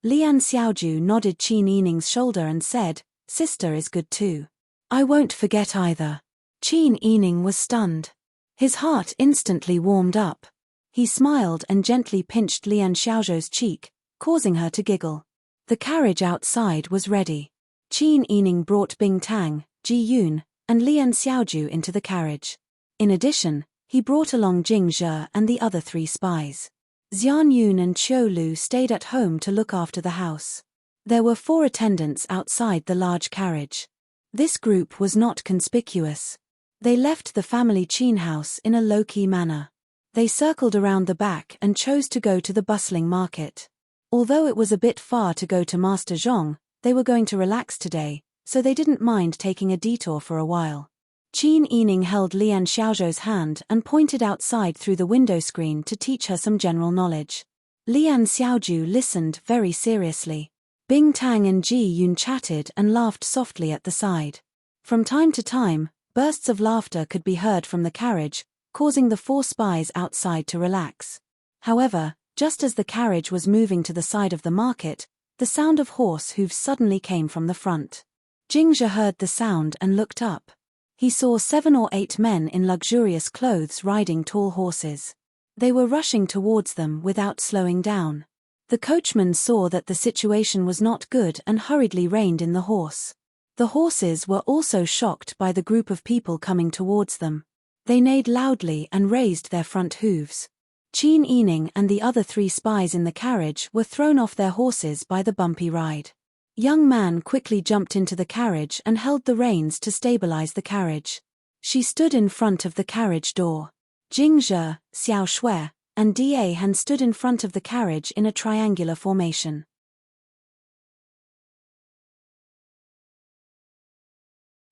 Lian Xiaoju nodded Qin Yining's shoulder and said, "Sister is good too. I won't forget either." Qin Yining was stunned. His heart instantly warmed up. He smiled and gently pinched Lian Xiaozhou's cheek, causing her to giggle. The carriage outside was ready. Qin Yining brought Bing Tang, Ji Yun, and Lian Xiaoju into the carriage. In addition, he brought along Jingzhe and the other 3 spies. Xian Yun and Qiu Lu stayed at home to look after the house. There were 4 attendants outside the large carriage. This group was not conspicuous. They left the family Qin house in a low-key manner. They circled around the back and chose to go to the bustling market. Although it was a bit far to go to Master Zhong, they were going to relax today, so they didn't mind taking a detour for a while. Qin Yining held Lian Xiaozhou's hand and pointed outside through the window screen to teach her some general knowledge. Lian Xiaoju listened very seriously. Bing Tang and Ji Yun chatted and laughed softly at the side. From time to time, bursts of laughter could be heard from the carriage, causing the 4 spies outside to relax. However, just as the carriage was moving to the side of the market, the sound of horse hooves suddenly came from the front. Jingzhe heard the sound and looked up. He saw 7 or 8 men in luxurious clothes riding tall horses. They were rushing towards them without slowing down. The coachman saw that the situation was not good and hurriedly reined in the horse. The horses were also shocked by the group of people coming towards them. They neighed loudly and raised their front hooves. Qin Yining and the other 3 spies in the carriage were thrown off their horses by the bumpy ride. Young man quickly jumped into the carriage and held the reins to stabilize the carriage. She stood in front of the carriage door. Jingzhe, Xiao Shui, and Da Han stood in front of the carriage in a triangular formation.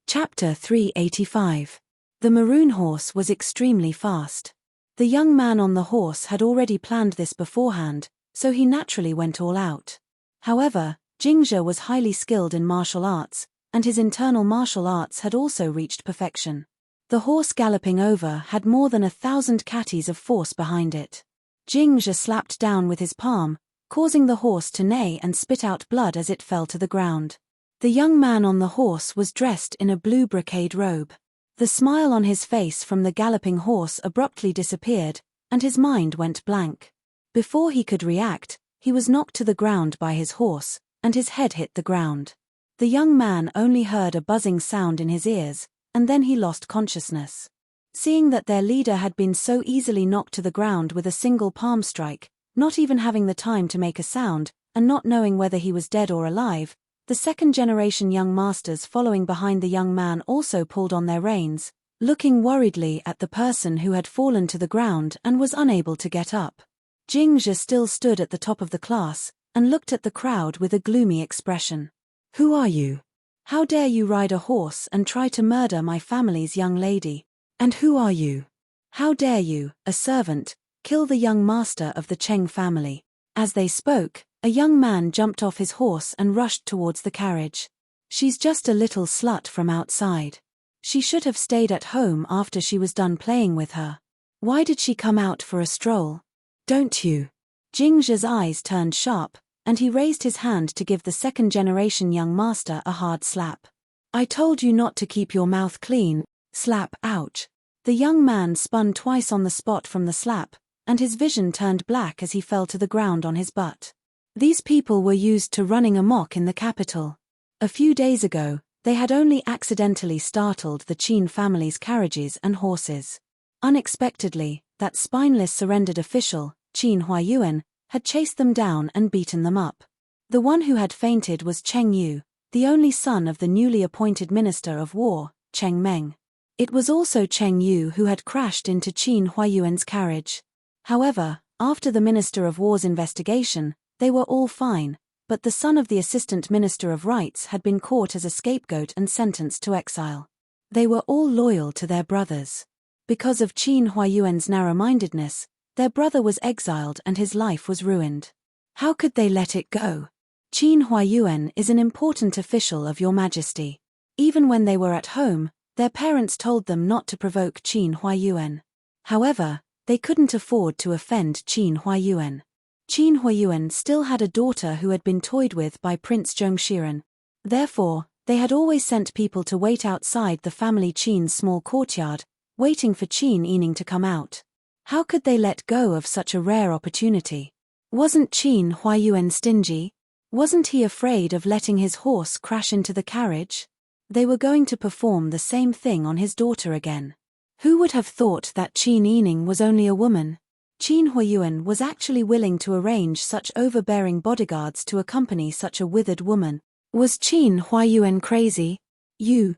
Chapter 385. The maroon horse was extremely fast. The young man on the horse had already planned this beforehand, so he naturally went all out. However, Jingzhe was highly skilled in martial arts, and his internal martial arts had also reached perfection. The horse galloping over had more than 1,000 catties of force behind it. Jingzhe slapped down with his palm, causing the horse to neigh and spit out blood as it fell to the ground. The young man on the horse was dressed in a blue brocade robe. The smile on his face from the galloping horse abruptly disappeared, and his mind went blank. Before he could react, He was knocked to the ground by his horse, and his head hit the ground. The young man only heard a buzzing sound in his ears, and then he lost consciousness. Seeing that their leader had been so easily knocked to the ground with a single palm strike, not even having the time to make a sound, and not knowing whether he was dead or alive, the second-generation young masters following behind the young man also pulled on their reins, looking worriedly at the person who had fallen to the ground and was unable to get up. Jingzhe still stood at the top of the class, and looked at the crowd with a gloomy expression. "Who are you? How dare you ride a horse and try to murder my family's young lady? And who are you? How dare you, a servant, kill the young master of the Cheng family?" As they spoke, a young man jumped off his horse and rushed towards the carriage. "She's just a little slut from outside. She should have stayed at home after she was done playing with her. Why did she come out for a stroll? Don't you?" Jingzhe's eyes turned sharp, and he raised his hand to give the second-generation young master a hard slap. "I told you not to keep your mouth clean." Slap, ouch. The young man spun twice on the spot from the slap, and his vision turned black as he fell to the ground on his butt. These people were used to running amok in the capital. A few days ago, they had only accidentally startled the Qin family's carriages and horses. Unexpectedly, that spineless surrendered official, Qin Huayuan, had chased them down and beaten them up. The one who had fainted was Cheng Yu, the only son of the newly appointed Minister of War, Cheng Meng. It was also Cheng Yu who had crashed into Qin Huayuan's carriage. However, after the Minister of War's investigation, they were all fine, but the son of the Assistant Minister of Rights had been caught as a scapegoat and sentenced to exile. They were all loyal to their brothers. Because of Qin Huayuan's narrow-mindedness, their brother was exiled and his life was ruined. How could they let it go? Qin Huayuan is an important official of Your Majesty. Even when they were at home, their parents told them not to provoke Qin Huayuan. However, they couldn't afford to offend Qin Huayuan. Qin Huayuan still had a daughter who had been toyed with by Prince Zhongshiren. Therefore, they had always sent people to wait outside the family Qin's small courtyard, waiting for Qin Yining to come out. How could they let go of such a rare opportunity? Wasn't Qin Huayuan stingy? Wasn't he afraid of letting his horse crash into the carriage? They were going to perform the same thing on his daughter again. Who would have thought that Qin Yining was only a woman? Qin Huayuan was actually willing to arrange such overbearing bodyguards to accompany such a withered woman. Was Qin Huayuan crazy? You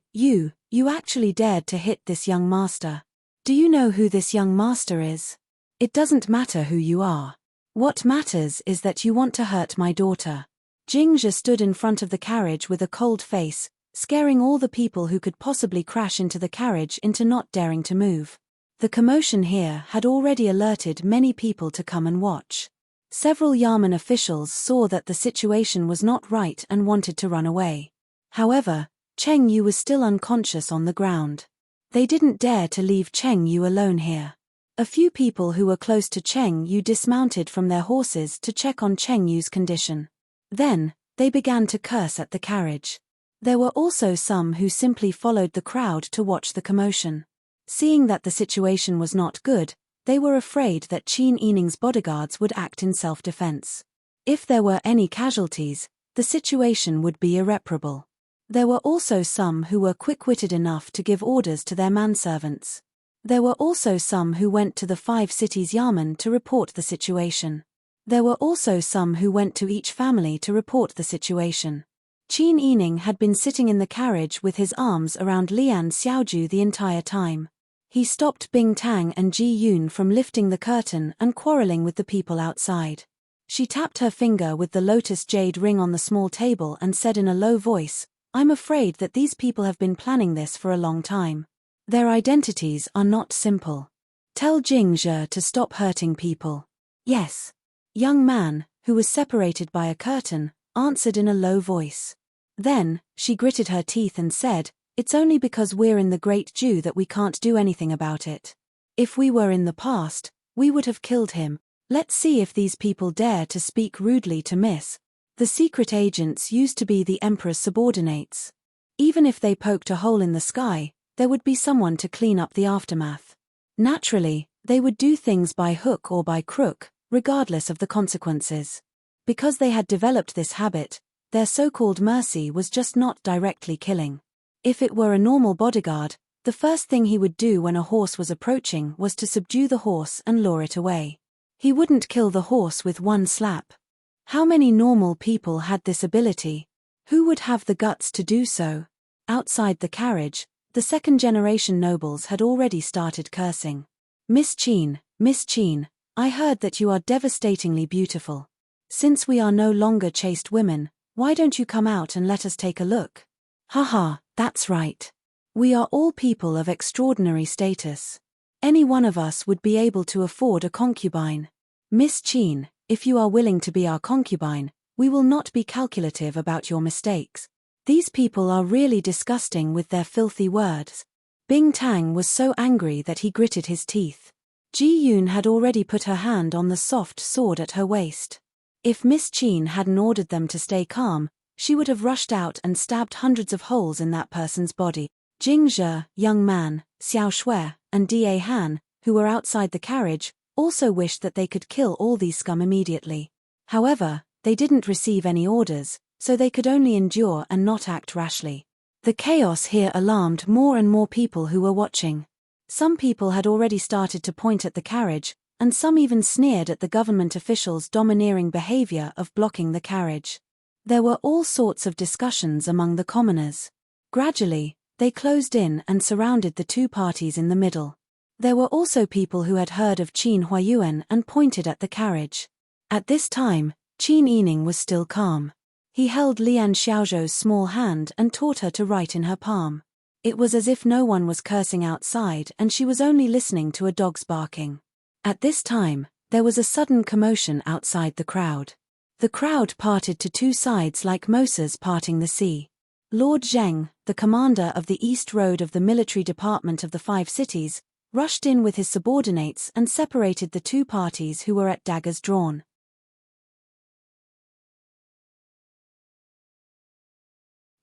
actually dared to hit this young master. Do you know who this young master is? It doesn't matter who you are. What matters is that you want to hurt my daughter. Jingzhe stood in front of the carriage with a cold face, scaring all the people who could possibly crash into the carriage into not daring to move. The commotion here had already alerted many people to come and watch. Several Yamen officials saw that the situation was not right and wanted to run away. However, Cheng Yu was still unconscious on the ground. They didn't dare to leave Cheng Yu alone here. A few people who were close to Cheng Yu dismounted from their horses to check on Cheng Yu's condition. Then, they began to curse at the carriage. There were also some who simply followed the crowd to watch the commotion. Seeing that the situation was not good, they were afraid that Qin Yining's bodyguards would act in self-defense. If there were any casualties, the situation would be irreparable. There were also some who were quick-witted enough to give orders to their manservants. There were also some who went to the 5 cities' yamen to report the situation. There were also some who went to each family to report the situation. Qin Yining had been sitting in the carriage with his arms around Lian Xiaoju the entire time. He stopped Bing Tang and Ji Yun from lifting the curtain and quarreling with the people outside. She tapped her finger with the lotus jade ring on the small table and said in a low voice, "I'm afraid that these people have been planning this for a long time. Their identities are not simple. Tell Jingzhe to stop hurting people." "Yes." Young man, who was separated by a curtain, answered in a low voice. Then, she gritted her teeth and said, "It's only because we're in the Great Jew that we can't do anything about it. If we were in the past, we would have killed him. Let's see if these people dare to speak rudely to Miss." The secret agents used to be the Emperor's subordinates. Even if they poked a hole in the sky, there would be someone to clean up the aftermath. Naturally, they would do things by hook or by crook, regardless of the consequences. Because they had developed this habit, their so-called mercy was just not directly killing. If it were a normal bodyguard, the first thing he would do when a horse was approaching was to subdue the horse and lure it away. He wouldn't kill the horse with one slap. How many normal people had this ability? Who would have the guts to do so? Outside the carriage, the second-generation nobles had already started cursing. Miss Chin, I heard that you are devastatingly beautiful. Since we are no longer chaste women, why don't you come out and let us take a look? Haha, that's right. We are all people of extraordinary status. Any one of us would be able to afford a concubine. Miss Chin, if you are willing to be our concubine, we will not be calculative about your mistakes. These people are really disgusting with their filthy words. Bing Tang was so angry that he gritted his teeth. Ji Yun had already put her hand on the soft sword at her waist. If Miss Chin hadn't ordered them to stay calm, she would have rushed out and stabbed hundreds of holes in that person's body. Jing Zhe, Young Man, Xiao Shui, and Da Han, who were outside the carriage, also wished that they could kill all these scum immediately. However, they didn't receive any orders, so they could only endure and not act rashly. The chaos here alarmed more and more people who were watching. Some people had already started to point at the carriage, and some even sneered at the government officials' domineering behavior of blocking the carriage. There were all sorts of discussions among the commoners. Gradually, they closed in and surrounded the two parties in the middle. There were also people who had heard of Qin Huayuan and pointed at the carriage. At this time, Qin Yining was still calm. He held Lian Xiaozhou's small hand and taught her to write in her palm. It was as if no one was cursing outside and she was only listening to a dog's barking. At this time, there was a sudden commotion outside the crowd. The crowd parted to two sides like mosas parting the sea. Lord Zheng, the commander of the East Road of the military department of the Five Cities, rushed in with his subordinates and separated the two parties who were at daggers drawn.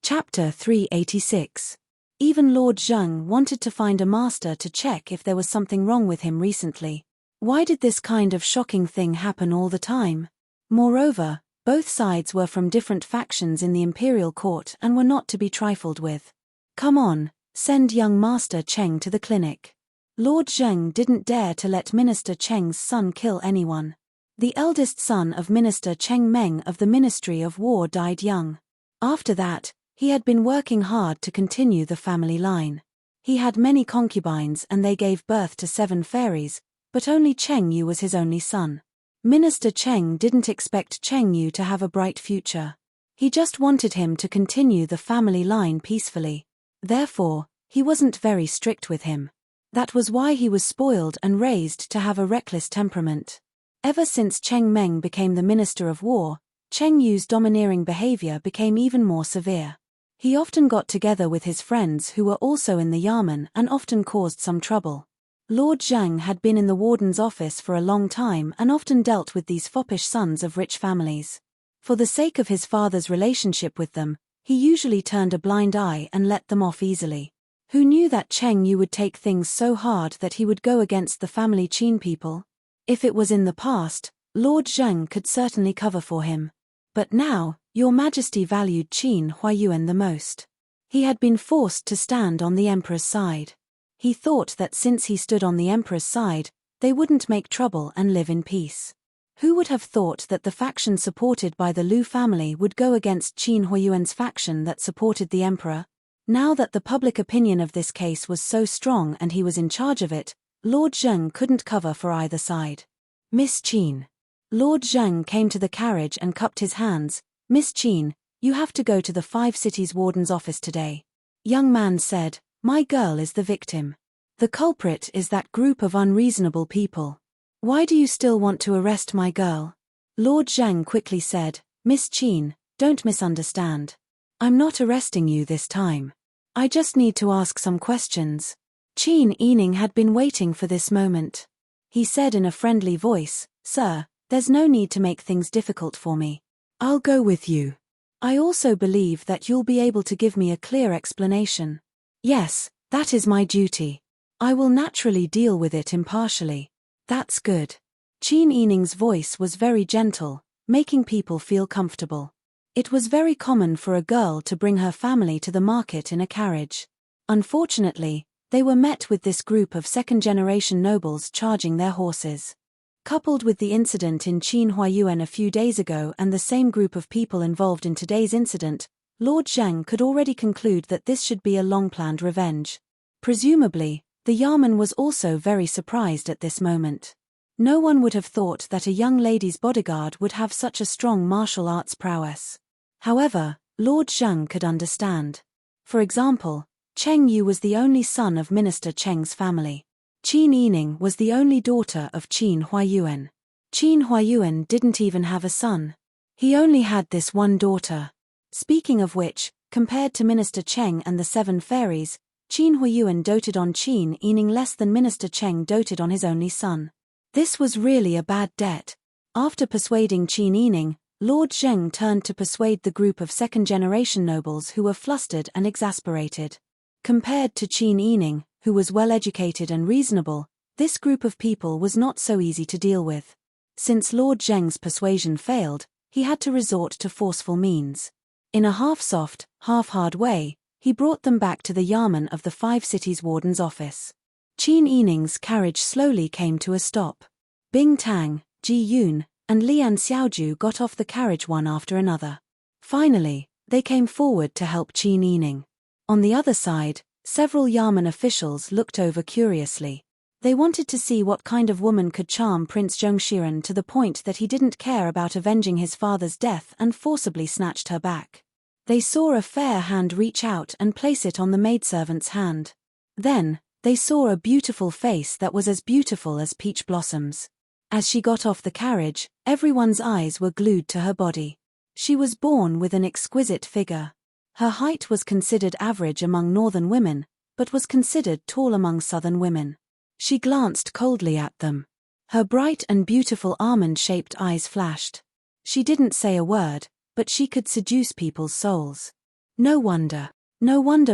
Chapter 386. Even Lord Zheng wanted to find a master to check if there was something wrong with him recently. Why did this kind of shocking thing happen all the time? Moreover, both sides were from different factions in the imperial court and were not to be trifled with. Come on, send young Master Cheng to the clinic. Lord Zheng didn't dare to let Minister Cheng's son kill anyone. The eldest son of Minister Cheng Meng of the Ministry of War died young. After that, he had been working hard to continue the family line. He had many concubines and they gave birth to 7 fairies, but only Cheng Yu was his only son. Minister Cheng didn't expect Cheng Yu to have a bright future. He just wanted him to continue the family line peacefully. Therefore, he wasn't very strict with him. That was why he was spoiled and raised to have a reckless temperament. Ever since Cheng Meng became the Minister of War, Cheng Yu's domineering behavior became even more severe. He often got together with his friends who were also in the Yamen and often caused some trouble. Lord Zheng had been in the warden's office for a long time and often dealt with these foppish sons of rich families. For the sake of his father's relationship with them, he usually turned a blind eye and let them off easily. Who knew that Cheng Yu would take things so hard that he would go against the family Qin people? If it was in the past, Lord Zheng could certainly cover for him. But now, Your Majesty valued Qin Huayuan the most. He had been forced to stand on the Emperor's side. He thought that since he stood on the Emperor's side, they wouldn't make trouble and live in peace. Who would have thought that the faction supported by the Lu family would go against Qin Huayuan's faction that supported the Emperor? Now that the public opinion of this case was so strong and he was in charge of it, Lord Zheng couldn't cover for either side. Miss Qin. Lord Zheng came to the carriage and cupped his hands. Miss Qin, you have to go to the Five Cities Warden's office today. Young Man said, my girl is the victim. The culprit is that group of unreasonable people. Why do you still want to arrest my girl? Lord Zheng quickly said, Miss Qin, don't misunderstand. I'm not arresting you this time. I just need to ask some questions. Qin Yining had been waiting for this moment. He said in a friendly voice, Sir, there's no need to make things difficult for me. I'll go with you. I also believe that you'll be able to give me a clear explanation. Yes, that is my duty. I will naturally deal with it impartially. That's good. Qin Yining's voice was very gentle, making people feel comfortable. It was very common for a girl to bring her family to the market in a carriage. Unfortunately, they were met with this group of second-generation nobles charging their horses. Coupled with the incident in Qin Huayuan a few days ago and the same group of people involved in today's incident, Lord Zheng could already conclude that this should be a long-planned revenge. Presumably, the Yamen was also very surprised at this moment. No one would have thought that a young lady's bodyguard would have such a strong martial arts prowess. However, Lord Zheng could understand. For example, Cheng Yu was the only son of Minister Cheng's family. Qin Yining was the only daughter of Qin Huayuan. Qin Huayuan didn't even have a son. He only had this one daughter. Speaking of which, compared to Minister Cheng and the Seven Fairies, Qin Huayuan doted on Qin Yining less than Minister Cheng doted on his only son. This was really a bad debt. After persuading Qin Yining, Lord Zheng turned to persuade the group of second-generation nobles who were flustered and exasperated. Compared to Qin Yining, who was well-educated and reasonable, this group of people was not so easy to deal with. Since Lord Zheng's persuasion failed, he had to resort to forceful means. In a half-soft, half-hard way, he brought them back to the Yamen of the Five Cities Warden's office. Qin Yining's carriage slowly came to a stop. Bing Tang, Ji Yun, and Lian Xiaoju got off the carriage one after another. Finally, they came forward to help Qin Yining. On the other side, several Yamen officials looked over curiously. They wanted to see what kind of woman could charm Prince Zhongshiren to the point that he didn't care about avenging his father's death and forcibly snatched her back. They saw a fair hand reach out and place it on the maidservant's hand. Then, they saw a beautiful face that was as beautiful as peach blossoms. As she got off the carriage, everyone's eyes were glued to her body. She was born with an exquisite figure. Her height was considered average among northern women, but was considered tall among southern women. She glanced coldly at them. Her bright and beautiful almond-shaped eyes flashed. She didn't say a word, but she could seduce people's souls. No wonder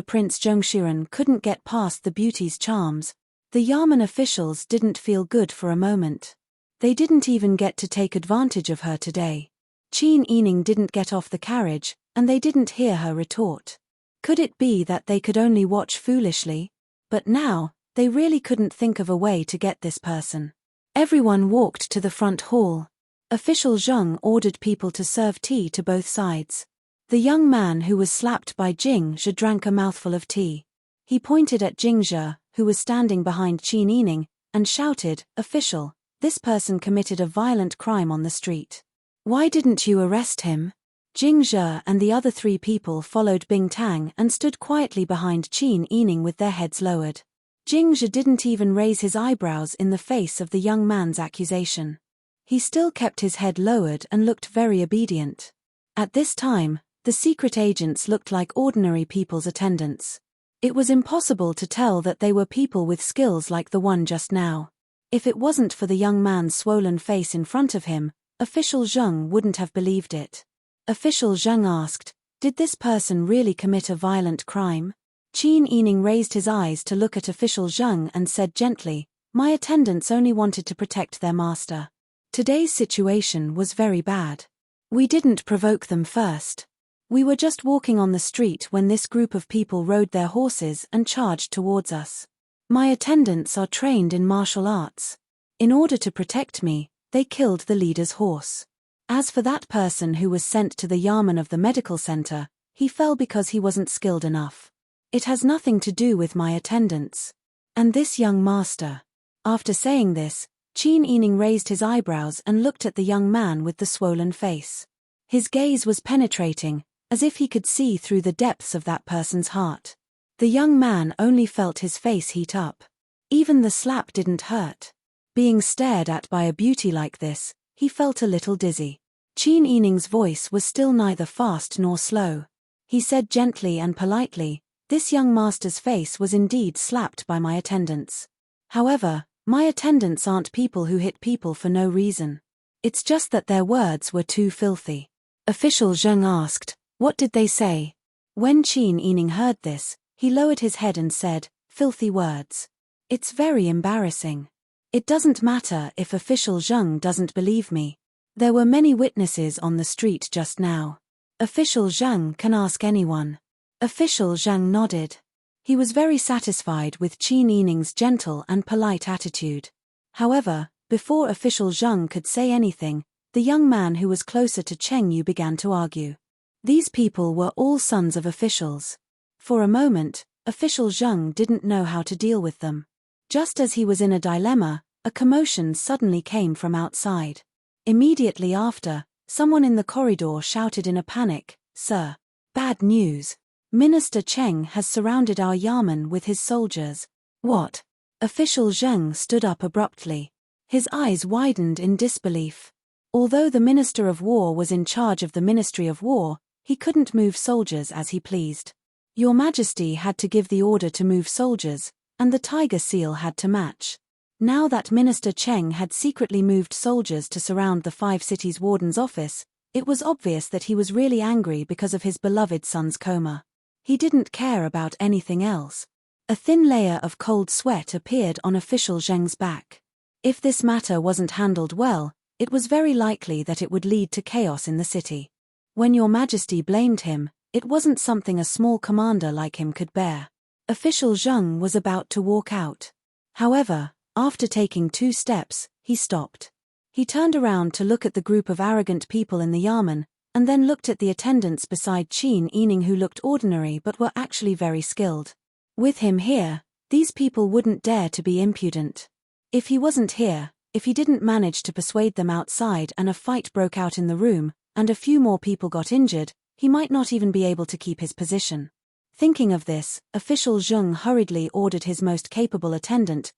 Prince Zhongshiren couldn't get past the beauty's charms. The Yamen officials didn't feel good for a moment. They didn't even get to take advantage of her today. Qin Yining didn't get off the carriage, and they didn't hear her retort. Could it be that they could only watch foolishly? But now, they really couldn't think of a way to get this person. Everyone walked to the front hall. Official Zheng ordered people to serve tea to both sides. The young man who was slapped by Jing Zhe drank a mouthful of tea. He pointed at Jing Zhe, who was standing behind Qin Yining, and shouted, "Official, this person committed a violent crime on the street. Why didn't you arrest him?" Jing Zhe and the other three people followed Bing Tang and stood quietly behind Qin Yining with their heads lowered. Jing Zhe didn't even raise his eyebrows in the face of the young man's accusation. He still kept his head lowered and looked very obedient. At this time, the secret agents looked like ordinary people's attendants. It was impossible to tell that they were people with skills like the one just now. If it wasn't for the young man's swollen face in front of him, Official Zheng wouldn't have believed it. Official Zheng asked, "Did this person really commit a violent crime?" Qin Yining raised his eyes to look at Official Zheng and said gently, "My attendants only wanted to protect their master. Today's situation was very bad. We didn't provoke them first. We were just walking on the street when this group of people rode their horses and charged towards us. My attendants are trained in martial arts. In order to protect me, they killed the leader's horse. As for that person who was sent to the Yamen of the medical center, he fell because he wasn't skilled enough. It has nothing to do with my attendants. And this young master." After saying this, Qin Yining raised his eyebrows and looked at the young man with the swollen face. His gaze was penetrating, as if he could see through the depths of that person's heart. The young man only felt his face heat up. Even the slap didn't hurt. Being stared at by a beauty like this, he felt a little dizzy. Qin Yining's voice was still neither fast nor slow. He said gently and politely, "This young master's face was indeed slapped by my attendants. However, my attendants aren't people who hit people for no reason. It's just that their words were too filthy." Official Zheng asked, "What did they say?" When Qin Yining heard this, he lowered his head and said, "Filthy words. It's very embarrassing. It doesn't matter if Official Zheng doesn't believe me. There were many witnesses on the street just now. Official Zhang can ask anyone. Official Zhang nodded. He was very satisfied with Qin Yining's gentle and polite attitude. However, before Official Zhang could say anything, the young man who was closer to Cheng Yu began to argue. These people were all sons of officials. For a moment, Official Zhang didn't know how to deal with them. Just as he was in a dilemma, a commotion suddenly came from outside. Immediately after, someone in the corridor shouted in a panic, "Sir, bad news. Minister Cheng has surrounded our yamen with his soldiers." "What?" Official Zheng stood up abruptly. His eyes widened in disbelief. Although the Minister of War was in charge of the Ministry of War, he couldn't move soldiers as he pleased. Your Majesty had to give the order to move soldiers, and the tiger seal had to match. Now that Minister Cheng had secretly moved soldiers to surround the 5 cities warden's office, it was obvious that he was really angry because of his beloved son's coma. He didn't care about anything else. A thin layer of cold sweat appeared on Official Zheng's back. If this matter wasn't handled well, it was very likely that it would lead to chaos in the city. When Your Majesty blamed him, it wasn't something a small commander like him could bear. Official Zheng was about to walk out. However, after taking 2 steps, he stopped. He turned around to look at the group of arrogant people in the yamen, and then looked at the attendants beside Qin Yining who looked ordinary but were actually very skilled. With him here, these people wouldn't dare to be impudent. If he wasn't here, if he didn't manage to persuade them outside and a fight broke out in the room, and a few more people got injured, he might not even be able to keep his position. Thinking of this, Official Zheng hurriedly ordered his most capable attendant,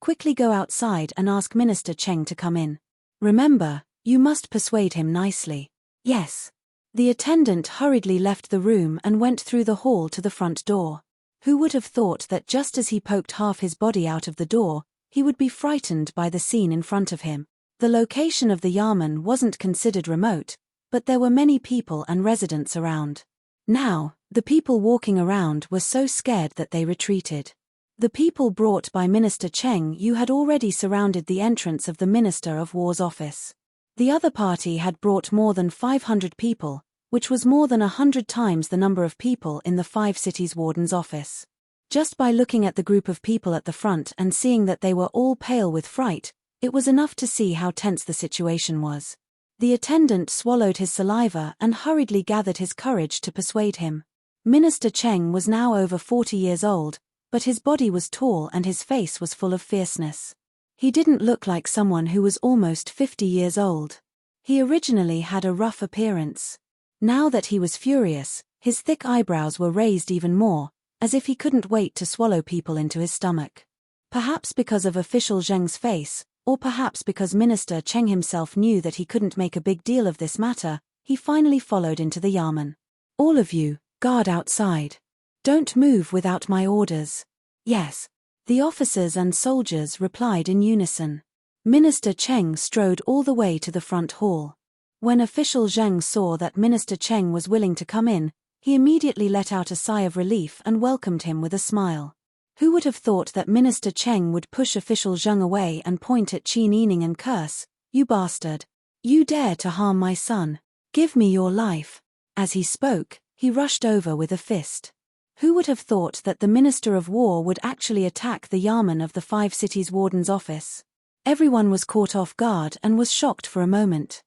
quickly go outside and ask Minister Cheng to come in. Remember, you must persuade him nicely." "Yes." The attendant hurriedly left the room and went through the hall to the front door. Who would have thought that just as he poked half his body out of the door, he would be frightened by the scene in front of him. The location of the yamen wasn't considered remote, but there were many people and residents around. Now, the people walking around were so scared that they retreated. The people brought by Minister Cheng Yu had already surrounded the entrance of the Minister of War's office. The other party had brought more than 500 people, which was more than 100 times the number of people in the 5 cities warden's office. Just by looking at the group of people at the front and seeing that they were all pale with fright, it was enough to see how tense the situation was. The attendant swallowed his saliva and hurriedly gathered his courage to persuade him. Minister Cheng was now over 40 years old, but his body was tall and his face was full of fierceness. He didn't look like someone who was almost 50 years old. He originally had a rough appearance. Now that he was furious, his thick eyebrows were raised even more, as if he couldn't wait to swallow people into his stomach. Perhaps because of Official Zheng's face, or perhaps because Minister Cheng himself knew that he couldn't make a big deal of this matter, he finally followed into the yamen. "All of you, guard outside. Don't move without my orders." "Yes." The officers and soldiers replied in unison. Minister Cheng strode all the way to the front hall. When Official Zheng saw that Minister Cheng was willing to come in, he immediately let out a sigh of relief and welcomed him with a smile. Who would have thought that Minister Cheng would push Official Zheng away and point at Qin Yining and curse, "You bastard! You dare to harm my son! Give me your life!" As he spoke, he rushed over with a fist. Who would have thought that the Minister of War would actually attack the yamen of the 5 cities warden's office? Everyone was caught off guard and was shocked for a moment.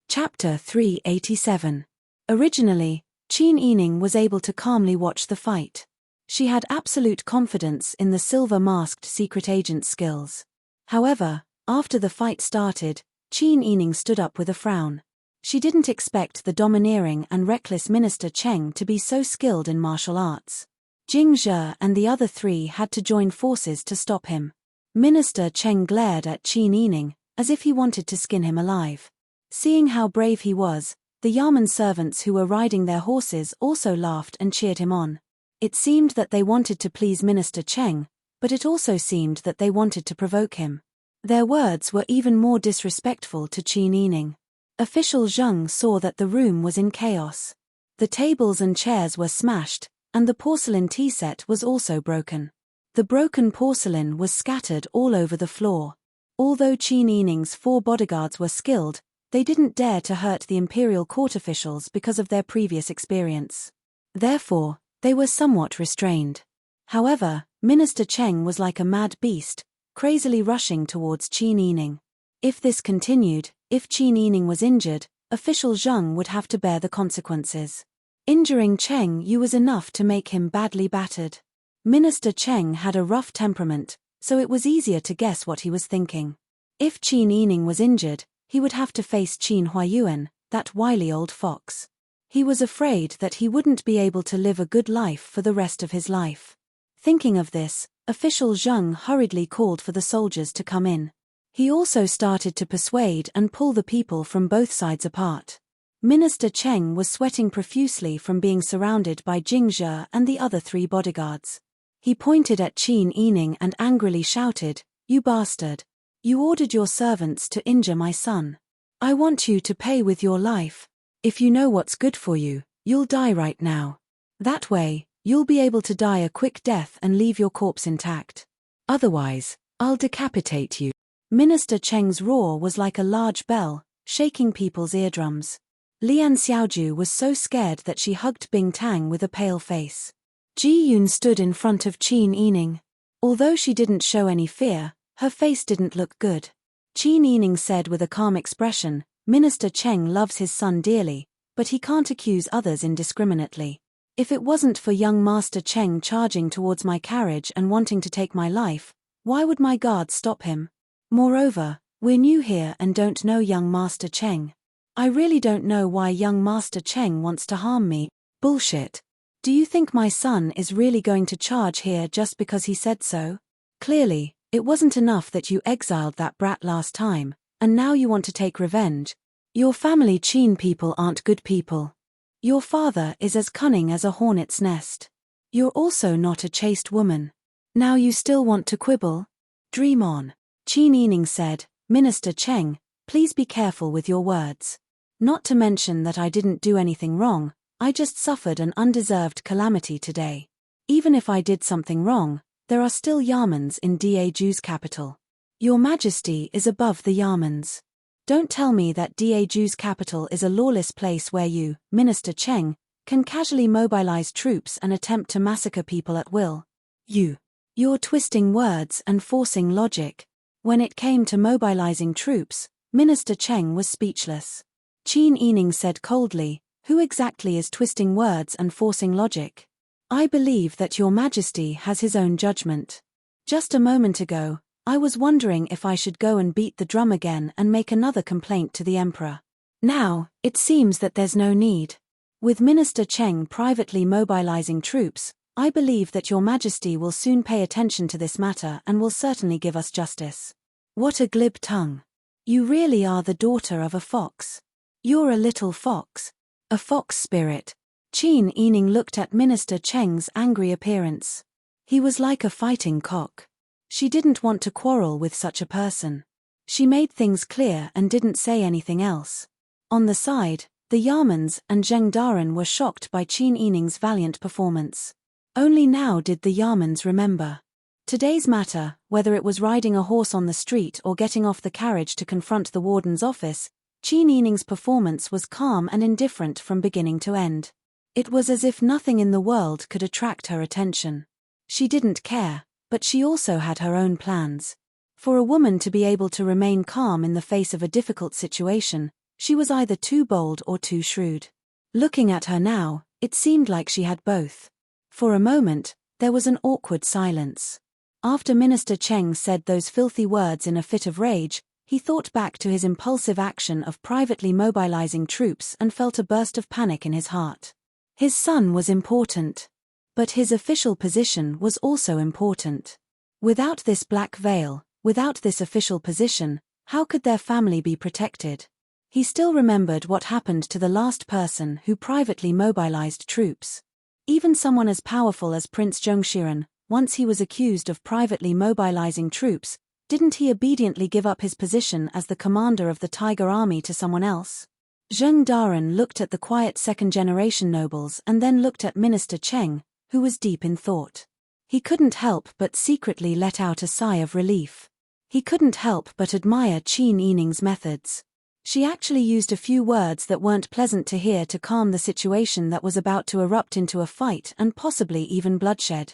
Chapter 387. Originally, Qin Yining was able to calmly watch the fight. She had absolute confidence in the silver-masked secret agent's skills. However, after the fight started, Qin Yining stood up with a frown. She didn't expect the domineering and reckless Minister Cheng to be so skilled in martial arts. Jing Zhe and the other 3 had to join forces to stop him. Minister Cheng glared at Qin Yining, as if he wanted to skin him alive. Seeing how brave he was, the yamen servants who were riding their horses also laughed and cheered him on. It seemed that they wanted to please Minister Cheng, but it also seemed that they wanted to provoke him. Their words were even more disrespectful to Qin Yining. Official Zheng saw that the room was in chaos. The tables and chairs were smashed, and the porcelain tea set was also broken. The broken porcelain was scattered all over the floor. Although Qin Yining's 4 bodyguards were skilled, they didn't dare to hurt the imperial court officials because of their previous experience. Therefore, they were somewhat restrained. However, Minister Cheng was like a mad beast, crazily rushing towards Qin Yining. If this continued, if Qin Yining was injured, official Zheng would have to bear the consequences. Injuring Cheng Yu was enough to make him badly battered. Minister Cheng had a rough temperament, so it was easier to guess what he was thinking. If Qin Yining was injured, he would have to face Qin Huayuan, that wily old fox. He was afraid that he wouldn't be able to live a good life for the rest of his life. Thinking of this, official Zheng hurriedly called for the soldiers to come in. He also started to persuade and pull the people from both sides apart. Minister Cheng was sweating profusely from being surrounded by Jing Zhe and the other 3 bodyguards. He pointed at Qin Yining and angrily shouted, "You bastard! You ordered your servants to injure my son. I want you to pay with your life. If you know what's good for you, you'll die right now. That way, you'll be able to die a quick death and leave your corpse intact. Otherwise, I'll decapitate you." Minister Cheng's roar was like a large bell, shaking people's eardrums. Lian Xiaoju was so scared that she hugged Bing Tang with a pale face. Ji Yun stood in front of Qin Yining. Although she didn't show any fear, her face didn't look good. Qin Yining said with a calm expression, "Minister Cheng loves his son dearly, but he can't accuse others indiscriminately. If it wasn't for young Master Cheng charging towards my carriage and wanting to take my life, why would my guards stop him? Moreover, we're new here and don't know young Master Cheng. I really don't know why young Master Cheng wants to harm me." "Bullshit. Do you think my son is really going to charge here just because he said so? Clearly, it wasn't enough that you exiled that brat last time, and now you want to take revenge. Your family Qin people aren't good people. Your father is as cunning as a hornet's nest. You're also not a chaste woman. Now you still want to quibble? Dream on." Qin Yining said, "Minister Cheng, please be careful with your words. Not to mention that I didn't do anything wrong, I just suffered an undeserved calamity today. Even if I did something wrong, there are still Yamens in Daju's capital. Your Majesty is above the Yamens. Don't tell me that Daju's capital is a lawless place where you, Minister Cheng, can casually mobilize troops and attempt to massacre people at will. You're twisting words and forcing logic." When it came to mobilizing troops, Minister Cheng was speechless. Qin Yining said coldly, "Who exactly is twisting words and forcing logic? I believe that your Majesty has his own judgment. Just a moment ago, I was wondering if I should go and beat the drum again and make another complaint to the Emperor. Now, it seems that there's no need. With Minister Cheng privately mobilizing troops, I believe that your Majesty will soon pay attention to this matter and will certainly give us justice." What a glib tongue. You really are the daughter of a fox. You're a little fox. A fox spirit. Qin Yining looked at Minister Cheng's angry appearance. He was like a fighting cock. She didn't want to quarrel with such a person. She made things clear and didn't say anything else. On the side, the Yamens and Zheng Daren were shocked by Qin Yining's valiant performance. Only now did the Yamens remember. Today's matter, whether it was riding a horse on the street or getting off the carriage to confront the warden's office, Qin Yining's performance was calm and indifferent from beginning to end. It was as if nothing in the world could attract her attention. She didn't care, but she also had her own plans. For a woman to be able to remain calm in the face of a difficult situation, she was either too bold or too shrewd. Looking at her now, it seemed like she had both. For a moment, there was an awkward silence. After Minister Cheng said those filthy words in a fit of rage, he thought back to his impulsive action of privately mobilizing troops and felt a burst of panic in his heart. His son was important. But his official position was also important. Without this black veil, without this official position, how could their family be protected? He still remembered what happened to the last person who privately mobilized troops. Even someone as powerful as Prince Zhongshiren, once he was accused of privately mobilizing troops, didn't he obediently give up his position as the commander of the Tiger Army to someone else? Zheng Daren looked at the quiet second-generation nobles and then looked at Minister Cheng, who was deep in thought. He couldn't help but secretly let out a sigh of relief. He couldn't help but admire Qin Yining's methods. She actually used a few words that weren't pleasant to hear to calm the situation that was about to erupt into a fight and possibly even bloodshed.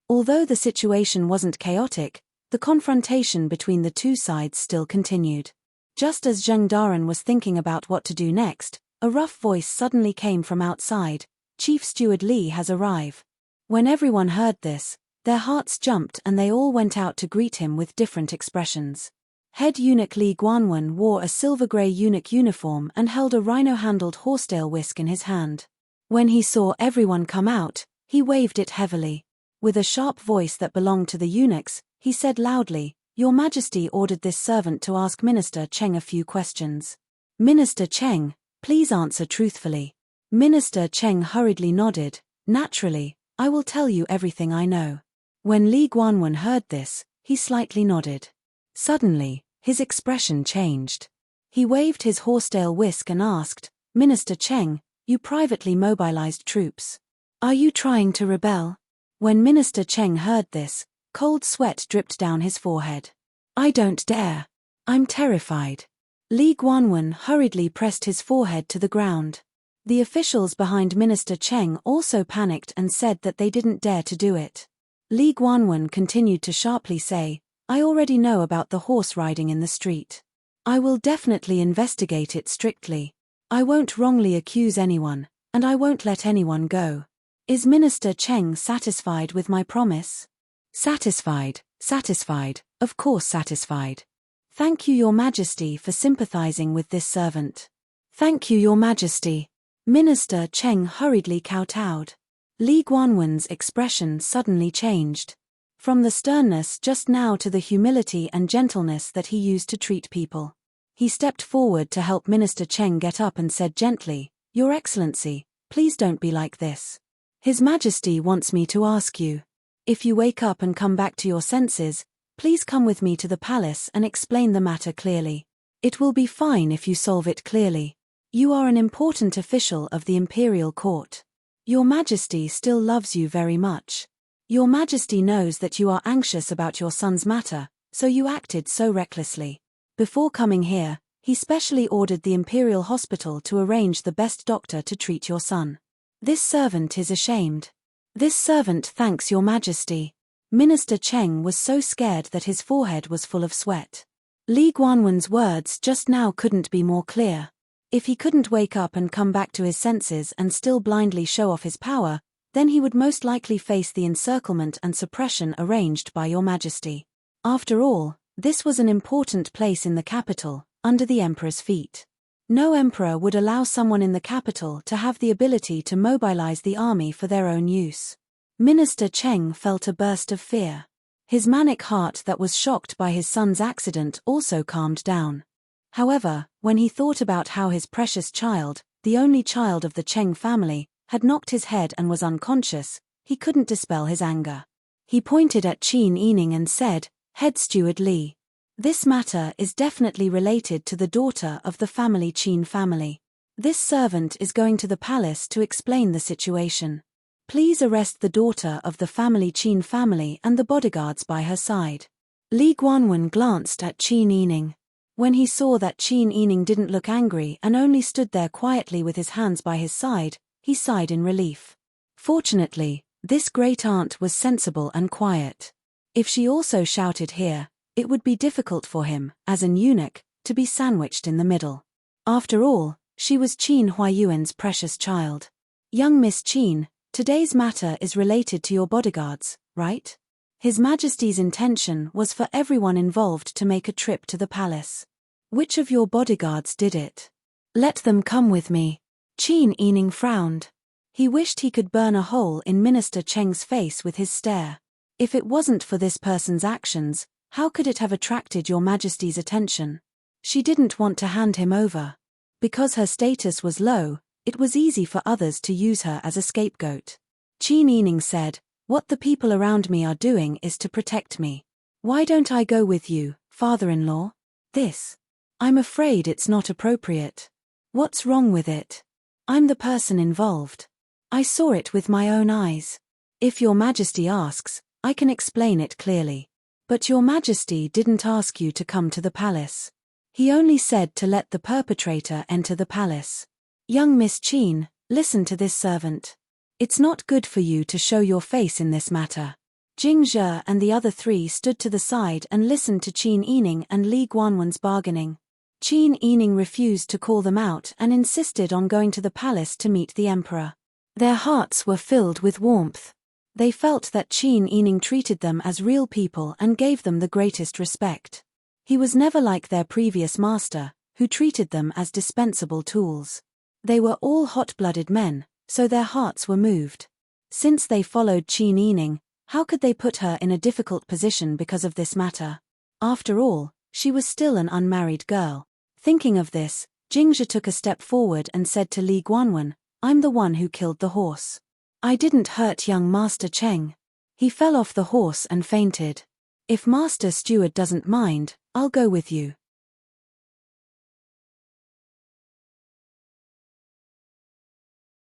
Although the situation wasn't chaotic, the confrontation between the two sides still continued. Just as Zheng Daren was thinking about what to do next, a rough voice suddenly came from outside. "Chief Steward Li has arrived." When everyone heard this, their hearts jumped and they all went out to greet him with different expressions. Head eunuch Li Guanwen wore a silver-grey eunuch uniform and held a rhino-handled horsetail whisk in his hand. When he saw everyone come out, he waved it heavily. With a sharp voice that belonged to the eunuchs, he said loudly, "Your Majesty ordered this servant to ask Minister Cheng a few questions. Minister Cheng, please answer truthfully." Minister Cheng hurriedly nodded. "Naturally, I will tell you everything I know." When Li Guanwen heard this, he slightly nodded. Suddenly, his expression changed. He waved his horsetail whisk and asked, "Minister Cheng, you privately mobilized troops. Are you trying to rebel?" When Minister Cheng heard this, cold sweat dripped down his forehead. "I don't dare. I'm terrified." Li Guanwen hurriedly pressed his forehead to the ground. The officials behind Minister Cheng also panicked and said that they didn't dare to do it. Li Guanwen continued to sharply say, "I already know about the horse riding in the street. I will definitely investigate it strictly. I won't wrongly accuse anyone, and I won't let anyone go. Is Minister Cheng satisfied with my promise?" "Satisfied, satisfied, of course satisfied. Thank you, Your Majesty, for sympathizing with this servant." "Thank you, Your Majesty." Minister Cheng hurriedly kowtowed. Li Guanwen's expression suddenly changed. From the sternness just now to the humility and gentleness that he used to treat people. He stepped forward to help Minister Cheng get up and said gently, "Your Excellency, please don't be like this. His Majesty wants me to ask you. If you wake up and come back to your senses, please come with me to the palace and explain the matter clearly. It will be fine if you solve it clearly. You are an important official of the imperial court. Your Majesty still loves you very much. Your Majesty knows that you are anxious about your son's matter, so you acted so recklessly. Before coming here, he specially ordered the imperial hospital to arrange the best doctor to treat your son. This servant is ashamed. This servant thanks Your Majesty." Minister Cheng was so scared that his forehead was full of sweat. Li Guanwen's words just now couldn't be more clear. If he couldn't wake up and come back to his senses and still blindly show off his power, then he would most likely face the encirclement and suppression arranged by Your Majesty. After all, this was an important place in the capital, under the emperor's feet. No emperor would allow someone in the capital to have the ability to mobilize the army for their own use. Minister Cheng felt a burst of fear. His manic heart that was shocked by his son's accident also calmed down. However, when he thought about how his precious child, the only child of the Cheng family, had knocked his head and was unconscious, he couldn't dispel his anger. He pointed at Qin Yining and said, "Head Steward Li. This matter is definitely related to the daughter of the family Qin family. This servant is going to the palace to explain the situation. Please arrest the daughter of the family Qin family and the bodyguards by her side." Li Guanwen glanced at Qin Yining. When he saw that Qin Yining didn't look angry and only stood there quietly with his hands by his side, he sighed in relief. Fortunately, this great-aunt was sensible and quiet. If she also shouted here, it would be difficult for him, as an eunuch, to be sandwiched in the middle. After all, she was Qin Huayuan's precious child. "Young Miss Qin, today's matter is related to your bodyguards, right?" His Majesty's intention was for everyone involved to make a trip to the palace. "Which of your bodyguards did it?" "Let them come with me." Qin Yining frowned. He wished he could burn a hole in Minister Cheng's face with his stare. If it wasn't for this person's actions, how could it have attracted Your Majesty's attention? She didn't want to hand him over. Because her status was low, it was easy for others to use her as a scapegoat. Qin Yining said, "What the people around me are doing is to protect me. Why don't I go with you, father-in-law? I'm afraid it's not appropriate." "What's wrong with it? I'm the person involved. I saw it with my own eyes. If Your Majesty asks, I can explain it clearly. But your majesty didn't ask you to come to the palace. He only said to let the perpetrator enter the palace. Young Miss Qin, listen to this servant. It's not good for you to show your face in this matter. Jing Zhe and the other three stood to the side and listened to Qin Yining and Li Guanwen's bargaining. Qin Yining refused to call them out and insisted on going to the palace to meet the emperor. Their hearts were filled with warmth. They felt that Qin Yining treated them as real people and gave them the greatest respect. He was never like their previous master, who treated them as dispensable tools. They were all hot-blooded men, so their hearts were moved. Since they followed Qin Yining, how could they put her in a difficult position because of this matter? After all, she was still an unmarried girl. Thinking of this, Jingzhe took a step forward and said to Li Guanwen, I'm the one who killed the horse. I didn't hurt young Master Cheng. He fell off the horse and fainted. If Master Steward doesn't mind, I'll go with you.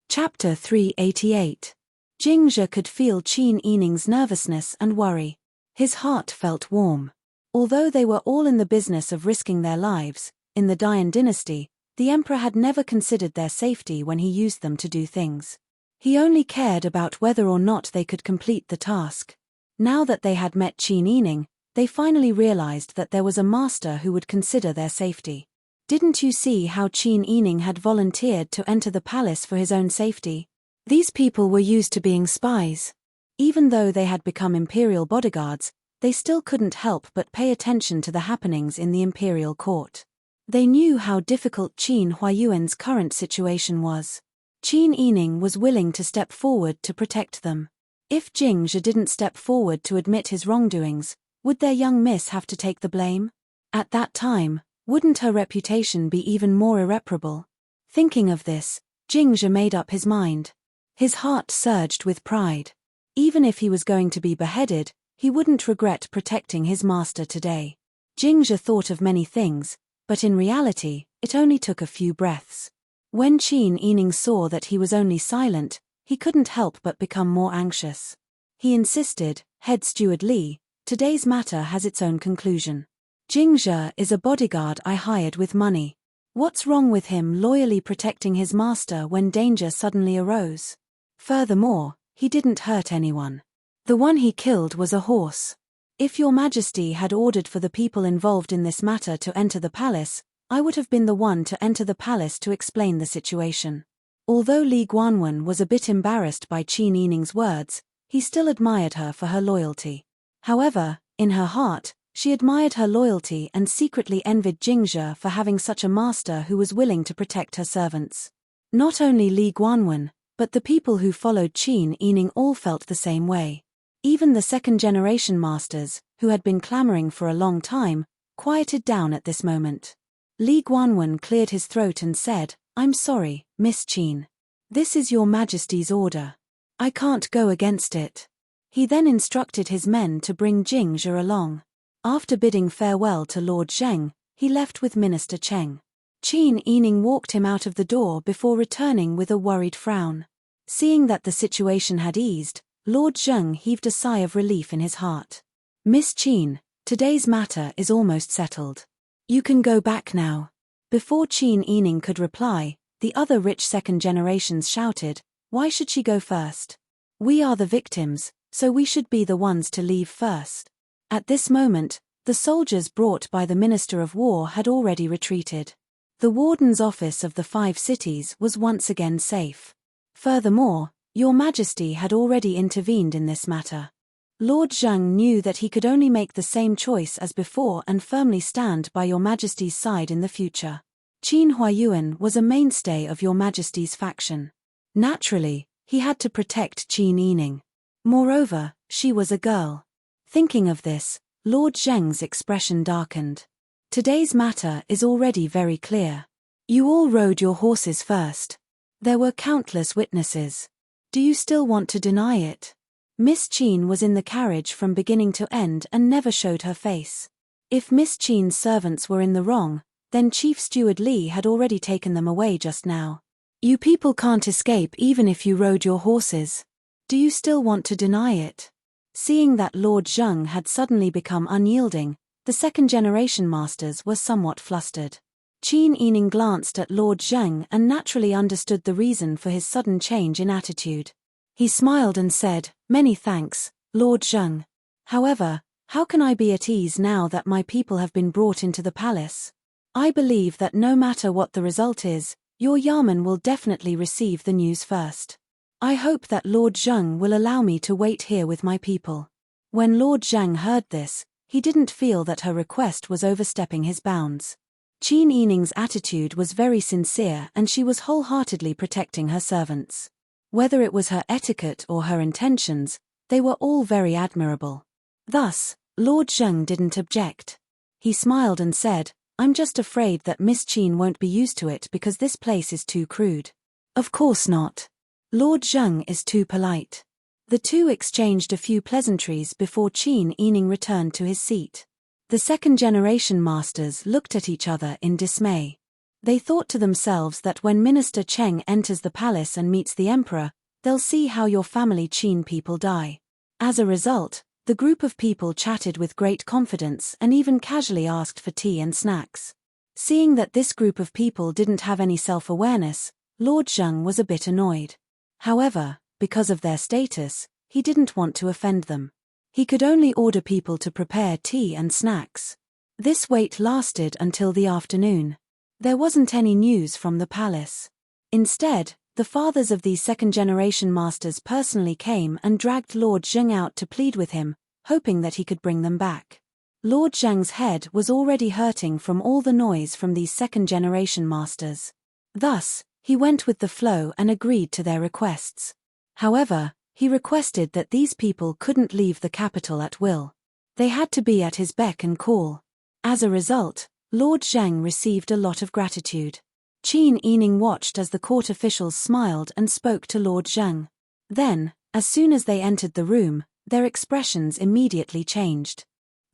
Chapter 388. Jingzhe could feel Qin Yining's nervousness and worry. His heart felt warm. Although they were all in the business of risking their lives, in the Dian dynasty, the emperor had never considered their safety when he used them to do things. He only cared about whether or not they could complete the task. Now that they had met Qin Yining, they finally realized that there was a master who would consider their safety. Didn't you see how Qin Yining had volunteered to enter the palace for his own safety? These people were used to being spies. Even though they had become imperial bodyguards, they still couldn't help but pay attention to the happenings in the imperial court. They knew how difficult Qin Huayuan's current situation was. Qin Yining was willing to step forward to protect them. If Jingzhe didn't step forward to admit his wrongdoings, would their young miss have to take the blame? At that time, wouldn't her reputation be even more irreparable? Thinking of this, Jingzhe made up his mind. His heart surged with pride. Even if he was going to be beheaded, he wouldn't regret protecting his master today. Jingzhe thought of many things, but in reality, it only took a few breaths. When Qin Yining saw that he was only silent, he couldn't help but become more anxious. He insisted, Head Steward Li, today's matter has its own conclusion. Jingzhe is a bodyguard I hired with money. What's wrong with him loyally protecting his master when danger suddenly arose? Furthermore, he didn't hurt anyone. The one he killed was a horse. If your majesty had ordered for the people involved in this matter to enter the palace, I would have been the one to enter the palace to explain the situation. Although Li Guanwen was a bit embarrassed by Qin Yining's words, he still admired her for her loyalty. However, in her heart, she admired her loyalty and secretly envied Jingzhe for having such a master who was willing to protect her servants. Not only Li Guanwen, but the people who followed Qin Yining all felt the same way. Even the second-generation masters, who had been clamoring for a long time, quieted down at this moment. Li Guanwen cleared his throat and said, I'm sorry, Miss Qin. This is your majesty's order. I can't go against it. He then instructed his men to bring Jingzhe along. After bidding farewell to Lord Zheng, he left with Minister Cheng. Qin Yining walked him out of the door before returning with a worried frown. Seeing that the situation had eased, Lord Zheng heaved a sigh of relief in his heart. Miss Qin, today's matter is almost settled. You can go back now. Before Qin Yining could reply, the other rich second generations shouted, why should she go first? We are the victims, so we should be the ones to leave first. At this moment, the soldiers brought by the Minister of War had already retreated. The warden's office of the 5 cities was once again safe. Furthermore, Your Majesty had already intervened in this matter. Lord Zheng knew that he could only make the same choice as before and firmly stand by Your Majesty's side in the future. Qin Huayuan was a mainstay of Your Majesty's faction. Naturally, he had to protect Qin Yining. Moreover, she was a girl. Thinking of this, Lord Zheng's expression darkened. Today's matter is already very clear. You all rode your horses first. There were countless witnesses. Do you still want to deny it? Miss Qin was in the carriage from beginning to end and never showed her face. If Miss Qin's servants were in the wrong, then Chief Steward Li had already taken them away just now. You people can't escape even if you rode your horses. Do you still want to deny it? Seeing that Lord Zheng had suddenly become unyielding, the second-generation masters were somewhat flustered. Qin Yining glanced at Lord Zheng and naturally understood the reason for his sudden change in attitude. He smiled and said, "Many thanks, Lord Zheng. However, how can I be at ease now that my people have been brought into the palace? I believe that no matter what the result is, your Yamen will definitely receive the news first. I hope that Lord Zheng will allow me to wait here with my people." When Lord Zheng heard this, he didn't feel that her request was overstepping his bounds. Qin Yining's attitude was very sincere and she was wholeheartedly protecting her servants. Whether it was her etiquette or her intentions, they were all very admirable. Thus, Lord Zheng didn't object. He smiled and said, "I'm just afraid that Miss Qin won't be used to it because this place is too crude." "Of course not. Lord Zheng is too polite." The two exchanged a few pleasantries before Qin Yining returned to his seat. The second-generation masters looked at each other in dismay. They thought to themselves that when Minister Cheng enters the palace and meets the emperor, they'll see how your family Qin people die. As a result, the group of people chatted with great confidence and even casually asked for tea and snacks. Seeing that this group of people didn't have any self-awareness, Lord Zheng was a bit annoyed. However, because of their status, he didn't want to offend them. He could only order people to prepare tea and snacks. This wait lasted until the afternoon. There wasn't any news from the palace. Instead, the fathers of these second-generation masters personally came and dragged Lord Zheng out to plead with him, hoping that he could bring them back. Lord Zheng's head was already hurting from all the noise from these second-generation masters. Thus, he went with the flow and agreed to their requests. However, he requested that these people couldn't leave the capital at will. They had to be at his beck and call. As a result, Lord Zheng received a lot of gratitude. Qin Yining watched as the court officials smiled and spoke to Lord Zheng. Then, as soon as they entered the room, their expressions immediately changed.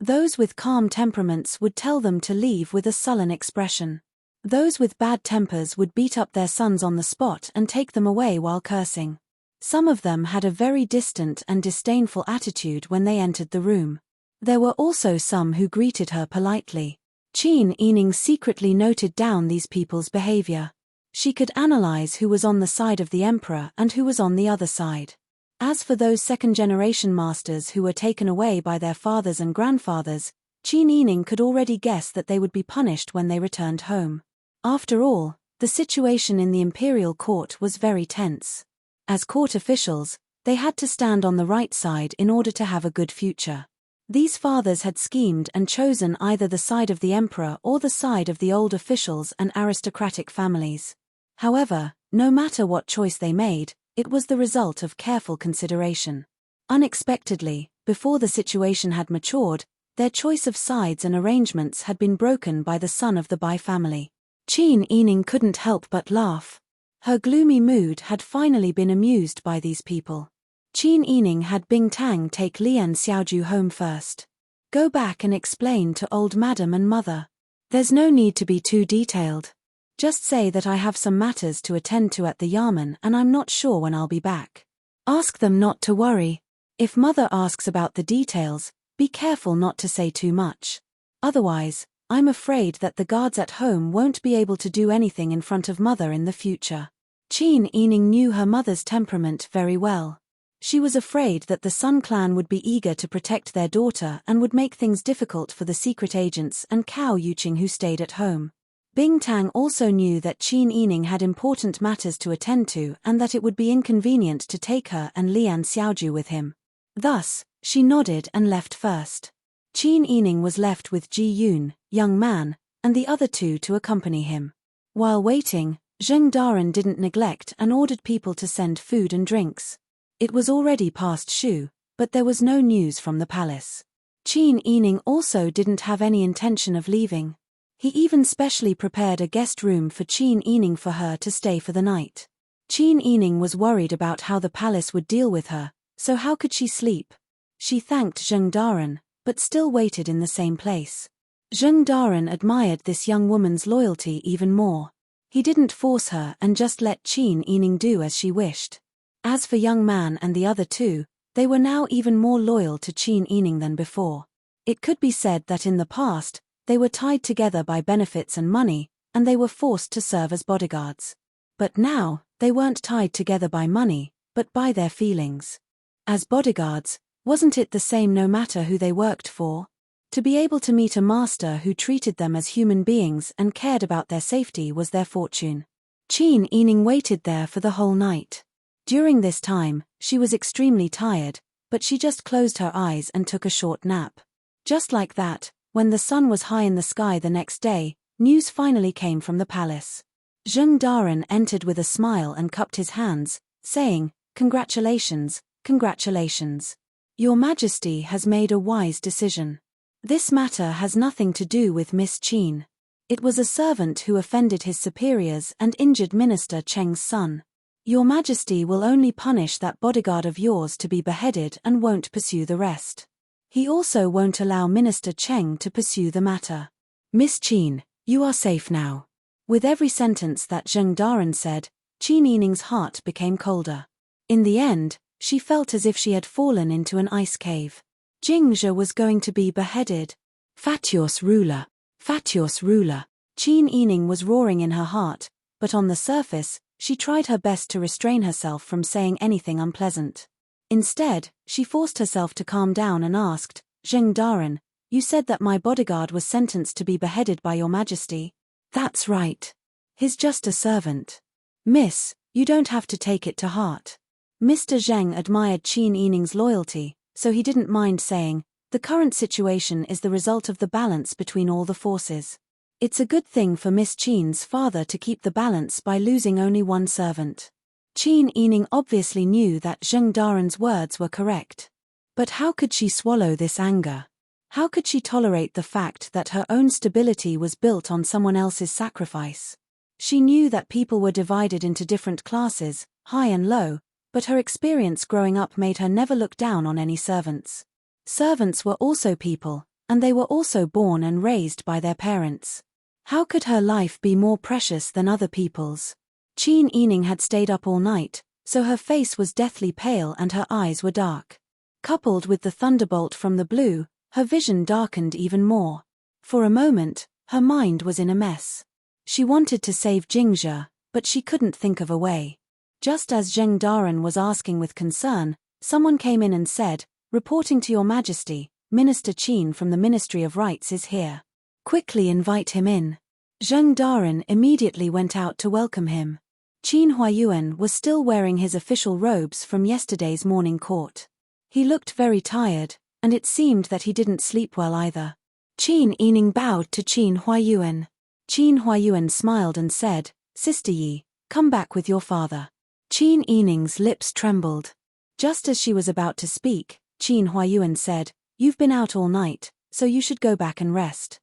Those with calm temperaments would tell them to leave with a sullen expression. Those with bad tempers would beat up their sons on the spot and take them away while cursing. Some of them had a very distant and disdainful attitude when they entered the room. There were also some who greeted her politely. Qin Yining secretly noted down these people's behavior. She could analyze who was on the side of the emperor and who was on the other side. As for those second-generation masters who were taken away by their fathers and grandfathers, Qin Yining could already guess that they would be punished when they returned home. After all, the situation in the imperial court was very tense. As court officials, they had to stand on the right side in order to have a good future. These fathers had schemed and chosen either the side of the emperor or the side of the old officials and aristocratic families. However, no matter what choice they made, it was the result of careful consideration. Unexpectedly, before the situation had matured, their choice of sides and arrangements had been broken by the son of the Bai family. Qin Yining couldn't help but laugh. Her gloomy mood had finally been amused by these people. Qin Yining had Bing Tang take Lian Xiaoju home first. "Go back and explain to old madam and mother. There's no need to be too detailed. Just say that I have some matters to attend to at the Yamen and I'm not sure when I'll be back. Ask them not to worry. If mother asks about the details, be careful not to say too much. Otherwise, I'm afraid that the guards at home won't be able to do anything in front of mother in the future." Qin Yining knew her mother's temperament very well. She was afraid that the Sun clan would be eager to protect their daughter and would make things difficult for the secret agents and Cao Yuqing who stayed at home. Bing Tang also knew that Qin Yining had important matters to attend to and that it would be inconvenient to take her and Lian Xiaoju with him. Thus, she nodded and left first. Qin Yining was left with Ji Yun, young man, and the other two to accompany him. While waiting, Zheng Daren didn't neglect and ordered people to send food and drinks. It was already past Shu, but there was no news from the palace. Qin Yining also didn't have any intention of leaving. He even specially prepared a guest room for Qin Yining for her to stay for the night. Qin Yining was worried about how the palace would deal with her, so how could she sleep? She thanked Zheng Daren, but still waited in the same place. Zheng Daren admired this young woman's loyalty even more. He didn't force her and just let Qin Yining do as she wished. As for young man and the other two, They were now even more loyal to Qin Yining than before. It could be said that in the past, they were tied together by benefits and money, and they were forced to serve as bodyguards. But now, they weren't tied together by money, but by their feelings. As bodyguards, wasn't it the same no matter who they worked for? To be able to meet a master who treated them as human beings and cared about their safety was their fortune. Qin Yining waited there for the whole night. During this time, she was extremely tired, but she just closed her eyes and took a short nap. Just like that, when the sun was high in the sky the next day, news finally came from the palace. Zheng Daren entered with a smile and cupped his hands, saying, "Congratulations, congratulations. Your Majesty has made a wise decision. This matter has nothing to do with Miss Qin. It was a servant who offended his superiors and injured Minister Cheng's son. Your Majesty will only punish that bodyguard of yours to be beheaded and won't pursue the rest. He also won't allow Minister Cheng to pursue the matter. Miss Qin, you are safe now." With every sentence that Zheng Daren said, Qin Yining's heart became colder. In the end, she felt as if she had fallen into an ice cave. Jingzhe was going to be beheaded. Fatuous ruler, fatuous ruler. Qin Yining was roaring in her heart, but on the surface, she tried her best to restrain herself from saying anything unpleasant. Instead, she forced herself to calm down and asked, "Zheng Daren, you said that my bodyguard was sentenced to be beheaded by your Majesty?" "That's right. He's just a servant." "Miss, you don't have to take it to heart." Mr. Zheng admired Qin Yining's loyalty, so he didn't mind saying, "The current situation is the result of the balance between all the forces. It's a good thing for Miss Qin's father to keep the balance by losing only one servant." Qin Yining obviously knew that Zheng Daren's words were correct. But how could she swallow this anger? How could she tolerate the fact that her own stability was built on someone else's sacrifice? She knew that people were divided into different classes, high and low, but her experience growing up made her never look down on any servants. Servants were also people, and they were also born and raised by their parents. How could her life be more precious than other people's? Qin Yining had stayed up all night, so her face was deathly pale and her eyes were dark. Coupled with the thunderbolt from the blue, her vision darkened even more. For a moment, her mind was in a mess. She wanted to save Jingzhe, but she couldn't think of a way. Just as Zheng Daren was asking with concern, someone came in and said, "Reporting to your Majesty, Minister Qin from the Ministry of Rights is here. Quickly invite him in." Zheng Daren immediately went out to welcome him. Qin Huayuan was still wearing his official robes from yesterday's morning court. He looked very tired, and it seemed that he didn't sleep well either. Qin Yining bowed to Qin Huayuan. Qin Huayuan smiled and said, "Sister Yi, come back with your father." Qin Yining's lips trembled. Just as she was about to speak, Qin Huayuan said, "You've been out all night, so you should go back and rest."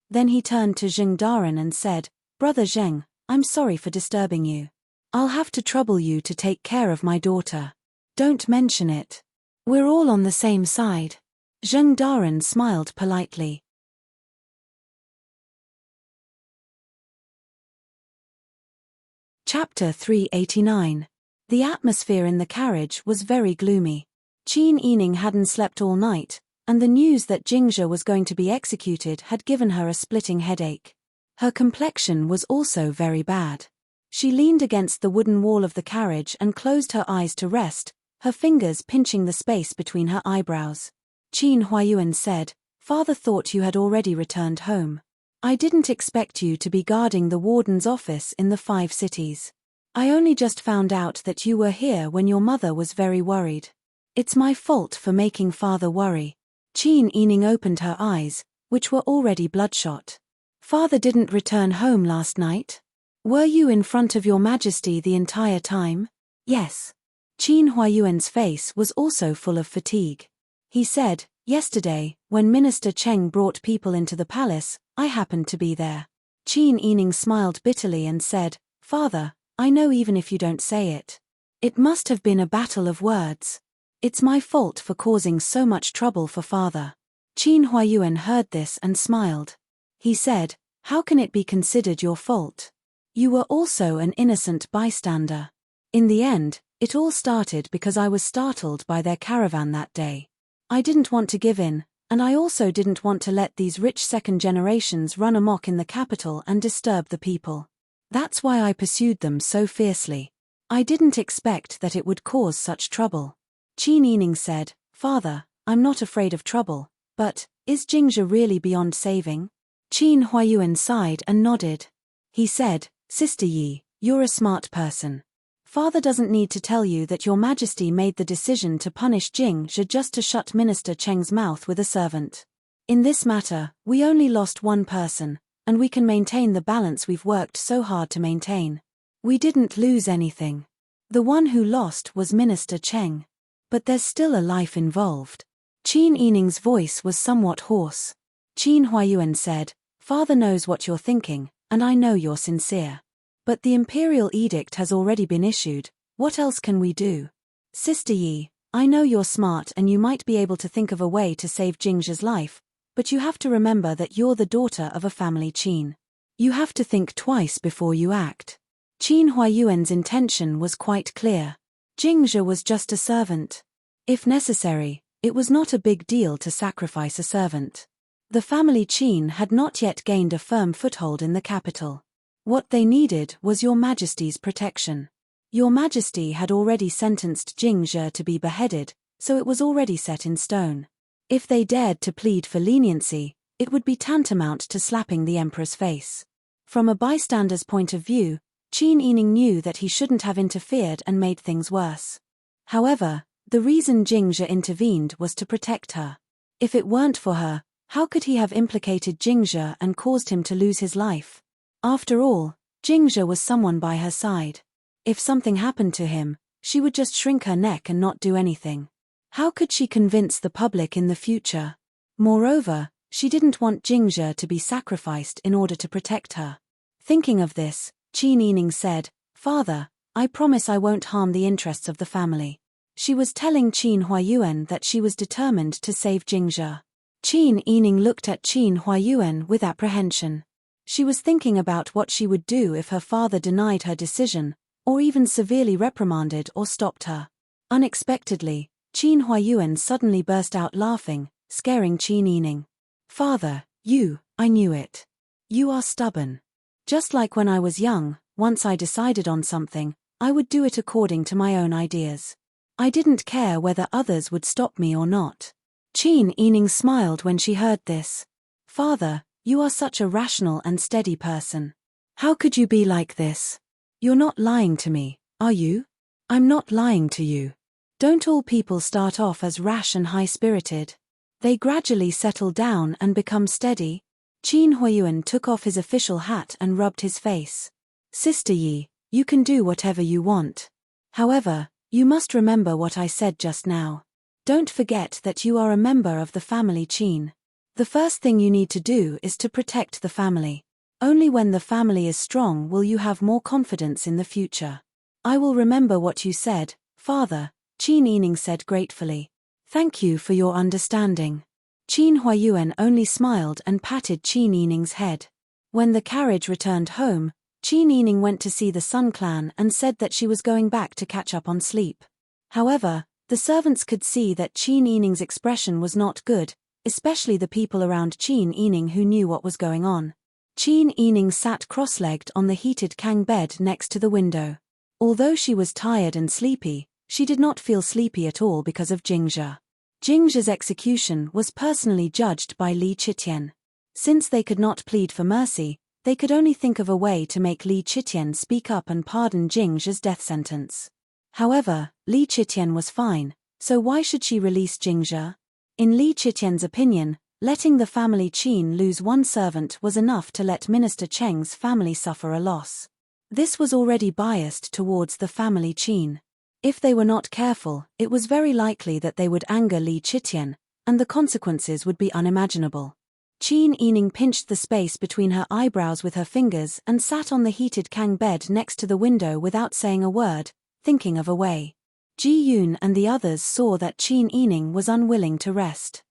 Then he turned to Zheng Daren and said, "Brother Zheng, I'm sorry for disturbing you. I'll have to trouble you to take care of my daughter. Don't mention it. We're all on the same side." Zheng Daren smiled politely. Chapter 389. The atmosphere in the carriage was very gloomy. Qin Yining hadn't slept all night, and the news that Jingzhe was going to be executed had given her a splitting headache. Her complexion was also very bad. She leaned against the wooden wall of the carriage and closed her eyes to rest, her fingers pinching the space between her eyebrows. Qin Huayuan said, "Father thought you had already returned home. I didn't expect you to be guarding the warden's office in the 5 cities. I only just found out that you were here when your mother was very worried. It's my fault for making father worry." Qin Yining opened her eyes, which were already bloodshot. "Father didn't return home last night? Were you in front of your Majesty the entire time?" "Yes." Qin Huayuan's face was also full of fatigue. He said, "Yesterday, when Minister Cheng brought people into the palace, I happened to be there." Qin Yining smiled bitterly and said, "Father, I know even if you don't say it. It must have been a battle of words. It's my fault for causing so much trouble for father." Qin Huayuan heard this and smiled. He said, "How can it be considered your fault? You were also an innocent bystander. In the end, It all started because I was startled by their caravan that day. I didn't want to give in, and I also didn't want to let these rich second generations run amok in the capital and disturb the people. That's why I pursued them so fiercely. I didn't expect that it would cause such trouble. Qin Yining said, "Father, I'm not afraid of trouble, but, is Jingzhe really beyond saving?" Qin Huayuan sighed and nodded. He said, "Sister Yi, you're a smart person. Father doesn't need to tell you that your majesty made the decision to punish Jingzhe just to shut Minister Cheng's mouth with a servant. In this matter, we only lost one person, and we can maintain the balance we've worked so hard to maintain. We didn't lose anything. The one who lost was Minister Cheng. But there's still a life involved." Qin Yining's voice was somewhat hoarse. Qin Huayuan said, "Father knows what you're thinking, and I know you're sincere. But the imperial edict has already been issued. What else can we do? Sister Yi, I know you're smart and you might be able to think of a way to save Jingzhe's life, but you have to remember that you're the daughter of a family Qin. You have to think twice before you act." Qin Huayuan's intention was quite clear. Jingzhe was just a servant. If necessary, it was not a big deal to sacrifice a servant. The family Qin had not yet gained a firm foothold in the capital. What they needed was Your Majesty's protection. Your Majesty had already sentenced Jingzhe to be beheaded, so it was already set in stone. If they dared to plead for leniency, it would be tantamount to slapping the emperor's face. From a bystander's point of view, Qin Yining knew that he shouldn't have interfered and made things worse. However, the reason Jingzhe intervened was to protect her. If it weren't for her, how could he have implicated Jingzhe and caused him to lose his life? After all, Jingzhe was someone by her side. If something happened to him, she would just shrink her neck and not do anything. How could she convince the public in the future? Moreover, she didn't want Jingzhe to be sacrificed in order to protect her. Thinking of this, Qin Yining said, "Father, I promise I won't harm the interests of the family." She was telling Qin Huayuan that she was determined to save Jingzhe. Qin Yining looked at Qin Huayuan with apprehension. She was thinking about what she would do if her father denied her decision, or even severely reprimanded or stopped her. Unexpectedly, Qin Huayuan suddenly burst out laughing, scaring Qin Yining. "Father, I knew it. You are stubborn. Just like when I was young, once I decided on something, I would do it according to my own ideas. I didn't care whether others would stop me or not." Qin Yining smiled when she heard this. "Father, you are such a rational and steady person. How could you be like this? You're not lying to me, are you?" "I'm not lying to you. Don't all people start off as rash and high-spirited? They gradually settle down and become steady." Qin Huayuan took off his official hat and rubbed his face. "Sister Yi, you can do whatever you want. However, you must remember what I said just now. Don't forget that you are a member of the family Qin. The first thing you need to do is to protect the family. Only when the family is strong will you have more confidence in the future." "I will remember what you said, Father," Qin Yining said gratefully. "Thank you for your understanding." Qin Huayuan only smiled and patted Qin Yining's head. When the carriage returned home, Qin Yining went to see the Sun Clan and said that she was going back to catch up on sleep. However, the servants could see that Qin Yining's expression was not good, especially the people around Qin Yining who knew what was going on. Qin Yining sat cross-legged on the heated Kang bed next to the window. Although she was tired and sleepy, she did not feel sleepy at all because of Jingzhe. Jingzhe's execution was personally judged by Li Qitian. Since they could not plead for mercy, they could only think of a way to make Li Qitian speak up and pardon Jingzhe's death sentence. However, Li Qitian was fine, so why should she release Jingzhe? In Li Qitian's opinion, letting the family Qin lose one servant was enough to let Minister Cheng's family suffer a loss. This was already biased towards the family Qin. If they were not careful, it was very likely that they would anger Li Qitian, and the consequences would be unimaginable. Qin Yining pinched the space between her eyebrows with her fingers and sat on the heated Kang bed next to the window without saying a word, thinking of a way. Ji Yun and the others saw that Qin Yining was unwilling to rest.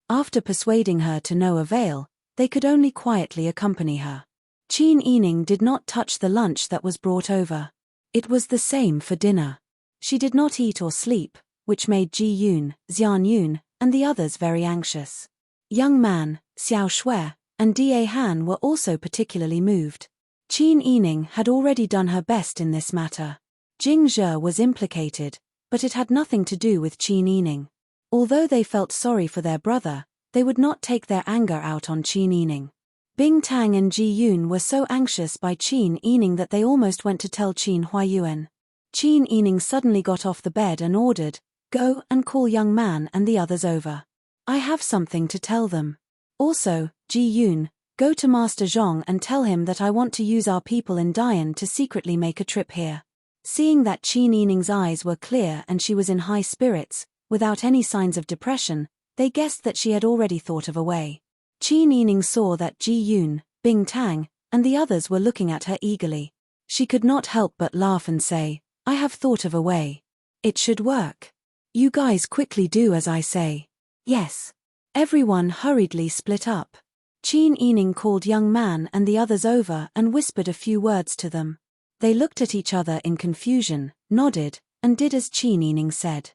After persuading her to no avail, they could only quietly accompany her. Qin Yining did not touch the lunch that was brought over. It was the same for dinner. She did not eat or sleep, which made Ji Yun, Xian Yun, and the others very anxious. Young Man, Xiao Shui, and Da Han were also particularly moved. Qin Yining had already done her best in this matter. Jing Zhe was implicated, but it had nothing to do with Qin Yining. Although they felt sorry for their brother, they would not take their anger out on Qin Yining. Bing Tang and Ji Yun were so anxious by Qin Yining that they almost went to tell Qin Huayuan. Qin Yining suddenly got off the bed and ordered, "Go and call Young Man and the others over. I have something to tell them. Also, Ji Yun, go to Master Zhong and tell him that I want to use our people in Dian to secretly make a trip here." Seeing that Qin Yining's eyes were clear and she was in high spirits, without any signs of depression, they guessed that she had already thought of a way. Qin Yining saw that Ji Yun, Bing Tang, and the others were looking at her eagerly. She could not help but laugh and say, "I have thought of a way. It should work. You guys quickly do as I say." "Yes." Everyone hurriedly split up. Qin Yining called Young Man and the others over and whispered a few words to them. They looked at each other in confusion, nodded, and did as Qin Yining said.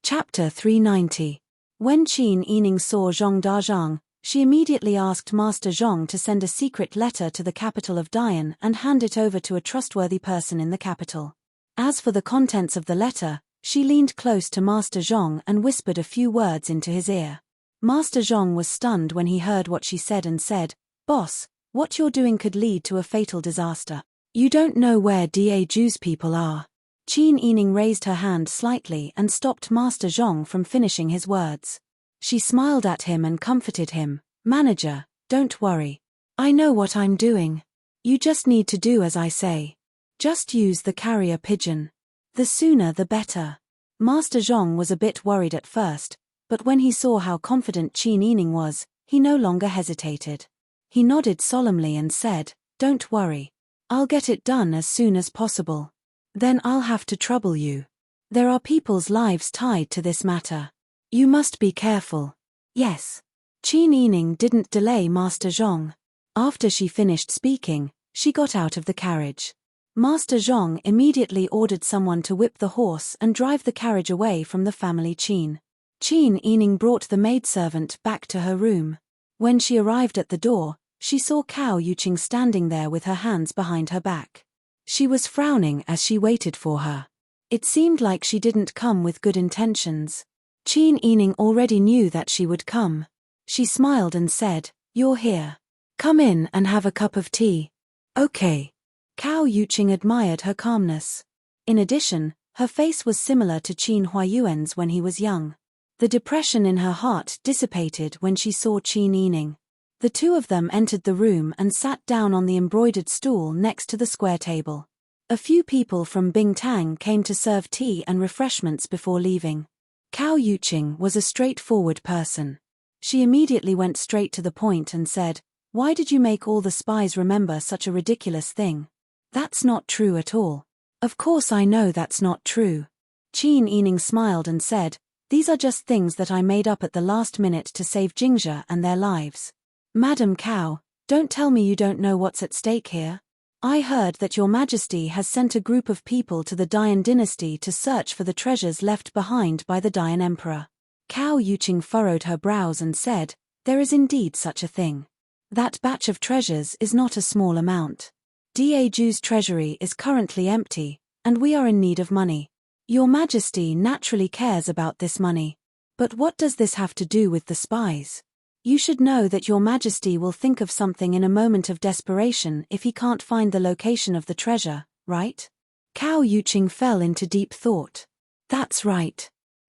Chapter 390. When Qin Yining saw Zhong Dazhang, she immediately asked Master Zhong to send a secret letter to the capital of Dian and hand it over to a trustworthy person in the capital. As for the contents of the letter, she leaned close to Master Zhong and whispered a few words into his ear. Master Zhong was stunned when he heard what she said and said, "Boss, what you're doing could lead to a fatal disaster. You don't know where Da Ju's people are." Qin Yining raised her hand slightly and stopped Master Zhong from finishing his words. She smiled at him and comforted him, "Manager, don't worry. I know what I'm doing. You just need to do as I say. Just use the carrier pigeon. The sooner the better." Master Zhong was a bit worried at first, but when he saw how confident Qin Yining was, he no longer hesitated. He nodded solemnly and said, "Don't worry. I'll get it done as soon as possible. Then I'll have to trouble you. There are people's lives tied to this matter. You must be careful." "Yes." Qin Yining didn't delay Master Zhong. After she finished speaking, she got out of the carriage. Master Zhong immediately ordered someone to whip the horse and drive the carriage away from the family Qin. Qin Yining brought the maidservant back to her room. When she arrived at the door, she saw Cao Yuqing standing there with her hands behind her back. She was frowning as she waited for her. It seemed like she didn't come with good intentions. Qin Yining already knew that she would come. She smiled and said, "You're here. Come in and have a cup of tea." "Okay." Cao Yuqing admired her calmness. In addition, her face was similar to Qin Huayuan's when he was young. The depression in her heart dissipated when she saw Qin Yining. The two of them entered the room and sat down on the embroidered stool next to the square table. A few people from Bing Tang came to serve tea and refreshments before leaving. Cao Yuqing was a straightforward person. She immediately went straight to the point and said, "Why did you make all the spies remember such a ridiculous thing? That's not true at all." "Of course I know that's not true." Qin Yining smiled and said, "These are just things that I made up at the last minute to save Jingzhe and their lives." "Madam Cao, don't tell me you don't know what's at stake here. I heard that your Majesty has sent a group of people to the Dian dynasty to search for the treasures left behind by the Dian Emperor." Cao Yuqing furrowed her brows and said, "There is indeed such a thing. That batch of treasures is not a small amount. Da Ju's treasury is currently empty, and we are in need of money. Your Majesty naturally cares about this money. But what does this have to do with the spies? You should know that your Majesty will think of something in a moment of desperation if he can't find the location of the treasure, right?" Cao Yuqing fell into deep thought. "That's right.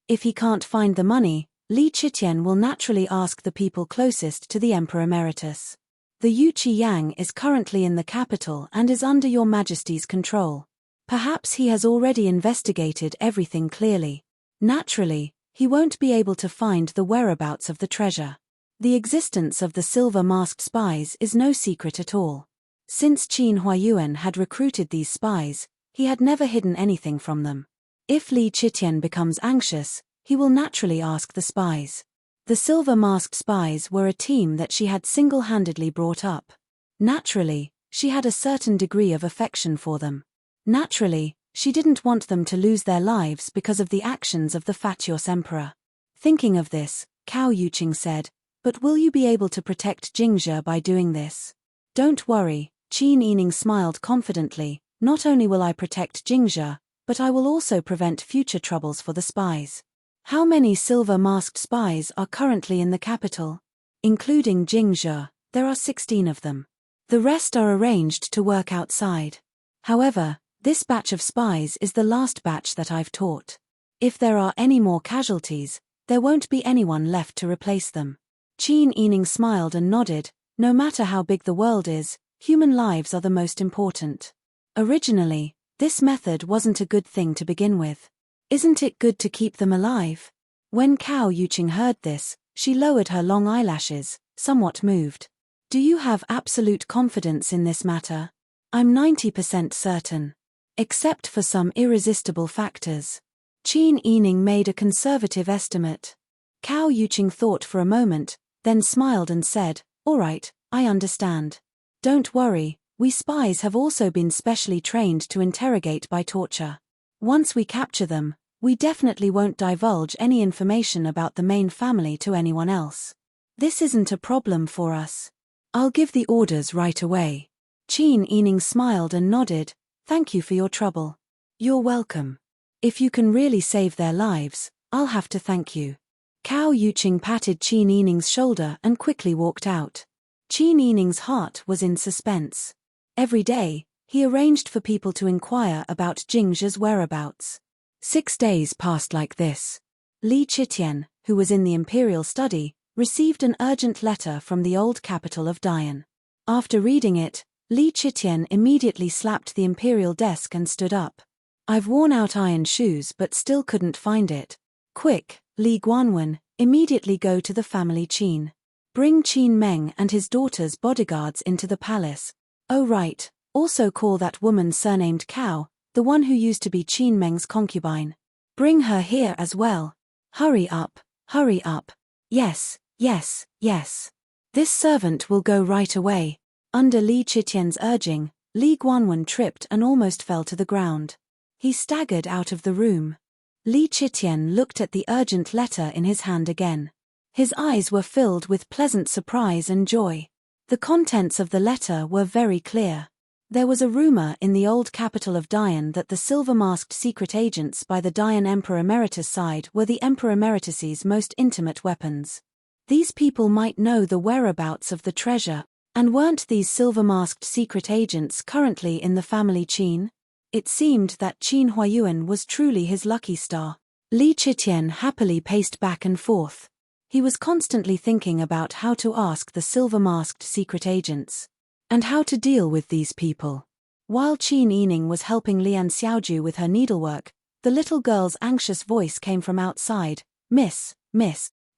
If he can't find the money, Li Chitian will naturally ask the people closest to the Emperor Emeritus. The Yu Qiyang is currently in the capital and is under your Majesty's control. Perhaps he has already investigated everything clearly. Naturally, he won't be able to find the whereabouts of the treasure. The existence of the silver-masked spies is no secret at all. Since Qin Huayuan had recruited these spies, he had never hidden anything from them. If Li Chitian becomes anxious, he will naturally ask the spies. The silver-masked spies were a team that she had single-handedly brought up. Naturally, She had a certain degree of affection for them. Naturally, she didn't want them to lose their lives because of the actions of the fatuous emperor. Thinking of this, Cao Yuqing said, "But will you be able to protect Jingzhe by doing this?" "Don't worry," Qin Yining smiled confidently, "not only will I protect Jingzhe, but I will also prevent future troubles for the spies." "How many silver-masked spies are currently in the capital?" "Including Jingzhe, there are 16 of them. The rest are arranged to work outside. However, this batch of spies is the last batch that I've taught. If there are any more casualties, there won't be anyone left to replace them." Qin Yining smiled and nodded. No matter how big the world is, human lives are the most important. Originally, this method wasn't a good thing to begin with. Isn't it good to keep them alive? When Cao Yuqing heard this, she lowered her long eyelashes, somewhat moved. "Do you have absolute confidence in this matter?" "I'm 90% certain. Except for some irresistible factors." Qin Yining made a conservative estimate. Cao Yuqing thought for a moment, then smiled and said, "All right, I understand. Don't worry, we spies have also been specially trained to interrogate by torture. Once we capture them, we definitely won't divulge any information about the main family to anyone else. This isn't a problem for us. I'll give the orders right away." Qin Yining smiled and nodded. "Thank you for your trouble." "You're welcome. If you can really save their lives, I'll have to thank you." Cao Yuqing patted Qin Yining's shoulder and quickly walked out. Qin Yining's heart was in suspense. Every day, he arranged for people to inquire about Jingzhe's whereabouts. 6 days passed like this. Li Qitian, who was in the imperial study, received an urgent letter from the old capital of Dian. After reading it, Li Qitian immediately slapped the imperial desk and stood up. "I've worn out iron shoes but still couldn't find it. Quick, Li Guanwen, immediately go to the family Qin. Bring Qin Meng and his daughter's bodyguards into the palace. Oh right, also call that woman surnamed Cao, the one who used to be Qin Meng's concubine. Bring her here as well. Hurry up, hurry up. Yes, yes, yes. This servant will go right away." Under Li Qitian's urging, Li Guanwen tripped and almost fell to the ground. He staggered out of the room. Li Qitian looked at the urgent letter in his hand again. His eyes were filled with pleasant surprise and joy. The contents of the letter were very clear. There was a rumor in the old capital of Dian that the silver-masked secret agents by the Dian Emperor Emeritus side were the Emperor Emeritus's most intimate weapons. These people might know the whereabouts of the treasure, and weren't these silver-masked secret agents currently in the family Qin? It seemed that Qin Huayuan was truly his lucky star. Li Qitian happily paced back and forth. He was constantly thinking about how to ask the silver-masked secret agents, and how to deal with these people. While Qin Yining was helping Lian Xiaoju with her needlework, the little girl's anxious voice came from outside. Miss,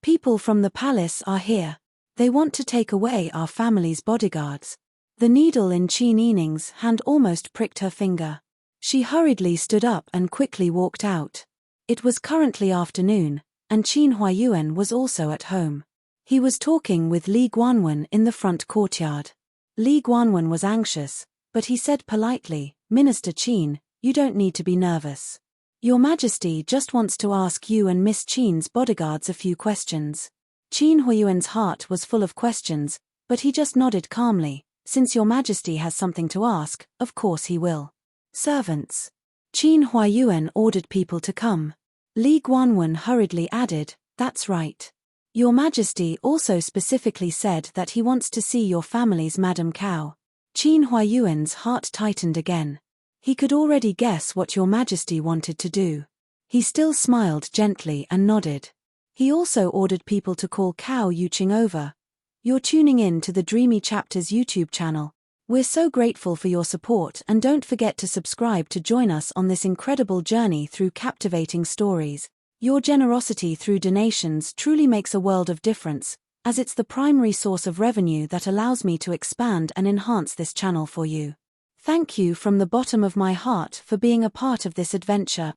people from the palace are here. They want to take away our family's bodyguards." The needle in Qin Yining's hand almost pricked her finger. She hurriedly stood up and quickly walked out. It was currently afternoon, and Qin Huayuan was also at home. He was talking with Li Guanwen in the front courtyard. Li Guanwen was anxious, but he said politely, "Minister Qin, you don't need to be nervous. Your Majesty just wants to ask you and Miss Qin's bodyguards a few questions." Qin Huayuan's heart was full of questions, but he just nodded calmly. "Since Your Majesty has something to ask, of course he will." "Servants." Qin Huayuan ordered people to come. Li Guanwen hurriedly added, "That's right. Your Majesty also specifically said that he wants to see your family's Madame Cao." Qin Huayuan's heart tightened again. He could already guess what Your Majesty wanted to do. He still smiled gently and nodded. He also ordered people to call Cao Yuqing over. "You're tuning in to the Dreamy Chapters YouTube channel. We're so grateful for your support, and don't forget to subscribe to join us on this incredible journey through captivating stories. Your generosity through donations truly makes a world of difference, as it's the primary source of revenue that allows me to expand and enhance this channel for you. Thank you from the bottom of my heart for being a part of this adventure.